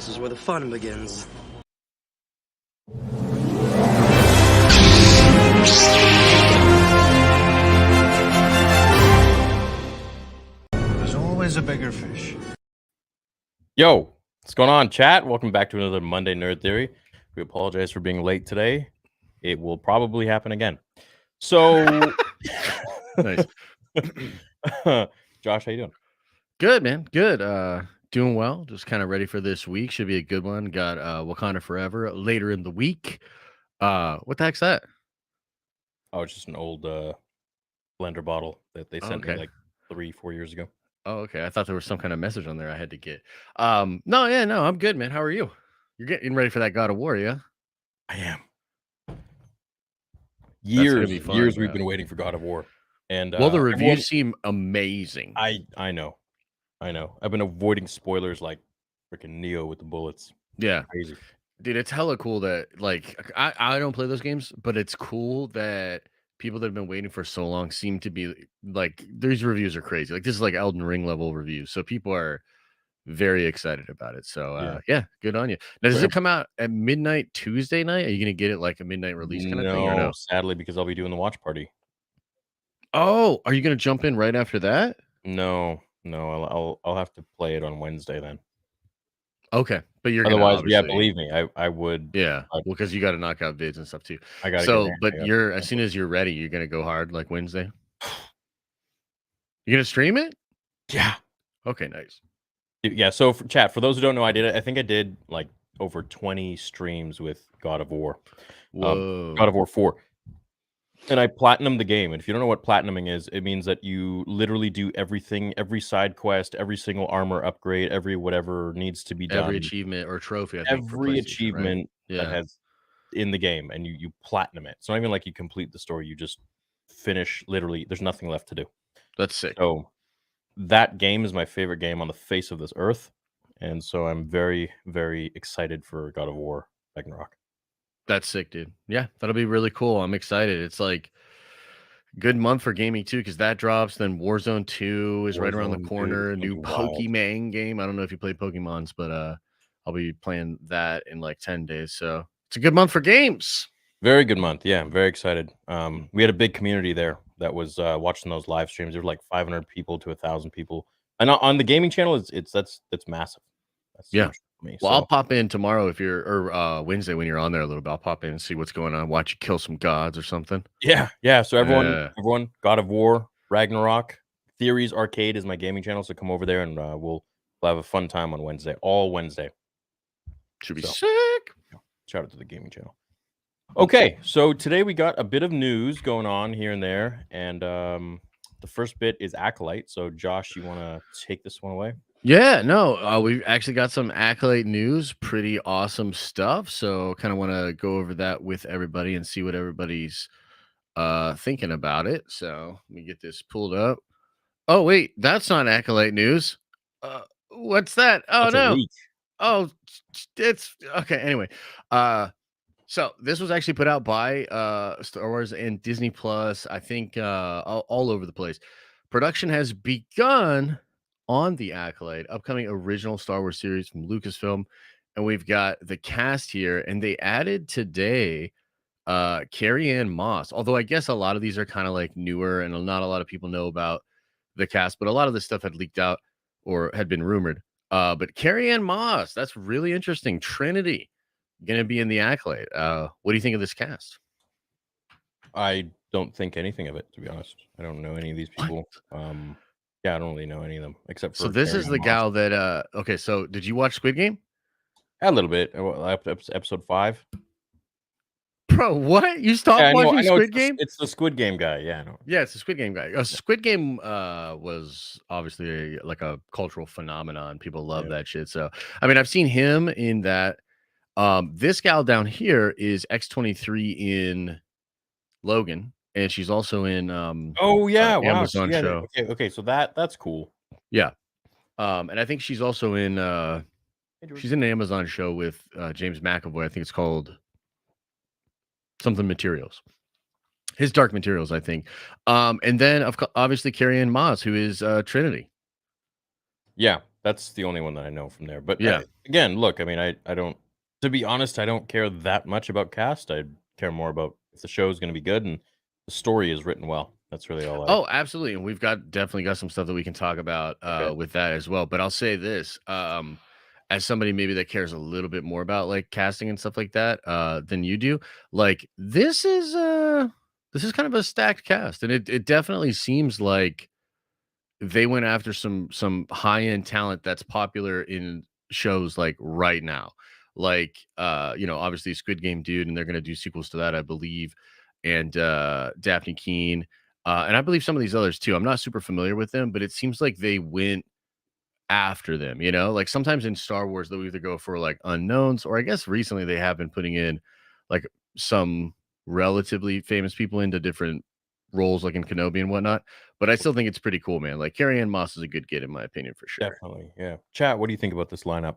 This is where the fun begins. There's always a bigger fish. Yo, what's going on, chat? Welcome back to another Monday Nerd Theory. We apologize for being late today. It will probably happen again. So, Nice. Josh, how you doing? Good, man. Good. Doing well. Just kind of ready for this week. Should be a good one. Got Wakanda Forever later in the week. What the heck's that? Oh, it's just an old blender bottle that they sent me like 3-4 years ago. Oh, okay. I thought there was some kind of message on there I had to get. No, I'm good, man. How are you? You're getting ready for that God of War, yeah? I am. gonna be fun, years bro. we've been waiting for God of War. And Well, the reviews seem amazing. I know. I've been avoiding spoilers like freaking Neo with the bullets. Yeah. Crazy. Dude, it's hella cool that I don't play those games, but it's cool that people that have been waiting for so long seem to be like these reviews are crazy. Like this is like Elden Ring level reviews. So people are very excited about it. So yeah, good on you. Now, does it come out at midnight Tuesday night? Are you gonna get it like a midnight release kind of thing or no? Sadly, because I'll be doing the watch party. Oh, are you gonna jump in right after that? No, I'll have to play it on Wednesday then. Okay, but you're otherwise, gonna yeah, believe me, I would. Yeah, well, because you got to knock out vids and stuff too. I got so, but you're as soon as you're ready, you're gonna go hard like Wednesday. You're gonna stream it? Yeah. Okay, nice. Yeah. So for chat, for those who don't know, I think I did like over 20 streams with God of War. Whoa. God of War 4. And I platinumed the game. And if you don't know what platinuming is, it means that you literally do everything, every side quest, every single armor upgrade, every whatever needs to be done. Every achievement or trophy, I think, every achievement right? that has in the game, and you platinum it. It's not even like you complete the story. You just finish, literally, there's nothing left to do. That's sick. So that game is my favorite game on the face of this earth. And so I'm very, very excited for God of War Ragnarok. That's sick, dude. Yeah, that'll be really cool. I'm excited. It's like good month for gaming too, because that drops. Then Warzone 2 is right around the corner. New Pokemon game. I don't know if you play Pokemons, but I'll be playing that in like 10 days. So it's a good month for games. Very good month. Yeah, I'm very excited. We had a big community there that was watching those live streams. There were like 500 people to 1,000 people. And on the gaming channel, that's massive. That's huge for me. Well, I'll pop in tomorrow if you're or Wednesday when you're on there a little bit. I'll pop in and see what's going on. Watch you kill some gods or something. Yeah. So everyone, God of War, Ragnarok, Theories Arcade is my gaming channel. So come over there and we'll have a fun time on Wednesday. All Wednesday. Should be sick. Shout out to the gaming channel. Okay, so today we got a bit of news going on here and there, and the first bit is Acolyte. So, Josh, you want to take this one away? Yeah, no, we've actually got some Acolyte news, pretty awesome stuff. So, kind of want to go over that with everybody and see what everybody's thinking about it. So, let me get this pulled up. Oh, wait, that's not Acolyte news. What's that? Oh, no. Oh, it's okay. Anyway, so this was actually put out by Star Wars and Disney Plus, I think all over the place. Production has begun on the Acolyte, upcoming original Star Wars series from Lucasfilm. And we've got the cast here, and they added today Carrie-Anne Moss. Although I guess a lot of these are kind of like newer and not a lot of people know about the cast, but a lot of this stuff had leaked out or had been rumored. But Carrie-Anne Moss, that's really interesting. Trinity going to be in the Acolyte. What do you think of this cast? I don't think anything of it, to be honest. I don't know any of these people. Yeah, I don't really know any of them except for. So this is the gal that. Okay, so did you watch Squid Game? A little bit. Episode 5. Bro, what? You stopped watching Squid Game? It's the Squid Game guy. Yeah, I know. Yeah, it's the Squid Game guy. Squid Game was obviously like a cultural phenomenon. People love that shit. So, I mean, I've seen him in that. This gal down here is X-23 in Logan, and she's also in Amazon show. Okay, so that's cool. Yeah. And I think she's also in she's in an Amazon show with James McAvoy. I think it's called something Materials. His Dark Materials, I think. And then obviously Carrie-Anne Moss, who is Trinity. Yeah. That's the only one that I know from there. But Yeah. again, look, I mean, I don't. To be honest, I don't care that much about cast. I care more about if the show is going to be good and the story is written well. That's really all I. Oh, absolutely. And we've definitely got some stuff that we can talk about Okay. with that as well. But I'll say this, as somebody maybe that cares a little bit more about like casting and stuff like that than you do, like this is kind of a stacked cast. And it definitely seems like they went after some high-end talent that's popular in shows like right now. Like obviously Squid Game dude, and they're gonna do sequels to that, I believe. And Daphne Keene. And I believe some of these others too. I'm not super familiar with them, but it seems like they went after them, Like sometimes in Star Wars, they'll either go for like unknowns, or I guess recently they have been putting in like some relatively famous people into different roles, like in Kenobi and whatnot. But I still think it's pretty cool, man. Like Carrie Ann Moss is a good get in my opinion for sure. Definitely, yeah. Chat, what do you think about this lineup?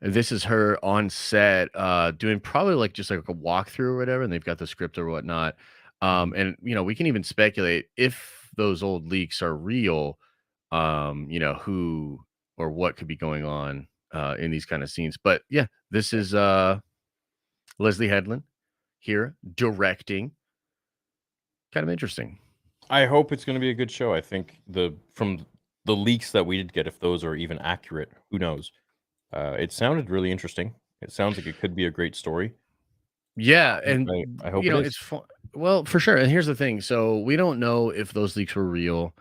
And this is her on set, doing probably like just like a walkthrough or whatever, and they've got the script or whatnot. And we can even speculate if those old leaks are real, who or what could be going on in these kind of scenes. But yeah, this is Leslie Headland here directing. Kind of interesting. I hope it's going to be a good show. I think from the leaks that we did get, if those are even accurate, who knows? It sounded really interesting. It sounds like it could be a great story. Yeah, and I hope it is. it's fun. Well, for sure. And here's the thing: so we don't know if those leaks were real.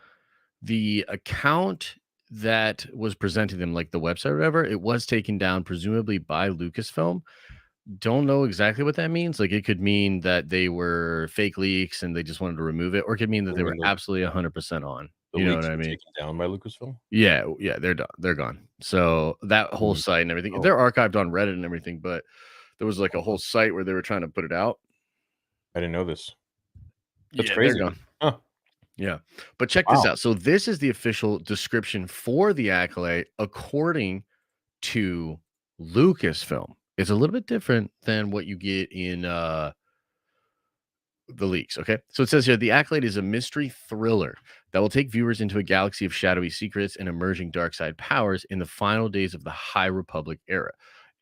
The account that was presenting them, like the website or whatever, it was taken down presumably by Lucasfilm. Don't know exactly what that means. Like it could mean that they were fake leaks and they just wanted to remove it, or it could mean that I they were mean, absolutely 100% on. the You know leaks what I were mean? taken down by Lucasfilm. Yeah, yeah, they're done. They're gone. So that whole Mm. site and everything, Oh. they're archived on Reddit and everything, but there was like a whole site where they were trying to put it out. I didn't know this. That's Yeah, crazy. they're gone. Huh. Yeah. But check this Wow. out. So this is the official description for the Acolyte according to Lucasfilm. It's a little bit different than what you get in the leaks. Okay. So it says here the Acolyte is a mystery thriller that will take viewers into a galaxy of shadowy secrets and emerging dark side powers in the final days of the High Republic era.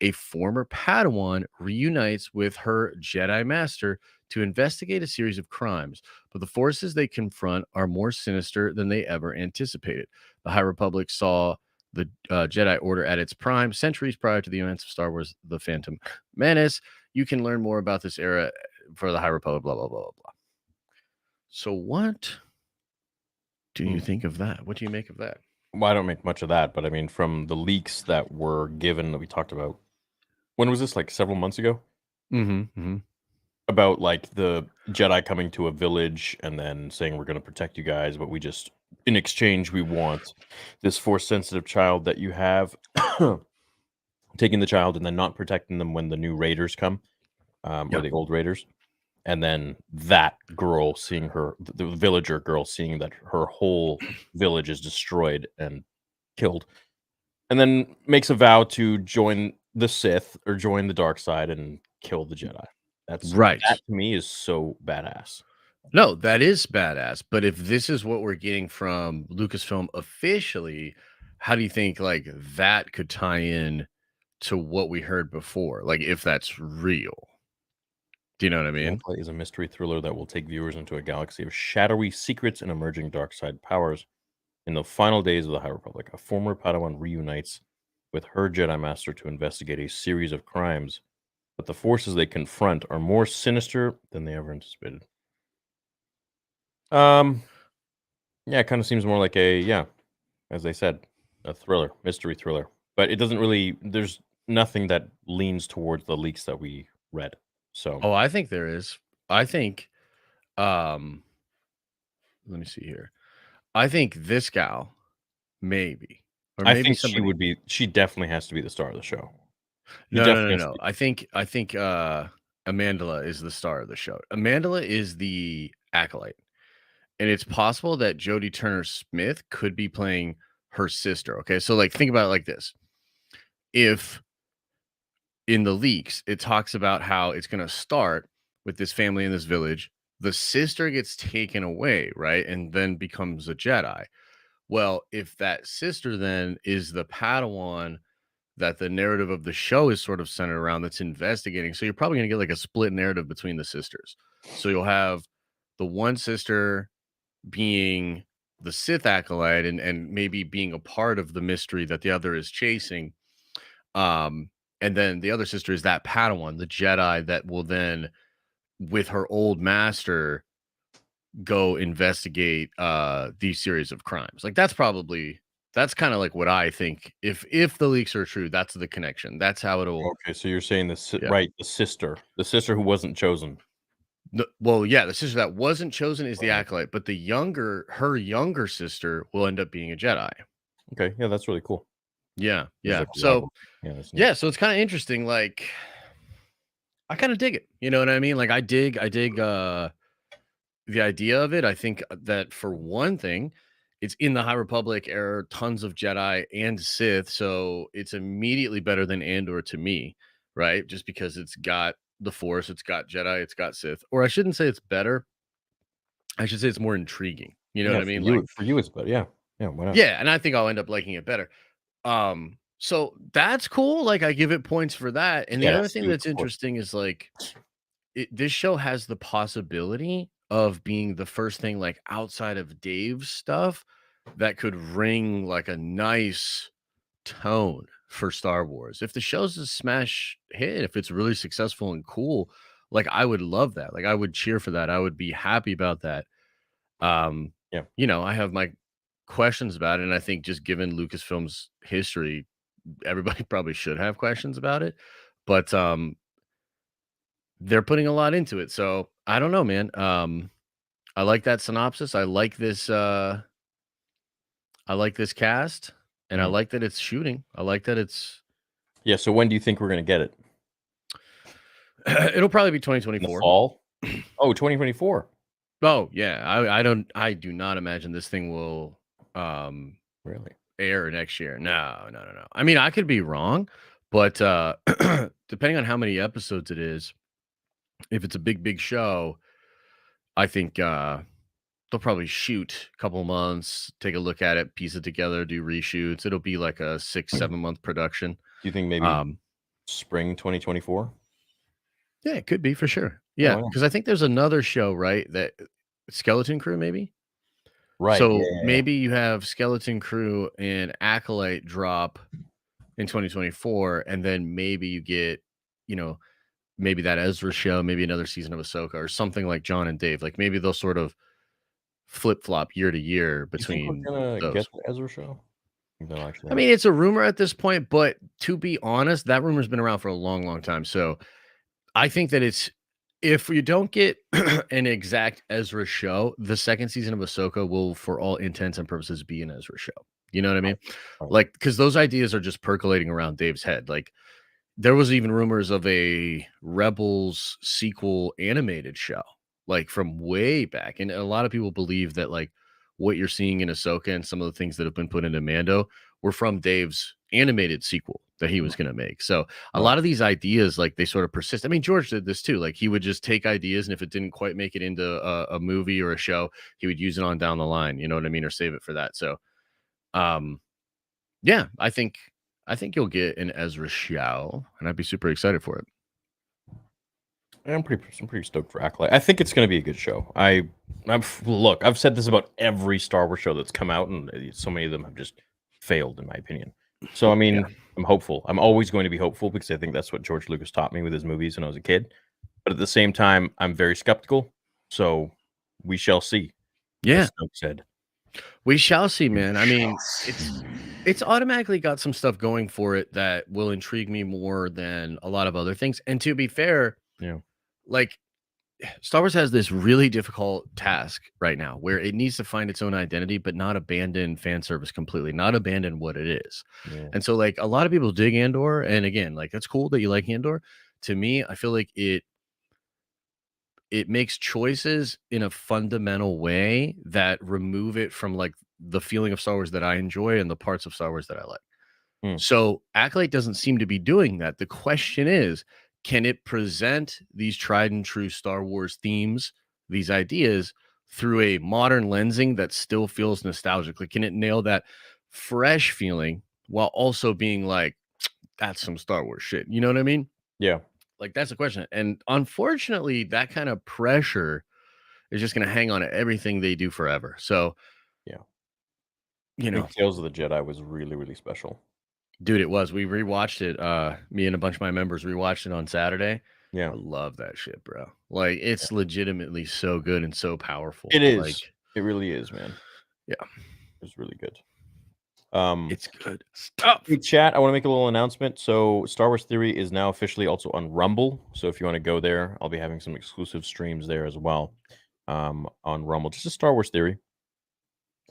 A former Padawan reunites with her Jedi Master to investigate a series of crimes, but the forces they confront are more sinister than they ever anticipated. The High Republic saw the Jedi Order at its prime centuries prior to the events of Star Wars The Phantom Menace. You can learn more about this era for the High Republic, blah, blah, blah, blah, blah. So what do you think of that? What do you make of that? Well, I don't make much of that, but I mean, from the leaks that were given that we talked about, when was this? Like several months ago? Mm-hmm. About like the Jedi coming to a village and then saying we're going to protect you guys, but we just in exchange we want this force sensitive child that you have, taking the child and then not protecting them when the new raiders come, or the old raiders, and then that girl seeing the villager girl seeing that her whole village is destroyed and killed, and then makes a vow to join the Sith or join the dark side and kill the Jedi. That's right. That to me is so badass. No, that is badass. But if this is what we're getting from Lucasfilm officially, how do you think like that could tie in to what we heard before? Like if that's real. Do you know what I mean? Acolyte is a mystery thriller that will take viewers into a galaxy of shadowy secrets and emerging dark side powers. In the final days of the High Republic, a former Padawan reunites with her Jedi Master to investigate a series of crimes, but the forces they confront are more sinister than they ever anticipated. Yeah, it kind of seems more like as they said, a thriller, mystery thriller. But it doesn't really. There's nothing that leans towards the leaks that we read. So, Oh, I think there is. I think, let me see here. I think this gal, maybe, or I maybe think somebody. she would be. She definitely has to be the star of the show. No. I think Amandla is the star of the show. Amandla is the Acolyte. And it's possible that Jodie Turner Smith could be playing her sister. Okay. So like think about it like this. If in the leaks it talks about how it's going to start with this family in this village, the sister gets taken away, right? And then becomes a Jedi. Well, if that sister then is the Padawan that the narrative of the show is sort of centered around, that's investigating, so you're probably going to get like a split narrative between the sisters. So you'll have the one sister being the Sith acolyte and maybe being a part of the mystery that the other is chasing. And then the other sister is that Padawan, the Jedi that will then, with her old master, go investigate these series of crimes. Like that's kind of like what I think. If the leaks are true, that's the connection. That's how it'll. Okay, so you're saying Yeah. right, the sister who wasn't chosen. Well, yeah, the sister that wasn't chosen is the Right. acolyte, but her younger sister will end up being a Jedi. Okay, yeah, that's really cool. Yeah, There's yeah. like a So rivalry. Yeah, that's neat. yeah, so it's kind of interesting. Like, I kind of dig it. You know what I mean? Like, I dig the idea of it. I think that for one thing, it's in the High Republic era, tons of Jedi and Sith, so it's immediately better than Andor to me, right? Just because it's got the Force, it's got Jedi, it's got Sith. Or I shouldn't say it's better. I should say it's more intriguing. You know Yeah, what I mean? Like, for you it's better. Yeah. Yeah, why not? yeah, and I think I'll end up liking it better. So that's cool. Like, I give it points for that. And the other Yes, thing dude, that's of course. interesting is like this show has the possibility of being the first thing like outside of Dave's stuff that could ring like a nice tone for Star Wars. If the show's a smash hit, if it's really successful and cool, like I would love that. Like I would cheer for that. I would be happy about that. Yeah. I have my questions about it, and I think just given Lucasfilm's history, everybody probably should have questions about it. But they're putting a lot into it. So I don't know, man. I like that synopsis. I like this cast, and I Mhm. like that it's shooting. I like that it's Yeah, so when do you think we're gonna get it? it'll probably be In the 2024. fall? Oh, 2024. Oh, yeah. I do not imagine this thing will Really? air next year. No, no, no, no. I mean, I could be wrong, but depending on how many episodes it is, if it's a big show, I think they'll probably shoot a couple months, take a look at it, piece it together, do reshoots. It'll be like a 6-7 month production. Do you think maybe Um, spring 2024? yeah, it could be for sure. Yeah, Yeah, why not? because I think there's another show, right? That Skeleton Crew, maybe. Right, yeah, So yeah, yeah. maybe you have Skeleton Crew and Acolyte drop in 2024, and then maybe you get, you know, maybe that Ezra show, maybe another season of Ahsoka or something like John and Dave. Like maybe they'll sort of flip flop year to year You think we're between gonna those. get the Ezra show? No, actually I mean, it's a rumor at this point, but to be honest, that rumor's been around for a long, long time. So I think that if you don't get an exact Ezra show, the second season of Ahsoka will, for all intents and purposes, be an Ezra show. You know what I mean? Right. Like, because those ideas are just percolating around Dave's head. Like, there was even rumors of a Rebels sequel animated show, like from way back. And a lot of people believe that like what you're seeing in Ahsoka and some of the things that have been put into Mando were from Dave's animated sequel that he was going to make. So a Right. lot of these ideas, like they sort of persist. I mean, George did this too. Like he would just take ideas, and if it didn't quite make it into a movie or a show, he would use it on down the line. You know what I mean, or save it for that. So, um, yeah, I think you'll get an Ezra show, and I'd be super excited for it. I'm pretty stoked for Acolyte. I think it's going to be a good show. Look, I've said this about every Star Wars show that's come out, and so many of them have just failed, in my opinion. So I mean, Yeah. I'm hopeful. I'm always going to be hopeful because I think that's what George Lucas taught me with his movies when I was a kid. But at the same time, I'm very skeptical. So we shall see. Yeah, As Snoke said. we shall see, man. I mean, it's automatically got some stuff going for it that will intrigue me more than a lot of other things. And to be fair, Yeah. like Star Wars has this really difficult task right now where it needs to find its own identity, but not abandon fan service completely, not abandon what it is. Yeah. And so, like, a lot of people dig Andor, and again, like, that's cool that you like Andor. To me, I feel like it makes choices in a fundamental way that remove it from like the feeling of Star Wars that I enjoy and the parts of Star Wars that I like. Hmm. So Acolyte doesn't seem to be doing that. The question is, can it present these tried and true Star Wars themes, these ideas through a modern lensing that still feels nostalgic? Like, can it nail that fresh feeling while also being like, that's some Star Wars shit? You know what I mean? Yeah. Like, that's the question. And unfortunately, that kind of pressure is just going to hang on to everything they do forever. So, Yeah. you I know, think Tales of the Jedi was really, really special. dude, it was. We rewatched it. Me and a bunch of my members rewatched it on Saturday. Yeah. I love that shit, bro. Like, it's legitimately so good and so powerful. It is. Like, It really is, man. yeah, It's really good. it's good stuff. Hey, chat, I want to make a little announcement. So Star Wars Theory is now officially also on Rumble. So if you want to go there, I'll be having some exclusive streams there as well on Rumble. Just a Star Wars Theory.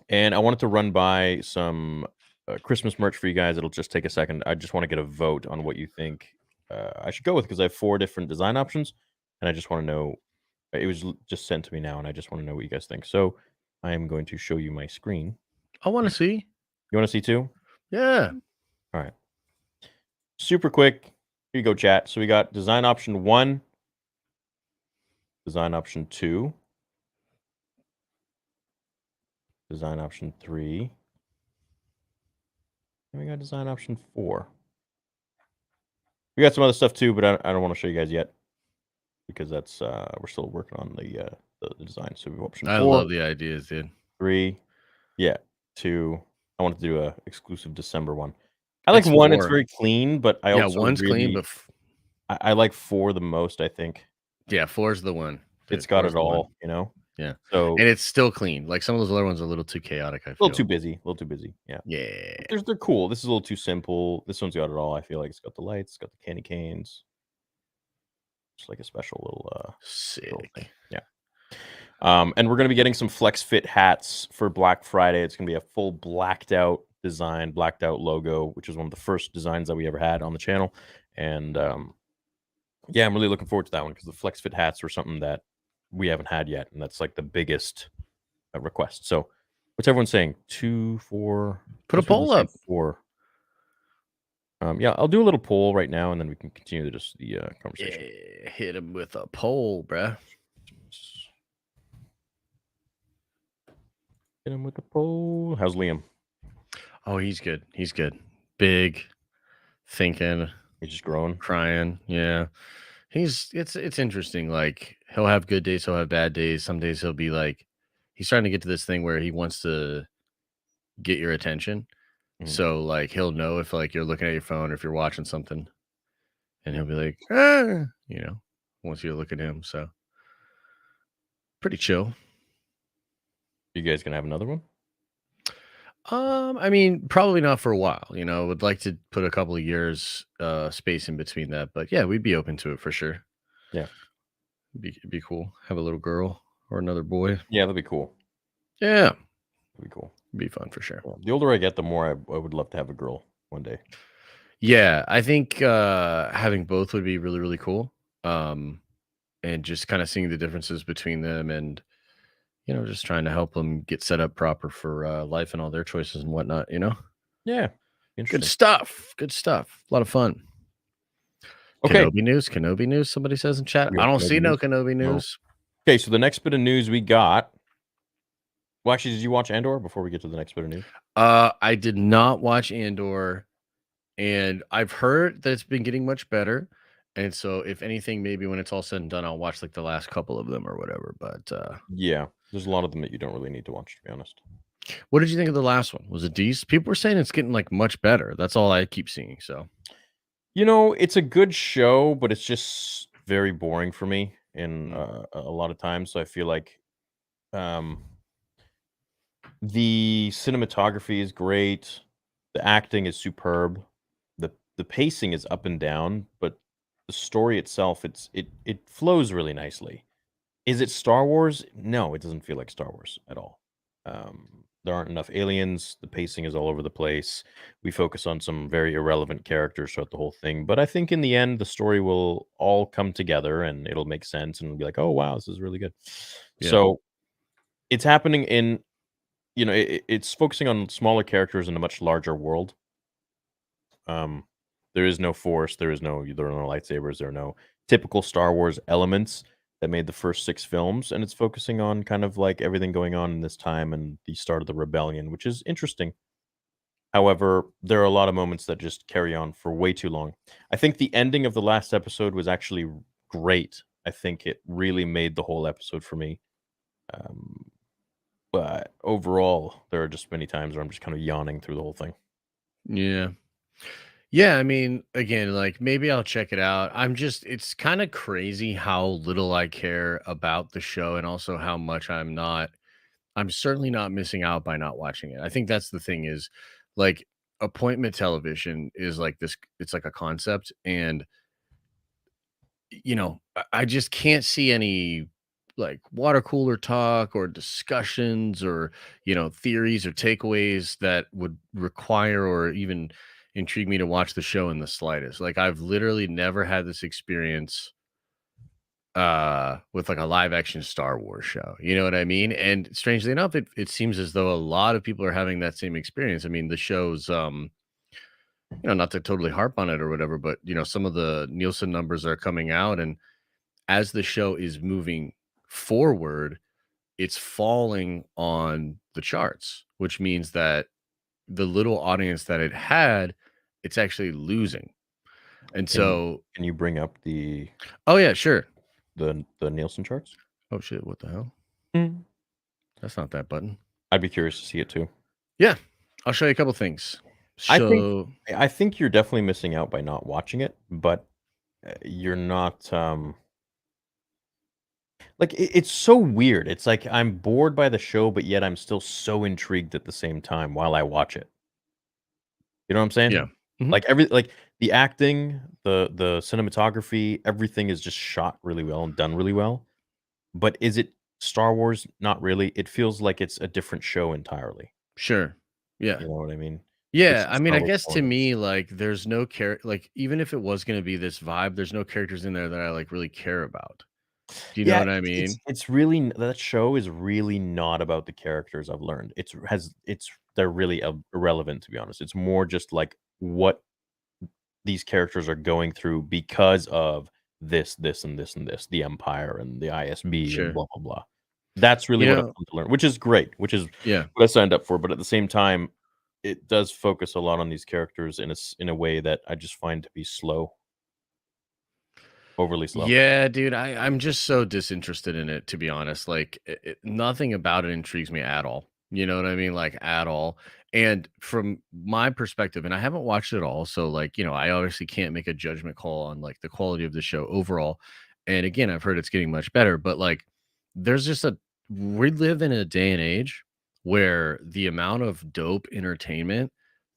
And I wanted to run by some Christmas merch for you guys. It'll just take a second. I just want to get a vote on what you think I should go with because I have 4 different design options. And I just want to know. It was just sent to me now, and I just want to know what you guys think. So I am going to show you my screen. I want to see. You want to see too? Yeah. All right. Super quick. Here you go, chat. So we got design option 1, design option 2, design option 3, and we got design option 4. We got some other stuff too, but I don't want to show you guys yet because that's we're still working on the design. So we have option 4. I love the ideas, dude. 3, yeah, 2. I wanted to do a exclusive December one. I like 1. It's 4. very clean, but I Yeah, also 1's really, clean, but I like 4 the most. I think yeah, 4's the one. Dude, it's got 4's it the one. all, you know. Yeah, So and it's still clean. Like, some of those other ones are a little too chaotic, I a feel. little too busy. Yeah. Yeah. They're cool. This is a little too simple. This one's got it all. I feel like it's got the lights, it's got the candy canes. Just like a special little little thing. Sick. Yeah. And we're gonna be getting some flex fit hats for Black Friday. It's gonna be a full blacked out design, blacked out logo, which is one of the first designs that we ever had on the channel. And yeah, I'm really looking forward to that one because the flex fit hats were something that we haven't had yet, and that's like the biggest request. So, what's everyone saying? 2, 4. Put a Most people poll saying up. 4. Yeah, I'll do a little poll right now, and then we can continue the conversation. Yeah, hit him with a poll, bruh. Hit him with the poll. How's Liam? Oh, he's good. He's good. Big, thinking, He's just growing. crying. Yeah. It's interesting. Like, he'll have good days, he'll have bad days. Some days he'll be like, he's starting to get to this thing where he wants to get your attention. Mhm. So, like, he'll know if like you're looking at your phone or if you're watching something, and he'll be like, ah, you know, wants you to look at him. So pretty chill. You guys gonna have another one? I mean, probably not for a while. You know, would like to put a couple of years space in between that, but yeah, we'd be open to it for sure. Yeah. It'd be cool. Have a little girl or another boy. Yeah, that'd be cool. Yeah. That'd be cool. It'd be fun for sure. Yeah. The older I get, the more I would love to have a girl one day. Yeah, I think having both would be really, really cool. And just kind of seeing the differences between them and, you know, just trying to help them get set up proper for life and all their choices and whatnot, you know? Yeah. Good Interesting. stuff. Good stuff. A lot of fun. Okay. Kenobi news. Somebody says in chat. We I got don't Kenobi see no news? Kenobi No. news. Okay, so the next bit of news we got. Well, actually, did you watch Andor before we get to the next bit of news? I did not watch Andor, and I've heard that it's been getting much better. And so, if anything, maybe when it's all said and done, I'll watch like the last couple of them or whatever. But Yeah, there's a lot of them that you don't really need to watch, to be honest. what did you think of the last one? Was it decent? People were saying it's getting like much better. That's all I keep seeing. So, You know, it's a good show, but it's just very boring for me in a lot of times. So I feel like the cinematography is great, the acting is superb, the pacing is up and down, but the story itself, it flows really nicely. Is it Star Wars? No, it doesn't feel like Star Wars at all. There aren't enough aliens. The pacing is all over the place. We focus on some very irrelevant characters throughout the whole thing. But I think in the end, the story will all come together and it'll make sense and it'll be like, oh, wow, this is really good. Yeah. So it's happening in, you know, it's focusing on smaller characters in a much larger world. There is no force. There are no lightsabers. There are no typical Star Wars elements. that made the first 6 films, and it's focusing on kind of like everything going on in this time and the start of the rebellion, which is interesting. However, there are a lot of moments that just carry on for way too long. I think the ending of the last episode was actually great. I think it really made the whole episode for me. Um, but overall, there are just many times where I'm just kind of yawning through the whole thing. Yeah. Yeah, I mean, again, like maybe I'll check it out. It's kind of crazy how little I care about the show and also how much I'm certainly not missing out by not watching it. I think that's the thing is like appointment television is like this, it's like a concept. And, I just can't see any like water cooler talk or discussions or, theories or takeaways that would require or even intrigue me to watch the show in the slightest. Like I've literally never had this experience with like a live action Star Wars show. You know what I mean? And strangely enough, it seems as though a lot of people are having that same experience. I mean, the show's not to totally harp on it or whatever, but some of the Nielsen numbers are coming out, and as the show is moving forward, it's falling on the charts, which means that the little audience that it had, it's actually losing. And Can so, can you bring up oh yeah, sure. the Nielsen charts? Oh shit, what the hell? Mm. That's not that button. I'd be curious to see it too. Yeah, I'll show you a couple things. I think So, I think you're definitely missing out by not watching it, but you're not like it's so weird. It's like I'm bored by the show, but yet I'm still so intrigued at the same time while I watch it. You know what I'm yeah. saying? Mhm. Like the acting, the cinematography, everything is just shot really well and done really well. But is it Star Wars? Not really. It feels like it's a different show entirely. Sure. Yeah. You know what I mean? Yeah, It's I just mean, not I what guess to Star is. me, like, there's no like, even if it was gonna be this vibe, there's no characters in there that I like really care about. Do you know Yeah, what I it's mean? it's really that show is really not about the characters, I've learned. It's they're really irrelevant, to be honest. It's more just like what these characters are going through because of this, and this, and this, the Empire and the ISB and Sure. blah blah blah. That's really You what I've know, come to learn, which is great, which is yeah. what I signed up for. But at the same time, it does focus a lot on these characters in a way that I just find to be slow, overly slow. Yeah, dude, I'm just so disinterested in it, to be honest. Like, nothing about it intrigues me at all. You know what I mean? Like, at all. And from my perspective, and I haven't watched it all, so like, I obviously can't make a judgment call on like the quality of the show overall. And again, I've heard it's getting much better, but like, there's just we live in a day and age where the amount of dope entertainment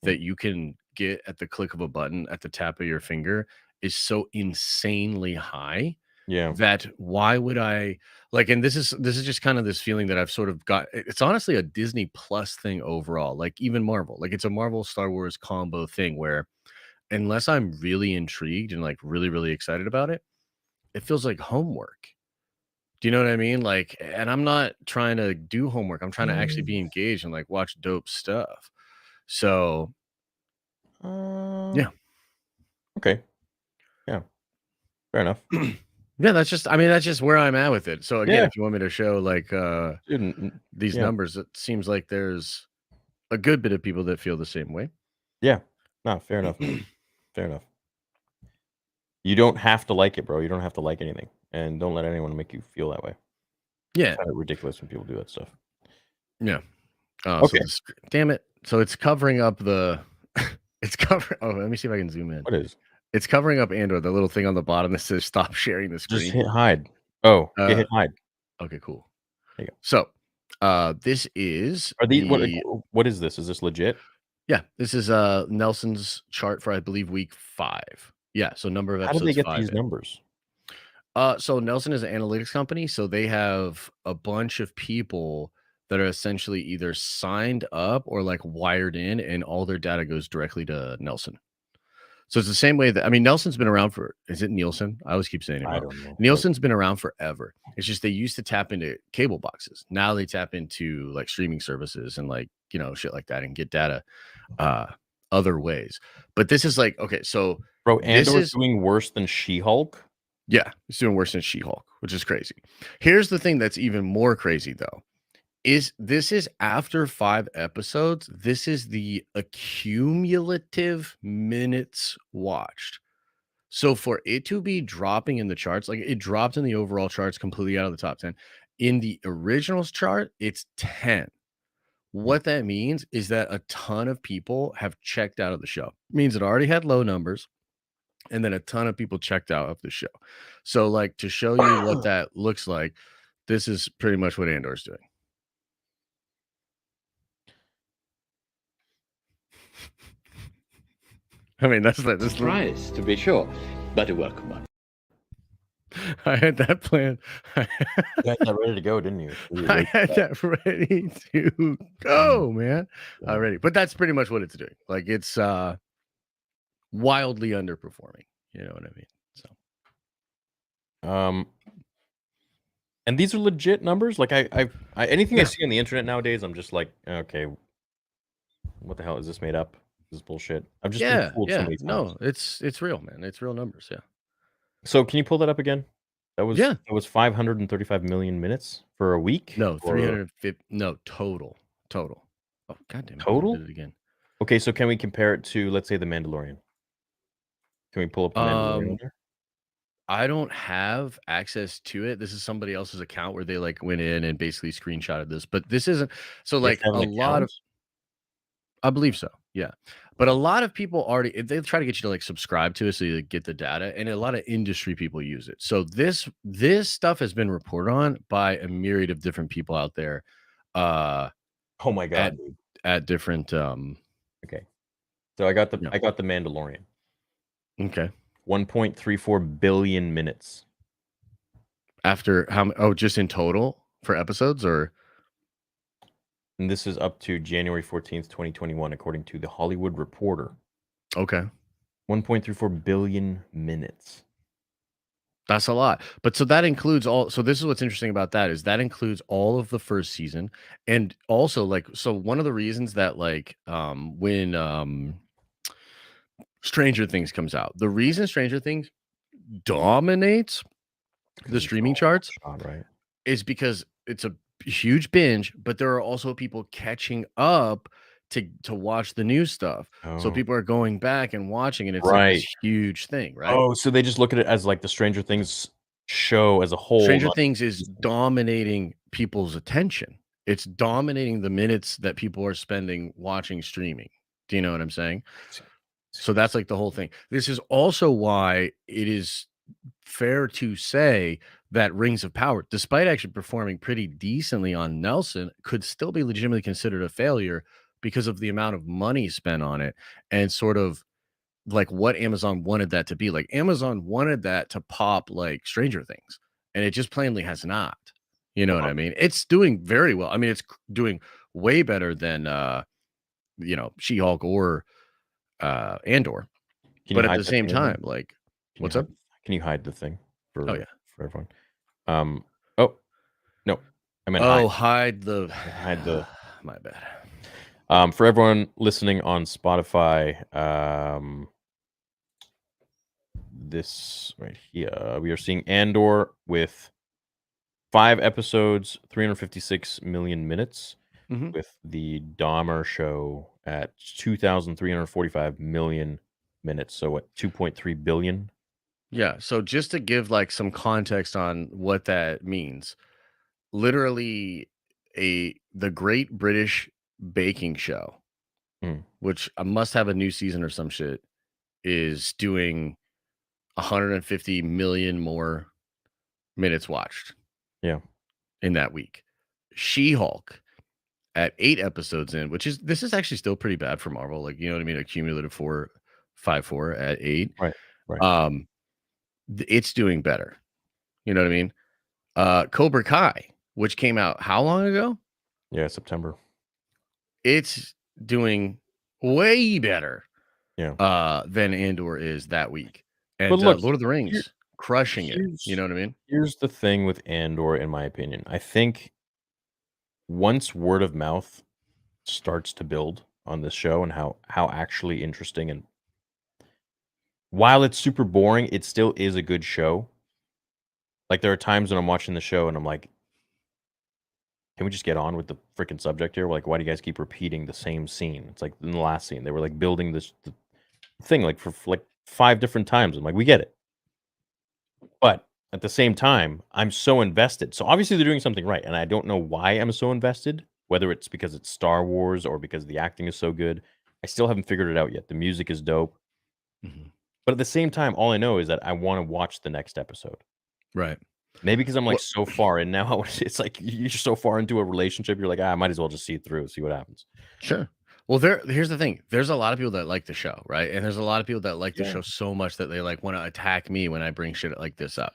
Mm, that you can get at the click of a button at the tap of your finger is so insanely high yeah, that why would I like, and this is just kind of this feeling that I've sort of got. It's honestly a Disney Plus thing overall, like even Marvel, like it's a Marvel Star Wars combo thing where unless I'm really intrigued and like really, really excited about it, it feels like homework. Do you know what I mean? Like, and I'm not trying to do homework. I'm trying to actually mm, be engaged and like watch dope stuff. So uh, yeah. okay, yeah, fair enough. Yeah, that's just where I'm at with it. So again, Yeah, if you want me to show like dude, these yeah, numbers, it seems like there's a good bit of people that feel the same way. yeah. No, fair enough, man. Fair enough. You don't have to like it, bro. You don't have to like anything, and don't let anyone make you feel that way. I Yeah. find it ridiculous when people do that stuff. Yeah. So Okay, this, damn it. So it's covering up the it's cover oh, let me see if I can zoom in. what is? It's covering up Andor, the little thing on the bottom that says stop sharing the Just screen. hit hide. Oh, yeah, Uh hit hide. okay, cool. There you go. So this is Are these the what is this? Is this legit? yeah, this is Nelson's chart for I believe week 5. Yeah, so number of How do they episodes get 5 these in. numbers? So Nelson is an analytics company, so they have a bunch of people that are essentially either signed up or like wired in, and all their data goes directly to Nelson. So it's the same way that I mean, Nelson's been around for is it Nielsen? I always keep saying it I wrong. don't know, but Nielsen's been around forever. It's just they used to tap into cable boxes. Now they tap into like streaming services and like shit like that and get data uh other ways. But this is like okay, so bro, this Andor's is doing worse than She-Hulk? Yeah, it's doing worse than She-Hulk, which is crazy. Here's the thing that's even more crazy though. This is after 5 episodes, this is the accumulative minutes watched. So for it to be dropping in the charts, like it dropped in the overall charts completely out of the top 10. In the originals chart, it's 10. What that means is that a ton of people have checked out of the show. It means it already had low numbers, and then a ton of people checked out of the show. So, like, to show you what that looks like, this is pretty much what Andor's doing. I mean, that's Surprise, to be sure, but a welcome one. I had that plan. You had that ready to go, didn't you? I had that ready to go, man. Already. But that's pretty much what it's doing. Like, it's wildly underperforming. You know what I mean? So and these are legit numbers. Like I anything I see on the internet nowadays, I'm just like, okay, what the hell is this made up? This is bullshit. I've just been fooled so many times. No, it's real, man. It's real numbers. Yeah. So can you pull that up again? That Yeah. was 535 million minutes for a week. No, or 350. No, total. Oh, goddamn! Total? I did it again. Okay, so can we compare it to, let's say, The Mandalorian? Can we pull up The Mandalorian on there? I don't have access to it. This is somebody else's account where they like went in and basically screenshotted this, but this isn't. So You have like to have a an lot of, account? I believe so. Yeah. But a lot of people already they try to get you to like subscribe to it so you get the data, and a lot of industry people use it. So this stuff has been reported on by a myriad of different people out there Oh my god, at dude. at different Okay. So I got the Yeah. Mandalorian. Okay. 1.34 billion minutes. After how just in total for episodes or And this is up to January 14th, 2021, according to The Hollywood Reporter. okay. 1.34 billion minutes. That's a lot. But so that includes all so this is what's interesting about that is that includes all of the first season and also like so one of the reasons that like when Stranger Things comes out, the reason Stranger Things dominates the streaming charts Right? is because it's a huge binge, but there are also people catching up to watch the new stuff. So Oh. people are going back and watching, and it's like Right. this huge thing, right? Oh, so they just look at it as like the Stranger Things show as a whole. Stranger not Things is just- dominating people's attention. It's dominating the minutes that people are spending watching streaming. Do you know what I'm saying? So that's like the whole thing. This is also why it is fair to say that Rings of Power, despite actually performing pretty decently on Nelson, could still be legitimately considered a failure because of the amount of money spent on it and sort of like what Amazon wanted that to be. Like Amazon wanted that to pop like Stranger Things, and it just plainly has not. You know what I mean? It's doing very well. I mean, it's doing way better than She-Hulk or Andor. Can you But at hide the that same thing again? time, like Can you what's hide- up? Can you hide the thing for Oh, yeah. for everyone? Oh no, I meant hide. Oh, hide the Hide the- my bad. For everyone listening on Spotify, this right here, we are seeing Andor with 5 episodes, 356 million minutes, Mhm. with the Dahmer show at 2,345 million minutes. So what, 2.3 billion? Yeah. So just to give like some context on what that means, literally the Great British Baking Show, Mm. which must have a new season or some shit, is doing 150 million more minutes watched. Yeah. In that week. She-Hulk at 8 episodes in, this is actually still pretty bad for Marvel. Like, you know what I mean? A cumulative 4.54 at 8. Right. It's doing better. You know what I mean? Cobra Kai, which came out how long ago? Yeah, September. It's doing way better Yeah. than Andor is that week. And But look, Lord of the Rings crushing it. You know what I mean? Here's the thing with Andor, in my opinion. I think once word of mouth starts to build on this show and how actually interesting, and while it's super boring, it still is a good show. Like there are times when I'm watching the show and I'm like, can we just get on with the freaking subject here? Like, why do you guys keep repeating the same scene? It's like in the last scene, they were like building the thing like for like 5 different times. I'm like, we get it. But at the same time, I'm so invested. So obviously they're doing something right, and I don't know why I'm so invested, whether it's because it's Star Wars or because the acting is so good. I still haven't figured it out yet. The music is dope. Mhm. But at the same time, all I know is that I wanna watch the next episode. Right. Maybe because I'm, like, Well, so far in now, it's like you're so far into a relationship, you're like, "Ah, I might as well just see it through, see what happens." sure. Well, here's the thing. There's a lot of people that like the show, right? And there's a lot of people that like the Yeah. show so much that they like want to attack me when I bring shit like this up.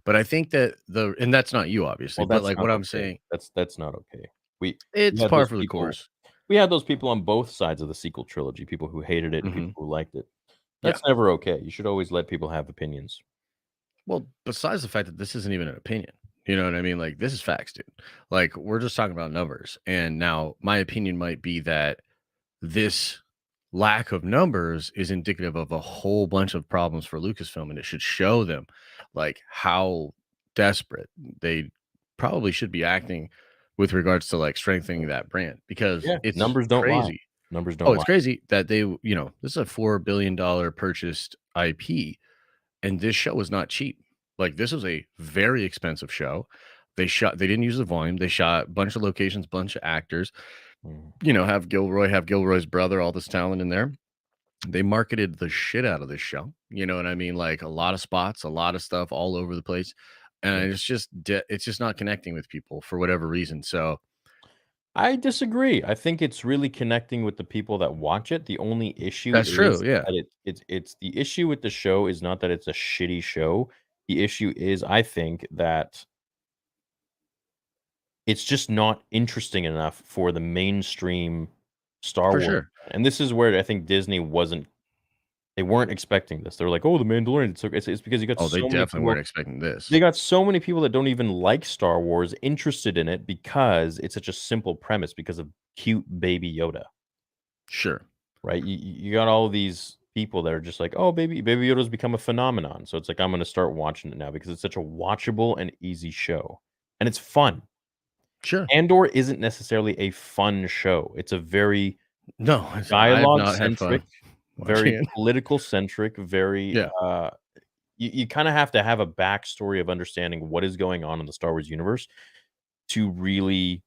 But I think that and that's not you, obviously. Well, But that's like not what I'm okay. saying, That's not okay. We it's had par those for the people course. we had those people on both sides of the sequel trilogy, people who hated it and Hmm. people who liked it. Yeah. That's never okay. You should always let people have opinions. Well, besides the fact that this isn't even an opinion, you know what I mean? Like this is facts, dude. Like we're just talking about numbers. And now my opinion might be that this lack of numbers is indicative of a whole bunch of problems for Lucasfilm, and it should show them like how desperate they probably should be acting with regards to like strengthening that brand because Yeah, it's numbers don't lie. crazy. Numbers Oh, don't it's lie. crazy that this is a $4 billion purchased IP, and this show was not cheap. Like this was a very expensive show. They didn't use the volume. They shot a bunch of locations, bunch of actors, Mm, have Gilroy's brother, all this talent in there. They marketed the shit out of this show. You know what I mean? Like a lot of spots, a lot of stuff all over the place. yeah. And it's just not connecting with people for whatever reason. So I disagree. I think it's really connecting with the people that watch it. The only issue that's true. is Yeah. that it's the issue with the show is not that it's a shitty show. The issue is, I think, that it's just not interesting enough for the mainstream Star For Wars, sure. and this is where I think Disney wasn't they weren't expecting this. They were like, "Oh, The Mandalorian." It's because you got Oh, they so many definitely weren't people expecting this. they got so many people that don't even like Star Wars interested in it because it's such a simple premise because of cute baby Yoda, Sure. right? You got all these people that are just like, "Oh, baby Yoda's become a phenomenon." So it's like, I'm gonna start watching it now because it's such a watchable and easy show, and it's fun. Sure. Andor isn't necessarily a fun show. It's a very No, I have not had dialogue-centric, fun watching very it. political-centric, very, Yeah. you kinda have to have a backstory of understanding what is going on in the Star Wars universe to really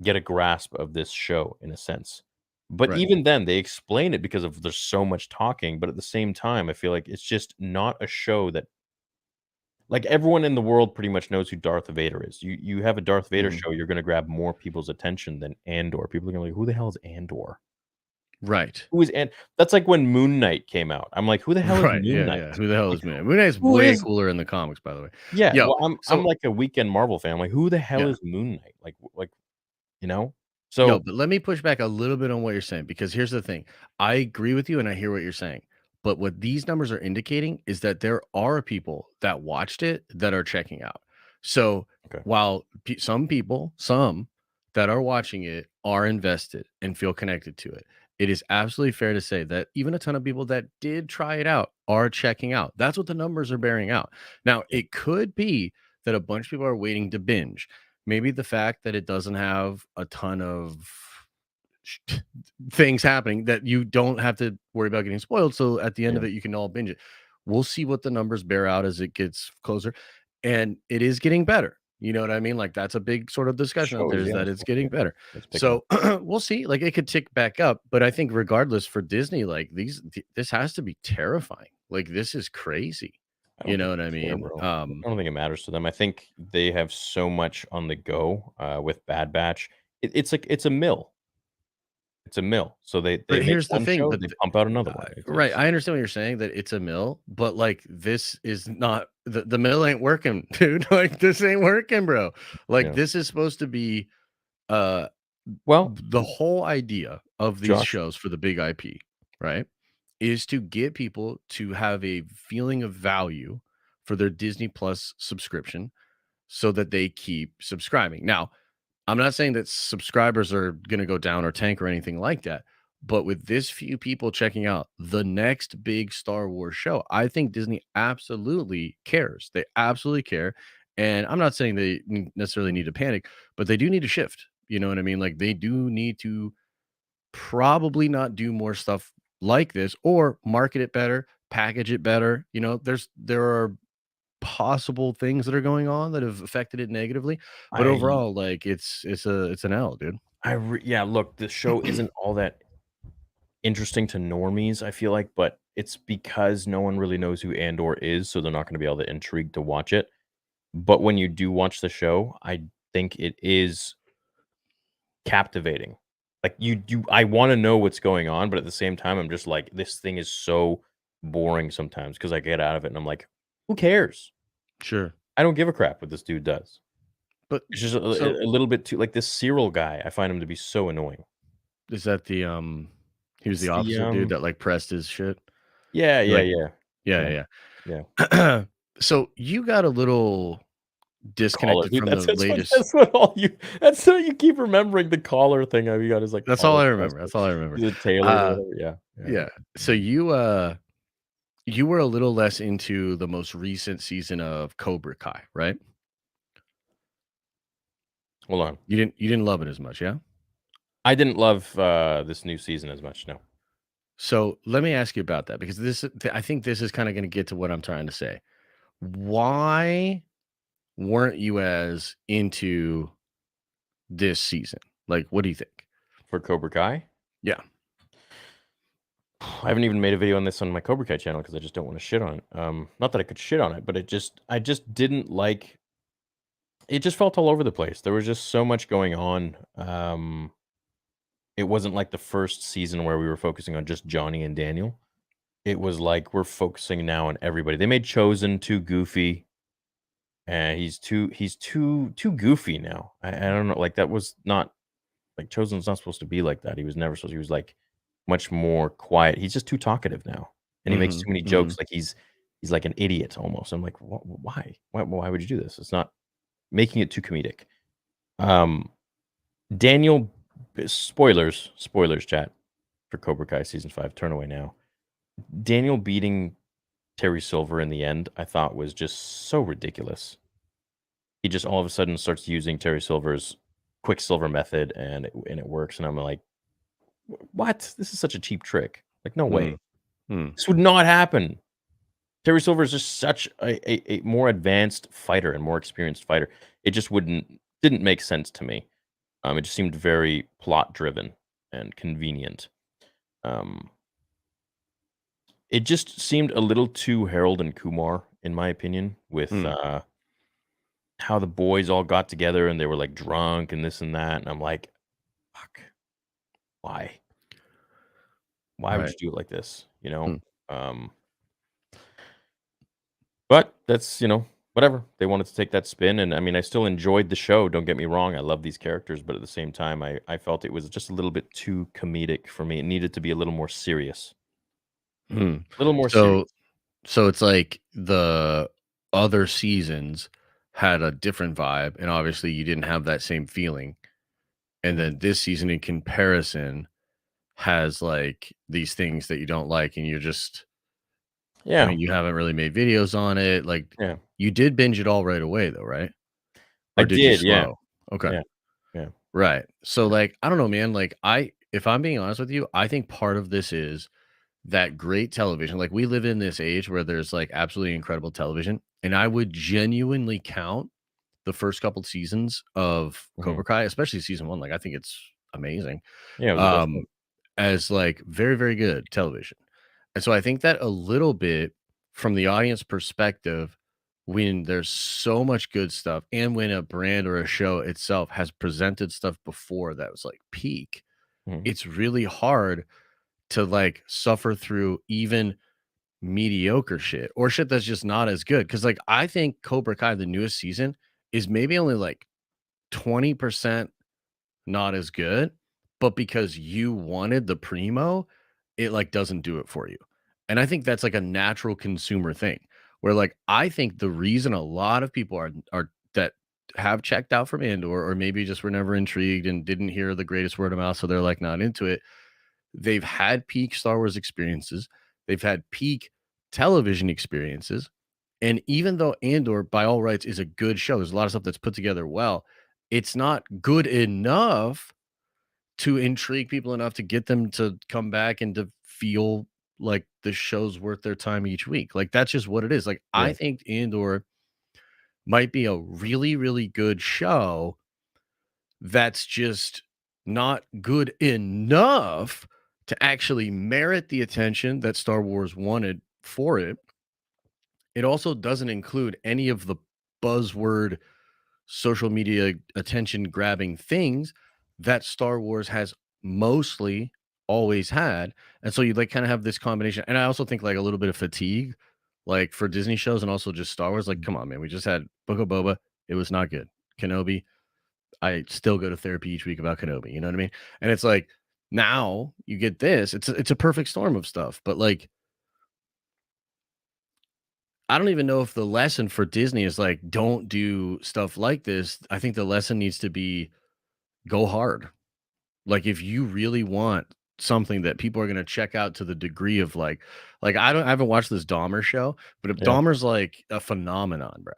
get a grasp of this show in a sense. But Right. even then, they explain it because of there's so much talking, but at the same time, I feel like it's just not a show that like, everyone in the world pretty much knows who Darth Vader is. You have a Darth Vader Mhm. show, you're gonna grab more people's attention than Andor. People are gonna be like, "Who the hell is Andor? Right. Who is An" That's like when Moon Knight came out. I'm like, "Who the hell is Right. Moon Yeah. Knight?" Yeah. Who the hell Like, is Moon Knight? Moon Knight's who way is cooler in the comics, by the way. Yeah, Yo, well, I'm so like a weekend Marvel fan. I'm like, "Who the hell yeah. is Moon Knight?" Like, you know? Yo, So but let me push back a little bit on what you're saying because here's the thing. I agree with you and I hear what you're saying. But what these numbers are indicating is that there are people that watched it that are checking out. So okay. while some that are watching it are invested and feel connected to it, it is absolutely fair to say that even a ton of people that did try it out are checking out. That's what the numbers are bearing out. Now, Yeah, it could be that a bunch of people are waiting to binge. Maybe the fact that it doesn't have a ton of sh- things happening that you don't have to worry about getting spoiled. So at the end yeah. of it, you can all binge it. We'll see what the numbers bear out as it gets closer. And it is getting better. You know what I mean? Like that's a big sort of discussion out there Shows, is yeah, that it's getting better. it's picking up. So we'll see. Like it could tick back up, but I think regardless for Disney, like this has to be terrifying. Like this is crazy. I You don't know think what I they care, mean? bro. I don't think it matters to them. I think they have so much on the go, with Bad Batch. It's like it's a mill. It's a mill. So they But make here's the one thing, show, but they pump out another one. right, It's I understand what you're saying that it's a mill, but like this is not the mill ain't working, dude. Like this ain't working, bro. Like yeah. this is supposed to be uh Well, the whole idea of these Josh, shows for the big IP, right? Is to get people to have a feeling of value for their Disney Plus subscription so that they keep subscribing. Now, I'm not saying that subscribers are going to go down or tank or anything like that, But with this few people checking out the next big Star Wars show, I think Disney absolutely cares. They absolutely care. And I'm not saying they necessarily need to panic, but they do need to shift. You know what I mean? Like they do need to probably not do more stuff like this or market it better, package it better. You know, there are possible things that are going on that have affected it negatively, but I overall, like it's an L, dude. yeah, look, the show isn't all that interesting to normies, I feel like, but it's because no one really knows who Andor is, so they're not going to be all that intrigued to watch it. But when you do watch the show, I think it is captivating. Like I want to know what's going on, but at the same time, I'm just like, this thing is so boring sometimes because I get out of it and I'm like, who cares? Sure. I don't give a crap what this dude does. But It's just so a little bit too like this Cyril guy. I find him to be so annoying. is that the he was It's the the officer dude that like pressed his shit? yeah, He yeah, like yeah, yeah, yeah, yeah, yeah. yeah. So you got a little Collar, disconnected dude. from the latest. That's what you keep remembering. The collar thing. You got his like That's all collar I press. remember. That's all I remember. He's a tailor or Uh whatever. Yeah, yeah. yeah. So you were a little less into the most recent season of Cobra Kai, right? Hold on. You didn't love it as much, yeah? I didn't love this new season as much. No. So let me ask you about that because I think this is kind of going to get to what I'm trying to say. Why weren't you as into this season? Like, what do you think? For Cobra Kai, Yeah. I haven't even made a video on this on my Cobra Kai channel because I just don't want to shit on it. Not that I could shit on it, but I just didn't like. It just felt all over the place. There was just so much going on. It wasn't like the first season where we were focusing on just Johnny and Daniel. It was like we're focusing now on everybody. They made Chosen too goofy, and he's too goofy now. I don't know. Like that was not like Chosen's not supposed to be like that. He was never supposed. He was like much more quiet. He's just too talkative now, and he makes Hmm. too many Hmm. jokes. Like he's like an idiot almost. I'm like, why? Why would you do this? It's not making it too comedic. Um, Daniel, spoilers, chat for Cobra Kai season 5. Turn away now. Daniel beating Terry Silver in the end, I thought was just so ridiculous. He just all of a sudden starts using Terry Silver's Quicksilver method, and it works. And I'm like, what? This is such a cheap trick. Like, no Hmm. way. Hmm. This would not happen. Terry Silver is just such a more advanced fighter and more experienced fighter. It just didn't make sense to me. It just seemed very plot driven and convenient. Um, it just seemed a little too Harold and Kumar, in my opinion, with Hmm. how the boys all got together and they were like drunk and this and that. And I'm like, fuck, why? Why would Right. you do it like this? Hmm. Um, but that's whatever they wanted to take that spin, and I mean, I still enjoyed the show. Don't get me wrong, I love these characters, but at the same time, I felt it was just a little bit too comedic for me. It needed to be a little more serious, Hmm. a little more serious. So so it's like the other seasons had a different vibe, and obviously you didn't have that same feeling. And Mhm. then this season in comparison has like these things that you don't like, and you're just I Yeah, mean, you haven't really made videos on it. Like yeah, you did binge it all right away though, right? I Or did you did. Yeah, slow? Okay. yeah, yeah. Right. So like I don't know, man. Like if I'm being honest with you, I think part of this is that great television. Like we live in this age where there's like absolutely incredible television. And I would genuinely count the first couple seasons of Mhm. Cobra Kai, especially season one. Like I think it's amazing. Yeah, it was the best Um, one. as like very, very good television. And so I think that a little bit from the audience perspective, when there's so much good stuff and when a brand or a show itself has presented stuff before that was like peak, Mhm. it's really hard to like suffer through even mediocre shit or shit that's just not as good. Cause like I think Cobra Kai, the newest season, is maybe only like 20% not as good, but because you wanted the primo, it like doesn't do it for you. And I think that's like a natural consumer thing where like I think the reason a lot of people are that have checked out from Andor or maybe just were never intrigued and didn't hear the greatest word of mouth, so they're like not into it, they've had peak Star Wars experiences, they've had peak television experiences, and even though Andor, by all rights, is a good show, there's a lot of stuff that's put together well. It's not good enough to intrigue people enough to get them to come back and to feel like the show's worth their time each week. Like that's just what it is. Like Yeah. I think Andor might be a really, really good show that's just not good enough to actually merit the attention that Star Wars wanted for it. It also doesn't include any of the buzzword social media attention grabbing things that Star Wars has mostly always had. And so you like kind of have this combination. And I also think like a little bit of fatigue, like for Disney shows and also just Star Wars. Like, come on, man. We just had Book of Boba. It was not good. Kenobi. I still go to therapy each week about Kenobi. You know what I mean? And it's like now you get this. It's a perfect storm of stuff. But like I don't even know if the lesson for Disney is like, don't do stuff like this. I think the lesson needs to be go hard. Like if you really want something that people are going to check out to the degree of like I haven't watched this Dahmer show, but if Yeah. Dahmer's like a phenomenon, bro.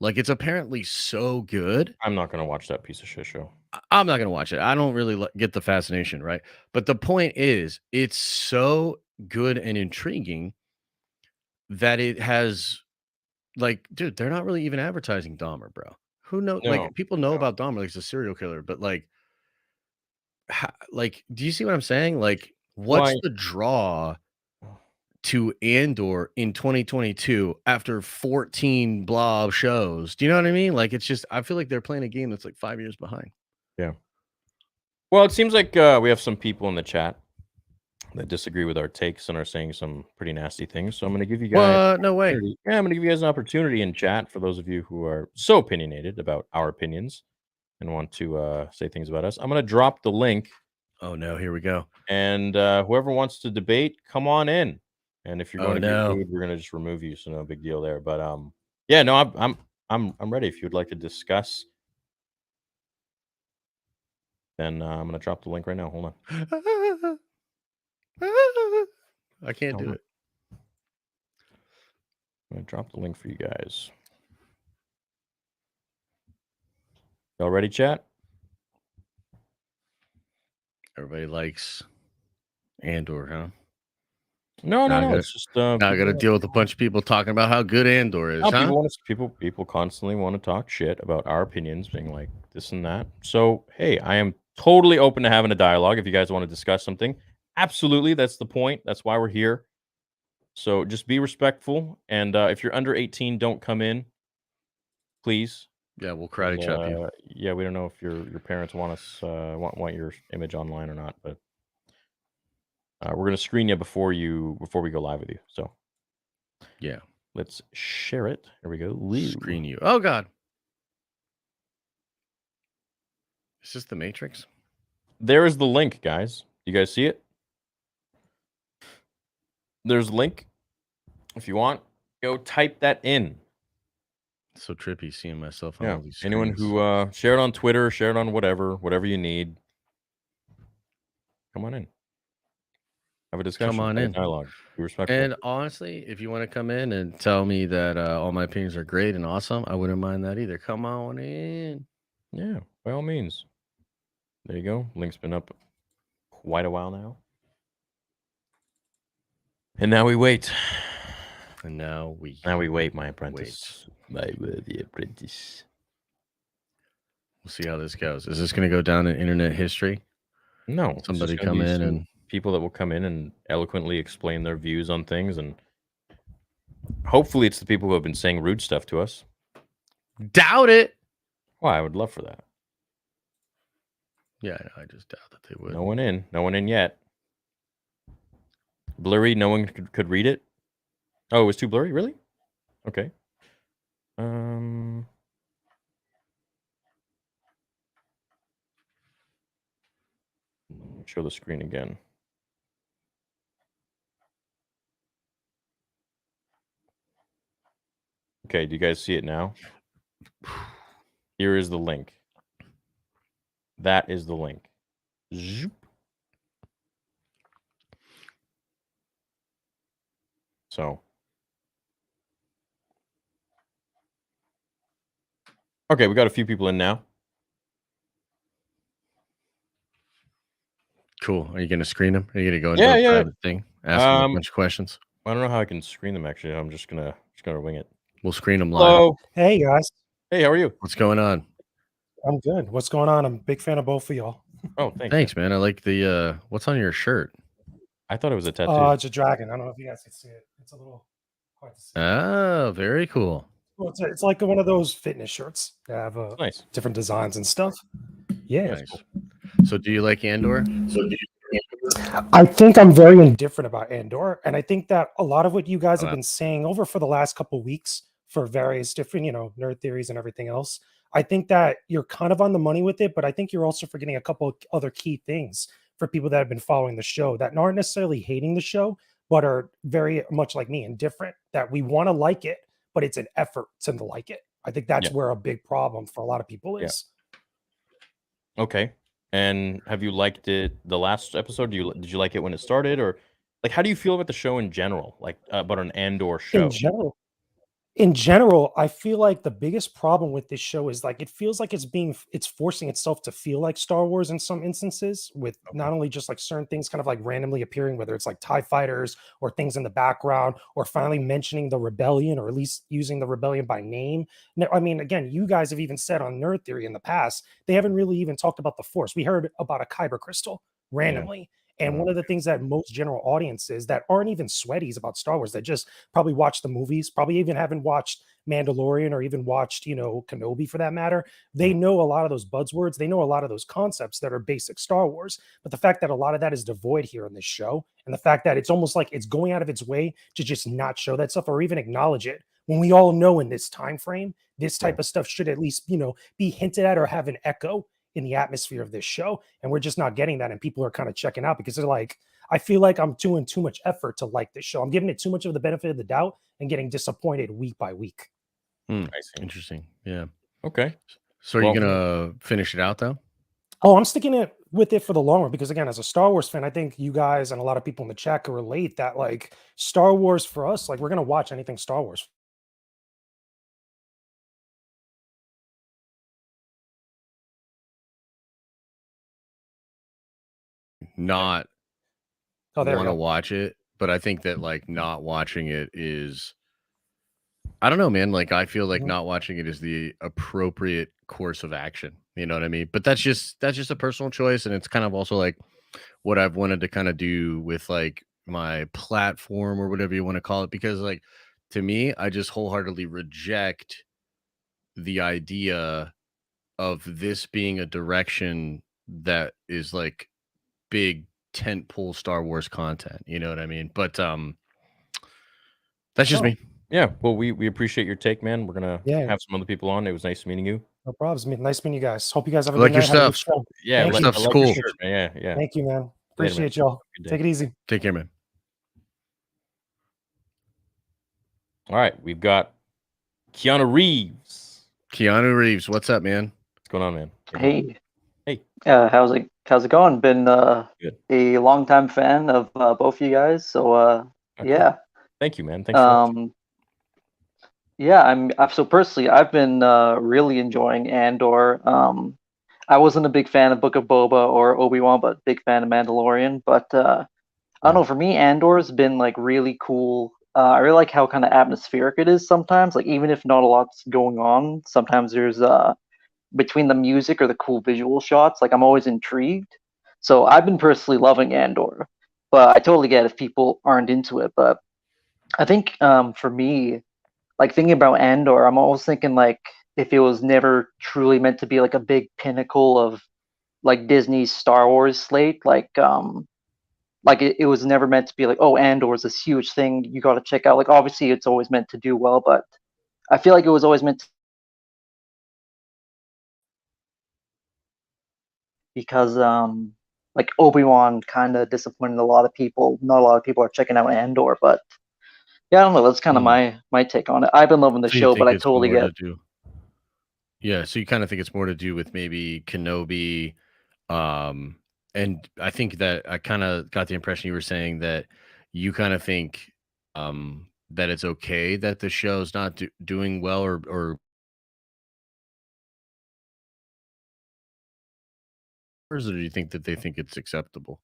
Like it's apparently so good. I'm not gonna watch that piece of shit show. I'm not going to watch it. I don't really get the fascination, right? But the point is, it's so good and intriguing that it has like, dude, they're not really even advertising Dahmer, bro. Who knows? No, Like, people know about Dahmer, like he's a serial killer, but like, like, do you see what I'm saying? Like, what's Why? the draw to Andor in 2022 after 14 blob shows? Do you know what I mean? Like, it's just, I feel like they're playing a game that's like 5 years behind. Yeah. Well, it seems like we have some people in the chat that disagree with our takes and are saying some pretty nasty things. So I'm going to give you guys What? No way. Yeah, I'm going to give you guys an opportunity in chat for those of you who are so opinionated about our opinions and want to say things about us. I'm going to drop the link, Oh no, here we go. and whoever wants to debate, come on in. And if you're Oh going to no. be rude, we're going to just remove you. So no big deal there. But yeah, no, I'm ready. If you'd like to discuss, then I'm going to drop the link right now. Hold on. I can't do Hold on. it. I'm going to drop the link for you guys. Y'all ready, chat? Everybody likes Andor, huh? No, Now I no, no. gotta- It's just Now I got to deal with a bunch of people talking about how good Andor is, no, huh? people constantly want to talk shit about our opinions, being like this and that. So hey, I am totally open to having a dialogue. If you guys want to discuss something, absolutely, that's the point. That's why we're here. So just be respectful, and if you're under 18, don't come in, please. Yeah, we'll karate And, chop you. yeah, we don't know if your parents want us want your image online or not, but we're gonna screen you before we go live with you. So Yeah, let's share it. Here we go. screen you. Oh God, is this the Matrix? There is the link, guys. You guys see it? There's a link. If you want, go type that in. It's so trippy seeing myself on Yeah. all these screens. Anyone who share it on Twitter, share it on whatever you need. Come on in. Have a discussion. on have a in. dialogue. Be respectful. And honestly, if you want to come in and tell me that all my opinions are great and awesome, I wouldn't mind that either. Come on in. Yeah, by all means. There you go. Link's been up quite a while now. And now we wait. And now we wait, my apprentice. My worthy apprentice. We'll see how this goes. Is this going to go down in internet history? No. it's just Somebody gonna come be in some and people that will come in and eloquently explain their views on things, and hopefully it's the people who have been saying rude stuff to us. doubt it. Well, I would love for that. Yeah, I just doubt that they would. No one in yet. Blurry, no one could read it. Oh, it was too blurry, really? Okay. Show the screen again. Okay, do you guys see it now? Here is the link. That is the link. Zoop. So, okay, we got a few people in now. Cool. Are you going to screen them? Are you going to go into Yeah, a yeah. private thing? Ask them a Um, bunch of questions? I don't know how I can screen them. Actually, I'm just gonna wing it. We'll screen them live. Hello. Hey guys, Hey, how are you? What's going on? I'm good. What's going on? I'm a big fan of both of y'all. Oh, thanks. Thanks, man. I like the what's on your shirt? I thought it was a tattoo. It's a dragon. I don't know if you guys can see it. It's a little hard to see. Oh, very cool. Well, it's like one of those fitness shirts that have Nice. different designs and stuff. Yeah. Nice. So do you like Andor? I think I'm very indifferent about Andor, and I think that a lot of what you guys have Wow. been saying over for the last couple of weeks for various different, nerd theories and everything else, I think that you're kind of on the money with it, but I think you're also forgetting a couple of other key things for people that have been following the show that aren't necessarily hating the show, but are very much like me, indifferent, that we want to like it, but it's an effort to like it. I think that's Yeah. where a big problem for a lot of people Yeah. is. Okay. And have you liked it the last episode? Did you like it when it started, or like how do you feel about the show in general? Like about an Andor show? In general, I feel like the biggest problem with this show is like it feels like it's forcing itself to feel like Star Wars in some instances, with not only just like certain things kind of like randomly appearing, whether it's like TIE fighters or things in the background, or finally mentioning the rebellion, or at least using the rebellion by name. No, I mean, again, you guys have even said on Nerd Theory in the past, they haven't really even talked about the Force. We heard about a kyber crystal randomly. And one of the things that most general audiences that aren't even sweaties about Star Wars, that just probably watch the movies, probably even haven't watched Mandalorian or even watched, Kenobi for that matter, they know a lot of those buzzwords. They know a lot of those concepts that are basic Star Wars. But the fact that a lot of that is devoid here in this show, and the fact that it's almost like it's going out of its way to just not show that stuff or even acknowledge it, when we all know in this time frame, this type of stuff should at least, be hinted at or have an echo in the atmosphere of this show, and we're just not getting that, and people are kind of checking out because they're like, I feel like I'm doing too much effort to like this show. I'm giving it too much of the benefit of the doubt and getting disappointed week by week. I see. Interesting. Yeah. Okay. So are you gonna finish it out though? Oh, I'm sticking with it for the long run because, again, as a Star Wars fan, I think you guys and a lot of people in the chat can relate that like Star Wars for us, like we're gonna watch anything Star Wars. Not Oh, there we want to go. watch it, but I think that like not watching it is, I don't know, man. Like I feel like not watching it is the appropriate course of action. You know what I mean? But that's just a personal choice, and it's kind of also like what I've wanted to kind of do with like my platform or whatever you want to call it, because like to me, I just wholeheartedly reject the idea of this being a direction that is like big tentpole Star Wars content. You know what I mean? But that's just me. Yeah. Well, we appreciate your take, man. We're gonna have some other people on. It was nice meeting you. No problems. Nice meeting you guys. Hope you guys have a I like good your night. Have a good stuff. show. Yeah, Thank you. Stuff's I like cool. your shirt, man. Yeah. Thank you, man. Later, man. Appreciate y'all. Good day. Take it easy. Take care, man. All right, we've got Keanu Reeves. Keanu Reeves, what's up, man? What's going on, man? Hey. Hey. How's it going? Been Good. a longtime fan of both you guys. So Okay. yeah. Thank you, man. Thanks for watching. Yeah, so personally I've been really enjoying Andor. I wasn't a big fan of Book of Boba or Obi-Wan, but big fan of Mandalorian. But I don't know, for me, Andor's been like really cool. I really like how kind of atmospheric it is sometimes. Like even if not a lot's going on, sometimes there's between the music or the cool visual shots, like I'm always intrigued. So I've been personally loving Andor, but I totally get if people aren't into it. But I think for me, like thinking about Andor, I'm always thinking like if it was never truly meant to be like a big pinnacle of like Disney's Star Wars slate, like it was never meant to be like, oh, Andor is this huge thing you got to check out. Like obviously it's always meant to do well, but I feel like it was always meant to, because like Obi-Wan kind of disappointed a lot of people. Not a lot of people are checking out Andor, but yeah, I don't know. That's kind of my take on it. I've been loving the So you show, think but I it's totally more get. to do- Yeah, so you kind of think it's more to do with maybe Kenobi, and I think that I kind of got the impression you were saying that you kind of think that it's okay that the show's not doing well, or do you think that they think it's acceptable?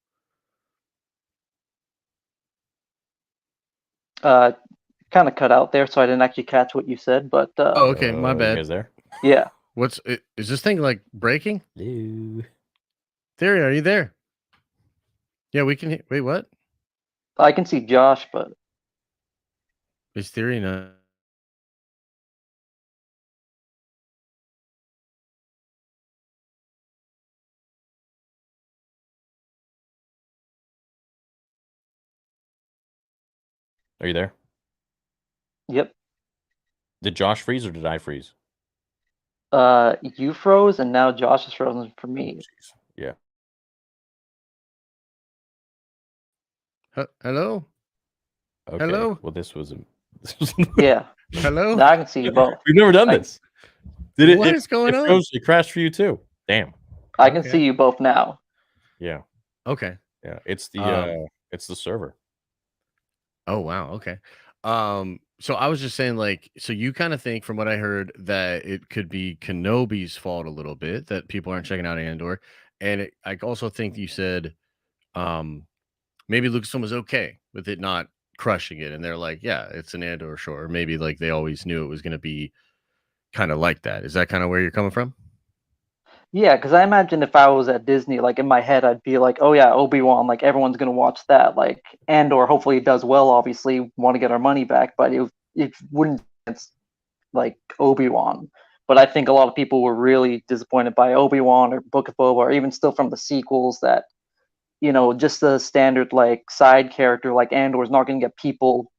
Kind of cut out there, so I didn't actually catch what you said. But Oh, okay, my You bad. guys there? yeah, Is this thing like breaking? Hello. Theory, are you there? Yeah, we can. Wait, what? I can see Josh, but Is Theory not? Are you there? yep. Did Josh freeze or did I freeze? You froze, and now Josh is frozen for Oh, me. jeez. Yeah. Hello? Okay. Hello? Well, this was Yeah, Hello? now I can see you both. We've never done I- this. Did it? What is going on? Froze, it crashed for you too. Damn. I can Okay. see you both now. Yeah. Okay. Yeah. It's the server. Oh wow. Okay. So I was just saying, like, so you kind of think, from what I heard, that it could be Kenobi's fault a little bit that people aren't checking out Andor, and I also think you said, um, maybe Lucasfilm was okay with it not crushing it, and they're like, yeah, it's an Andor show, or maybe like they always knew it was going to be kind of like that. Is that kind of where you're coming from? Yeah, because I imagine if I was at Disney, like in my head, I'd be like, oh yeah, Obi-Wan, like everyone's gonna watch that. Like Andor, hopefully it does well. Obviously, want to get our money back, but it wouldn't. It's like Obi-Wan. But I think a lot of people were really disappointed by Obi-Wan or Book of Boba, or even still from the sequels, that just the standard like side character like Andor is not going to get people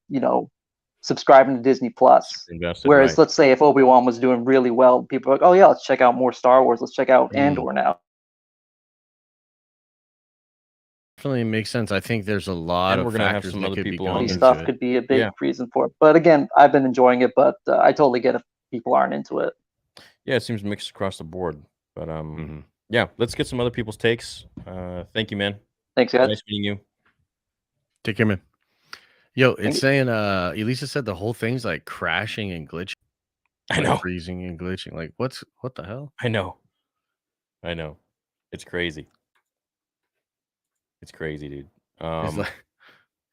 subscribing to Disney Plus. Invested, Whereas right? let's say if Obi-Wan was doing really well, people are like, oh yeah, let's check out more Star Wars. Let's check out Andor now. Definitely makes sense. I think there's a lot And of we're gonna have factors some that other could be people going on These this. into stuff it. could be a big Yeah. reason for it. But again, I've been enjoying it, but I totally get if people aren't into it. Yeah, it seems mixed across the board. But Mhm. yeah, let's get some other people's takes. Thank you, man. Thanks, guys. Nice meeting you. Take care, man. Yo, it's Thank you. saying Elisa said the whole thing's like crashing and glitching. I Like know. freezing and glitching. Like what the hell? I know. It's crazy. It's crazy, dude. It's like,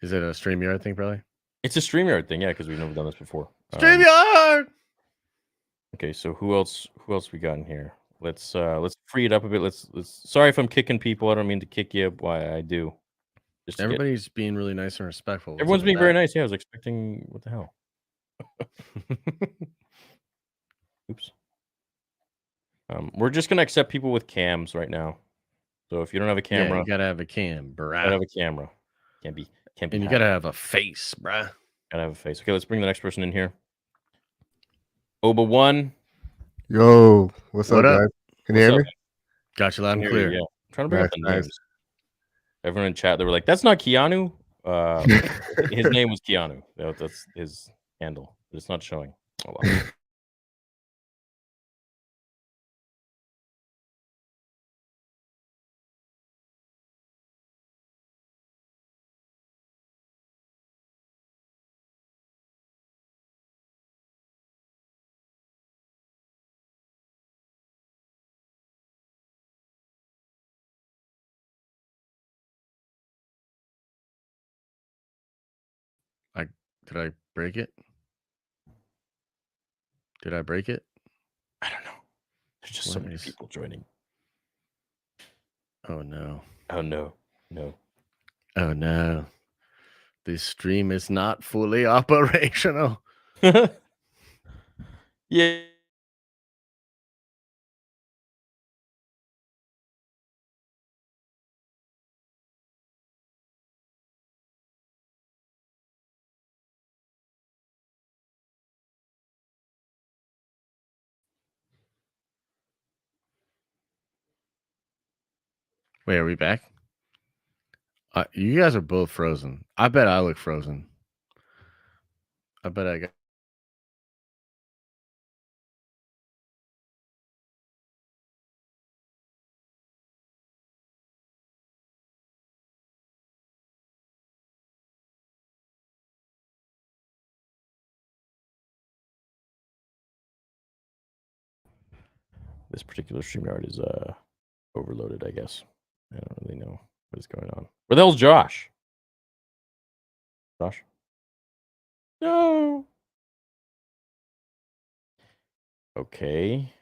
is it a StreamYard thing, probably? It's a StreamYard thing, yeah, because we've never done this before. StreamYard! Okay, so who else we got in here? Let's free it up a bit. Let's sorry if I'm kicking people. I don't mean to kick you. Why I do. Just Everybody's being really nice and respectful. What's everyone's up with being very that? nice. Yeah, I was expecting what the hell? Oops. We're just gonna accept people with cams right now. So if you don't have a Yeah, camera, you gotta have a cam, bruh. gotta have a camera. Can't be. And you hiding. gotta have a face, bruh. Gotta have a face. Okay, let's bring the next person in here. Oba1. Yo, what's What up, up? guys? Can you What's hear up? me? Got you loud Can and hear you, clear. yeah. I'm trying to bring up the Nice. names. Everyone in chat, they were like, "That's not Keanu." His name was Keanu. That's his handle, but it's not showing. Oh, well. Did I break it? Did I break it? I don't know. There's just so What many is- people joining. Oh no. Oh no. Oh no. This stream is not fully operational. Yeah. Wait, are we back? You guys are both frozen. I bet I look frozen. I bet I got. this particular StreamYard is overloaded, I guess. I don't really know what is going on. Where the hell's Josh? Josh? No. Okay.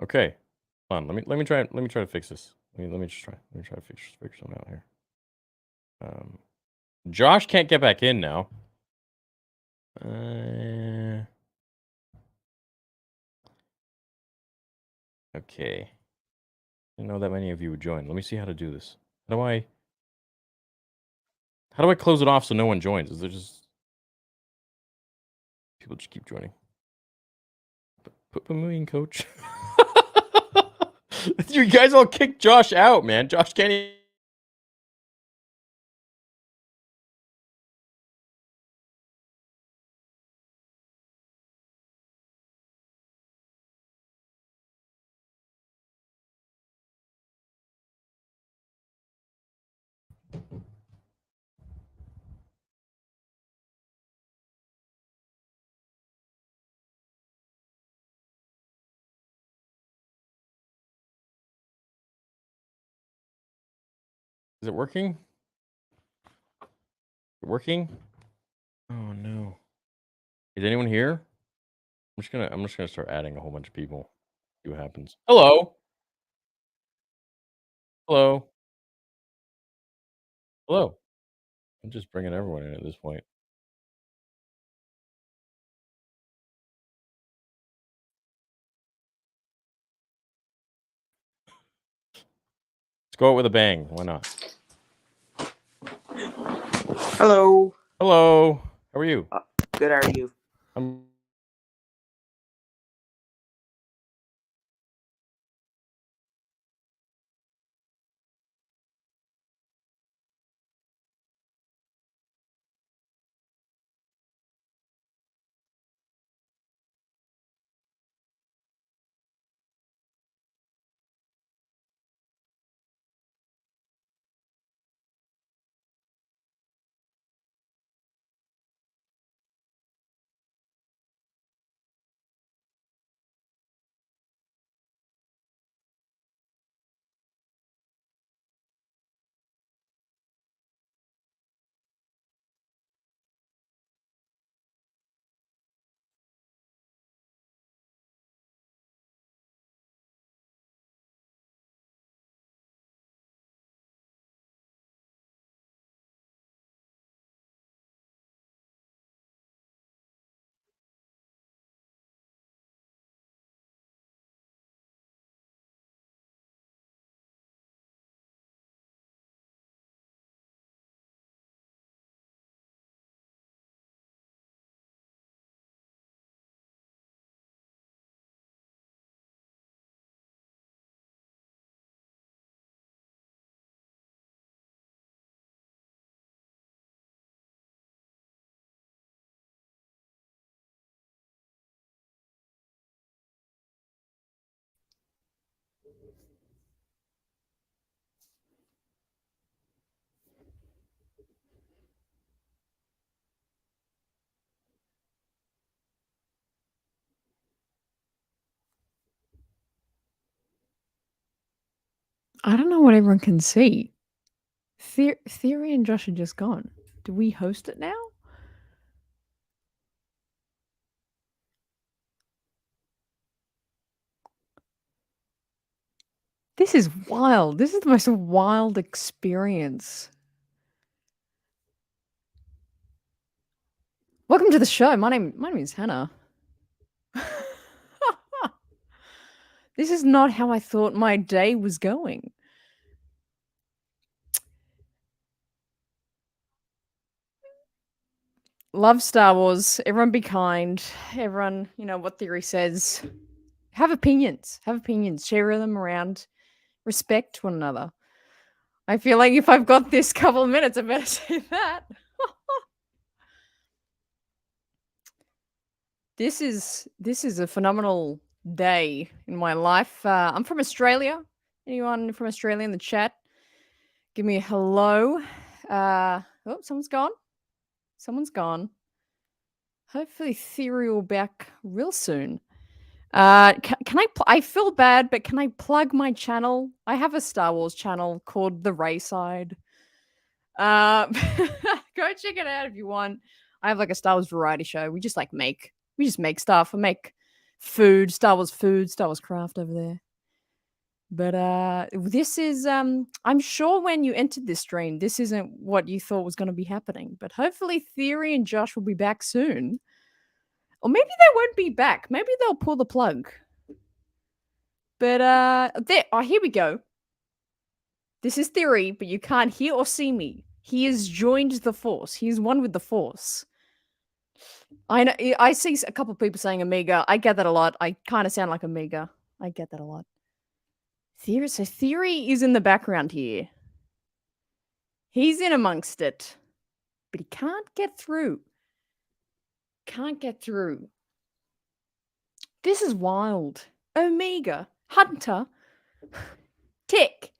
Okay. Hold on. Let me try to fix this. Let me try to figure something out here. Josh can't get back in now. Okay. I didn't know that many of you would join. Let me see how to do this. How do I close it off so no one joins? Is there just people just keep joining? Put moving coach. You guys all kicked Josh out, man. Josh can't even... Is it working? Working? Oh no. Is anyone here? I'm just gonna start adding a whole bunch of people. See what happens. Hello. Hello. Hello. I'm just bringing everyone in at this point. Let's go out with a bang. Why not? Hello. Hello. How are you? Good, how are you? I'm... I don't know what everyone can see. Theory and Josh are just gone. Do we host it now? This is wild. This is the most wild experience. Welcome to the show. My name is Hannah. This is not how I thought my day was going. Love Star Wars. Everyone be kind. Everyone, what theory says. Have opinions. Have opinions. Share them around. Respect one another. I feel like if I've got this couple of minutes, I better say that. This is a phenomenal day in my life. I'm from Australia. Anyone from Australia in the chat? Give me a hello. Someone's gone. Someone's gone. Hopefully Theory will back real soon. Can I feel bad, but can I plug my channel? I have a Star Wars channel called The Rayside. Go check it out if you want. I have like a Star Wars variety show. We just make stuff. I make food, Star Wars craft over there. But this is I'm sure when you entered this stream, this isn't what you thought was going to be happening. But hopefully Theory and Josh will be back soon. Or maybe they won't be back. Maybe they'll pull the plug. But here we go. This is Theory, but you can't hear or see me. He has joined the Force. He is one with the Force. I know. I see a couple of people saying Amiga. I get that a lot. I kind of sound like Amiga. I get that a lot. So Theory is in the background here. He's in amongst it. But he can't get through. Can't get through. This is wild. Omega. Hunter. Tick.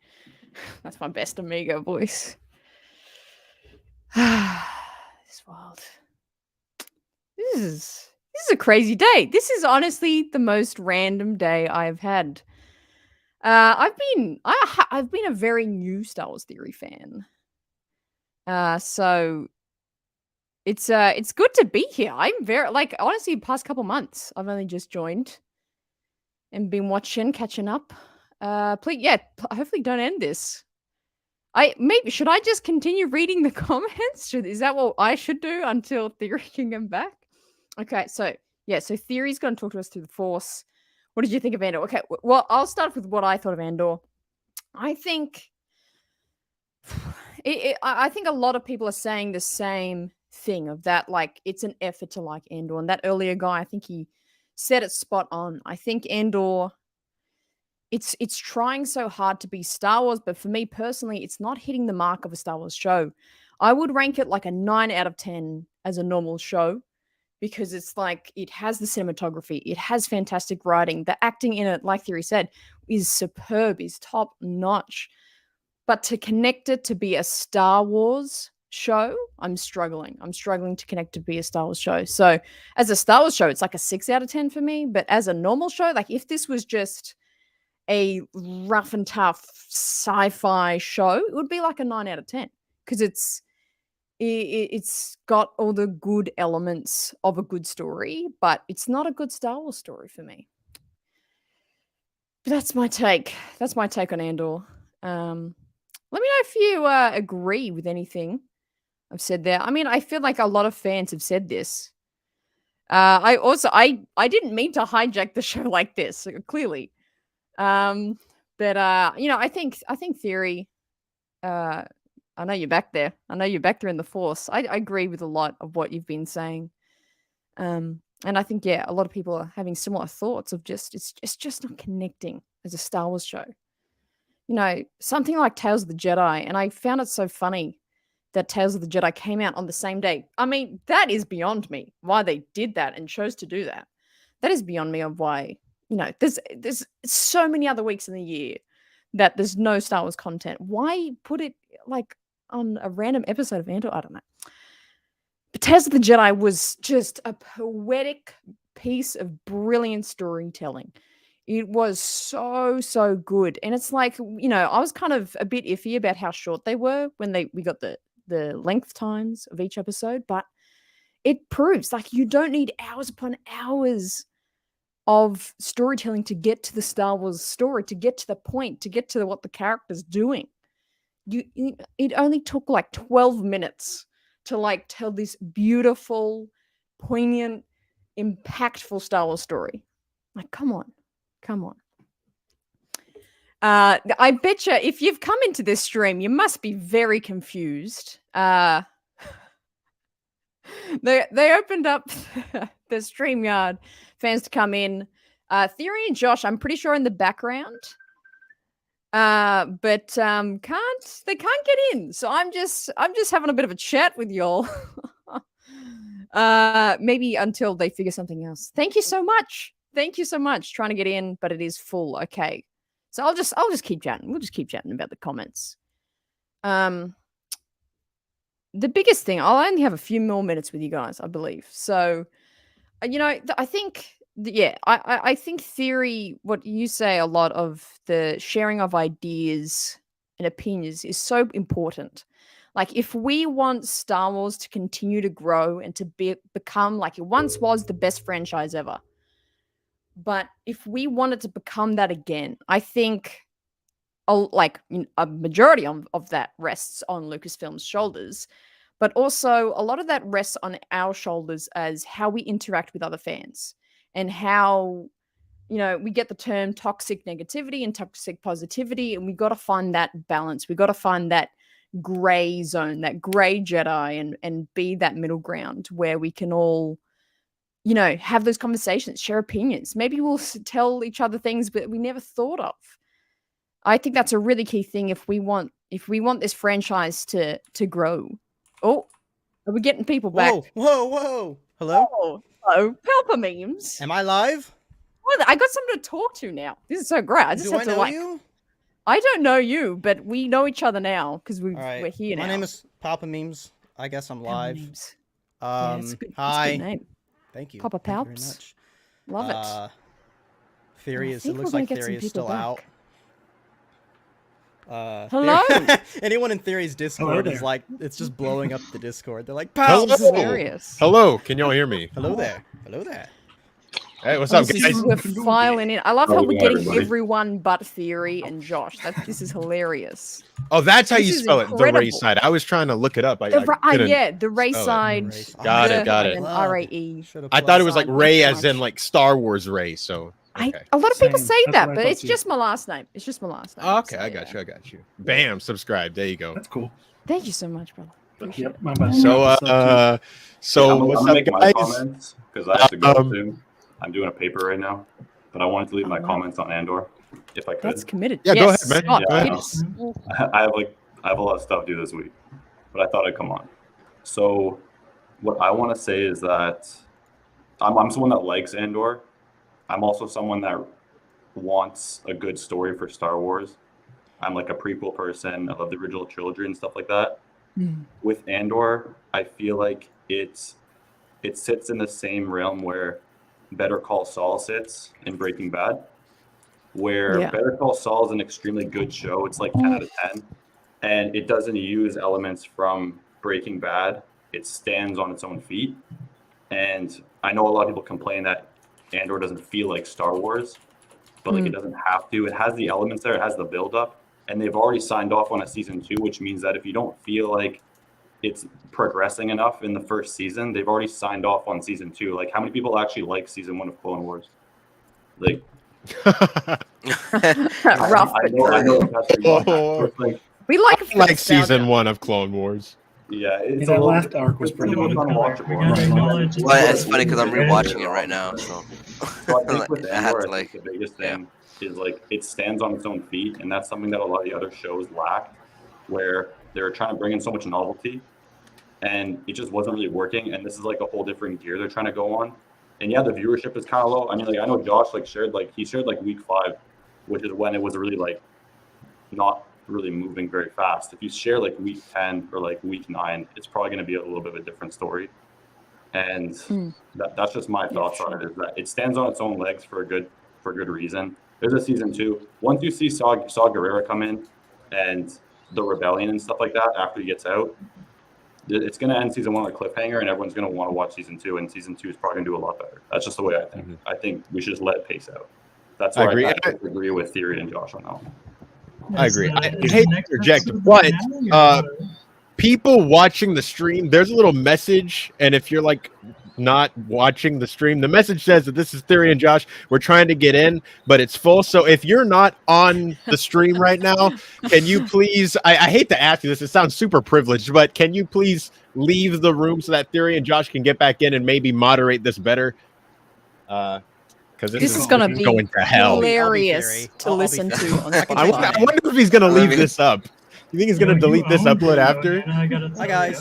That's my best Amiga voice. It's wild. This is a crazy day. This is honestly the most random day I've had. I've been a very new Star Wars Theory fan. So it's good to be here. I'm very honestly, the past couple months I've only just joined and been catching up. Please, hopefully don't end this. Should I just continue reading the comments? Is that what I should do until Theory can come back? Okay, so Theory's going to talk to us through the Force. What did you think of Andor? Okay, well, I'll start with what I thought of Andor. I think I think a lot of people are saying the same thing of that, it's an effort to like Andor. And that earlier guy, I think he said it spot on. I think Andor, it's trying so hard to be Star Wars, but for me personally, it's not hitting the mark of a Star Wars show. I would rank it like a 9 out of 10 as a normal show. Because it's it has the cinematography, it has fantastic writing, the acting in it, like Theory said, is superb, is top notch. But to connect it to be a Star Wars show, I'm struggling. I'm struggling to connect to be a Star Wars show. So as a Star Wars show, it's like a 6 out of 10 for me. But as a normal show, if this was just a rough and tough sci-fi show, it would be like a 9 out of 10. Because it's got all the good elements of a good story, but it's not a good Star Wars story for me. But that's my take. That's my take on Andor. Let me know if you agree with anything I've said there. I mean, I feel like a lot of fans have said this. I didn't mean to hijack the show like this, clearly. But I think Theory. I know you're back there. I know you're back there in the Force. I agree with a lot of what you've been saying. And I think, a lot of people are having similar thoughts of it's just not connecting as a Star Wars show. Something like Tales of the Jedi, and I found it so funny that Tales of the Jedi came out on the same day. I mean, that is beyond me, why they did that and chose to do that. That is beyond me of why, there's so many other weeks in the year that there's no Star Wars content. Why put it on a random episode of Andor? I don't know. But Tales of the Jedi was just a poetic piece of brilliant storytelling. It was so, so good. And it's I was kind of a bit iffy about how short they were when we got the length times of each episode, but it proves you don't need hours upon hours of storytelling to get to the Star Wars story, to get to the point, to get to what the character's doing. It only took 12 minutes to tell this beautiful, poignant, impactful Star Wars story. Come on. I bet you if you've come into this stream, you must be very confused. They opened up the StreamYard fans to come in. Theory and Josh, I'm pretty sure in the background. But they can't get in. So I'm just having a bit of a chat with y'all. Maybe until they figure something else. Thank you so much. Trying to get in, but it is full. Okay. So I'll just keep chatting. We'll just keep chatting about the comments. The biggest thing, I'll only have a few more minutes with you guys, I believe. So, I think, I think theory, what you say, a lot of the sharing of ideas and opinions is so important. Like, if we want Star Wars to continue to grow and to become like it once was the best franchise ever, but if we want it to become that again, I think a majority of that rests on Lucasfilm's shoulders, but also a lot of that rests on our shoulders as how we interact with other fans and how, we get the term toxic negativity and toxic positivity, and we got to find that balance. We got to find that gray zone, that gray Jedi, and be that middle ground where we can all, have those conversations, share opinions. Maybe we'll tell each other things that we never thought of. I think that's a really key thing if we want this franchise to grow. Oh, are we getting people back? Whoa. Hello? Oh, hello, Palpa Memes. Am I live? Well, I got something to talk to now. This is so great. I just Do have I to know you? I don't know you, but we know each other now because we're here now. My name is Papa Memes. I guess I'm live. Memes. Yeah, it's a good, hi. It's a good name. Thank you. Papa Thank you very Palps. much. Love it. Theory I is. It think looks we're like gonna get Theory some is still people out. Hello. Anyone in Theory's Discord is like, it's just blowing up the Discord. They're like, This is Palps! hilarious. Hello, can y'all hear me? Hello there. Hello there. Hey, what's up, guys? We're filing in. I love how we're getting everybody. everyone but Theory and Josh. This is hilarious. Oh, that's how This you is spell it. The incredible. Ray side. I was trying to look it up. I The Ray spell it. side. Got it. And then RAE. I thought it was like Ray, as in like Star Wars Ray. So okay. A lot of people say That's that, what I but thought it's too. just my last name. It's just my last name. Oh, okay, I got you. Bam, subscribe. There you go. That's cool. Thank you so much, brother. Appreciate it. So I'm what's gonna up, make my guys? comments because I have to go soon. I'm doing a paper right now, but I wanted to leave my comments on Andor if I could. That's committed. Yeah, yes. go ahead, man. Scott, Go ahead. yes. I have a lot of stuff to do this week, but I thought I'd come on. So what I want to say is that I'm someone that likes Andor. I'm also someone that wants a good story for Star Wars. I'm like a prequel person. I love the original trilogy and stuff like that. With Andor, I feel like it sits in the same realm where Better Call Saul sits in Breaking Bad, where Better Call Saul is an extremely good show. It's like 10 out of 10, and it doesn't use elements from Breaking Bad. It stands on its own feet. And I know a lot of people complain that Andor doesn't feel like Star Wars, but like it doesn't have to. It has the elements there. It has the build-up, and they've already signed off on a season 2, which means that if you don't feel like it's progressing enough in the first season, they've already signed off on season 2. Like, how many people actually like season 1 of Clone Wars? Like, Rough. I know that's like, We like it for like nostalgia. season 1 of Clone Wars. Yeah, it's that last arc was pretty good. Well, it's funny because I'm rewatching it right now, so So I think with I had Andor, to I think the biggest thing is like it stands on its own feet, and that's something that a lot of the other shows lack, where they're trying to bring in so much novelty, and it just wasn't really working. And this is like a whole different gear they're trying to go on. And yeah, the viewership is kind of low. I mean, like I know Josh shared week 5, which is when it was really like not really moving very fast. If you share like week 10 or like week 9, it's probably going to be a little bit of a different story. And that's just my thoughts on it, is that it stands on its own legs for a good reason. There's a season 2. Once you see Saw Gerrera come in and the rebellion and stuff like that after he gets out, it's going to end season 1 on a cliffhanger, and everyone's going to want to watch season 2, and season 2 is probably going to do a lot better. That's just the way I think. I think we should just let it pace out. That's where I agree with Theory and Josh on that one. I agree. I hate to interject, but people watching the stream, there's a little message, and if you're like not watching the stream. The message says that this is Theory and Josh. We're trying to get in, but it's full. So if you're not on the stream right now, can you please, I hate to ask you this, it sounds super privileged, but can you please leave the room so that Theory and Josh can get back in and maybe moderate this better? Because This is going to be going to hell. hilarious to listen to on I Spotify. wonder if he's going to leave this up. You think he's going to delete this upload after? Hi guys.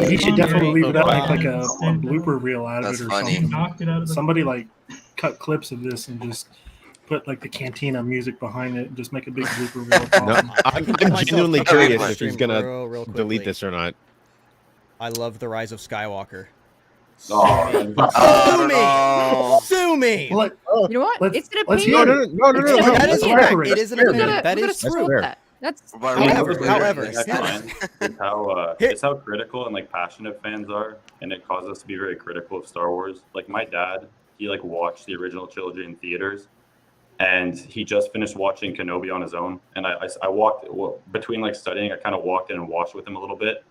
He should definitely leave it up, make like a blooper reel out of That's it or funny. something. Somebody like cut clips of this and just put like the Cantina music behind it and just make a big blooper reel. No, I'm genuinely curious if he's going to delete this or not. I love The Rise of Skywalker. Oh, Sue me! You know what? It's an let's opinion. hear it. No. That is correct. It is an Fair. opinion. We're That gonna is scroll true. that. That's However, That's fine. It's how critical and like passionate fans are, and it causes us to be very critical of Star Wars. Like my dad, he like watched the original trilogy in theaters, and he just finished watching Kenobi on his own. And I walked between like studying, I kind of walked in and watched with him a little bit.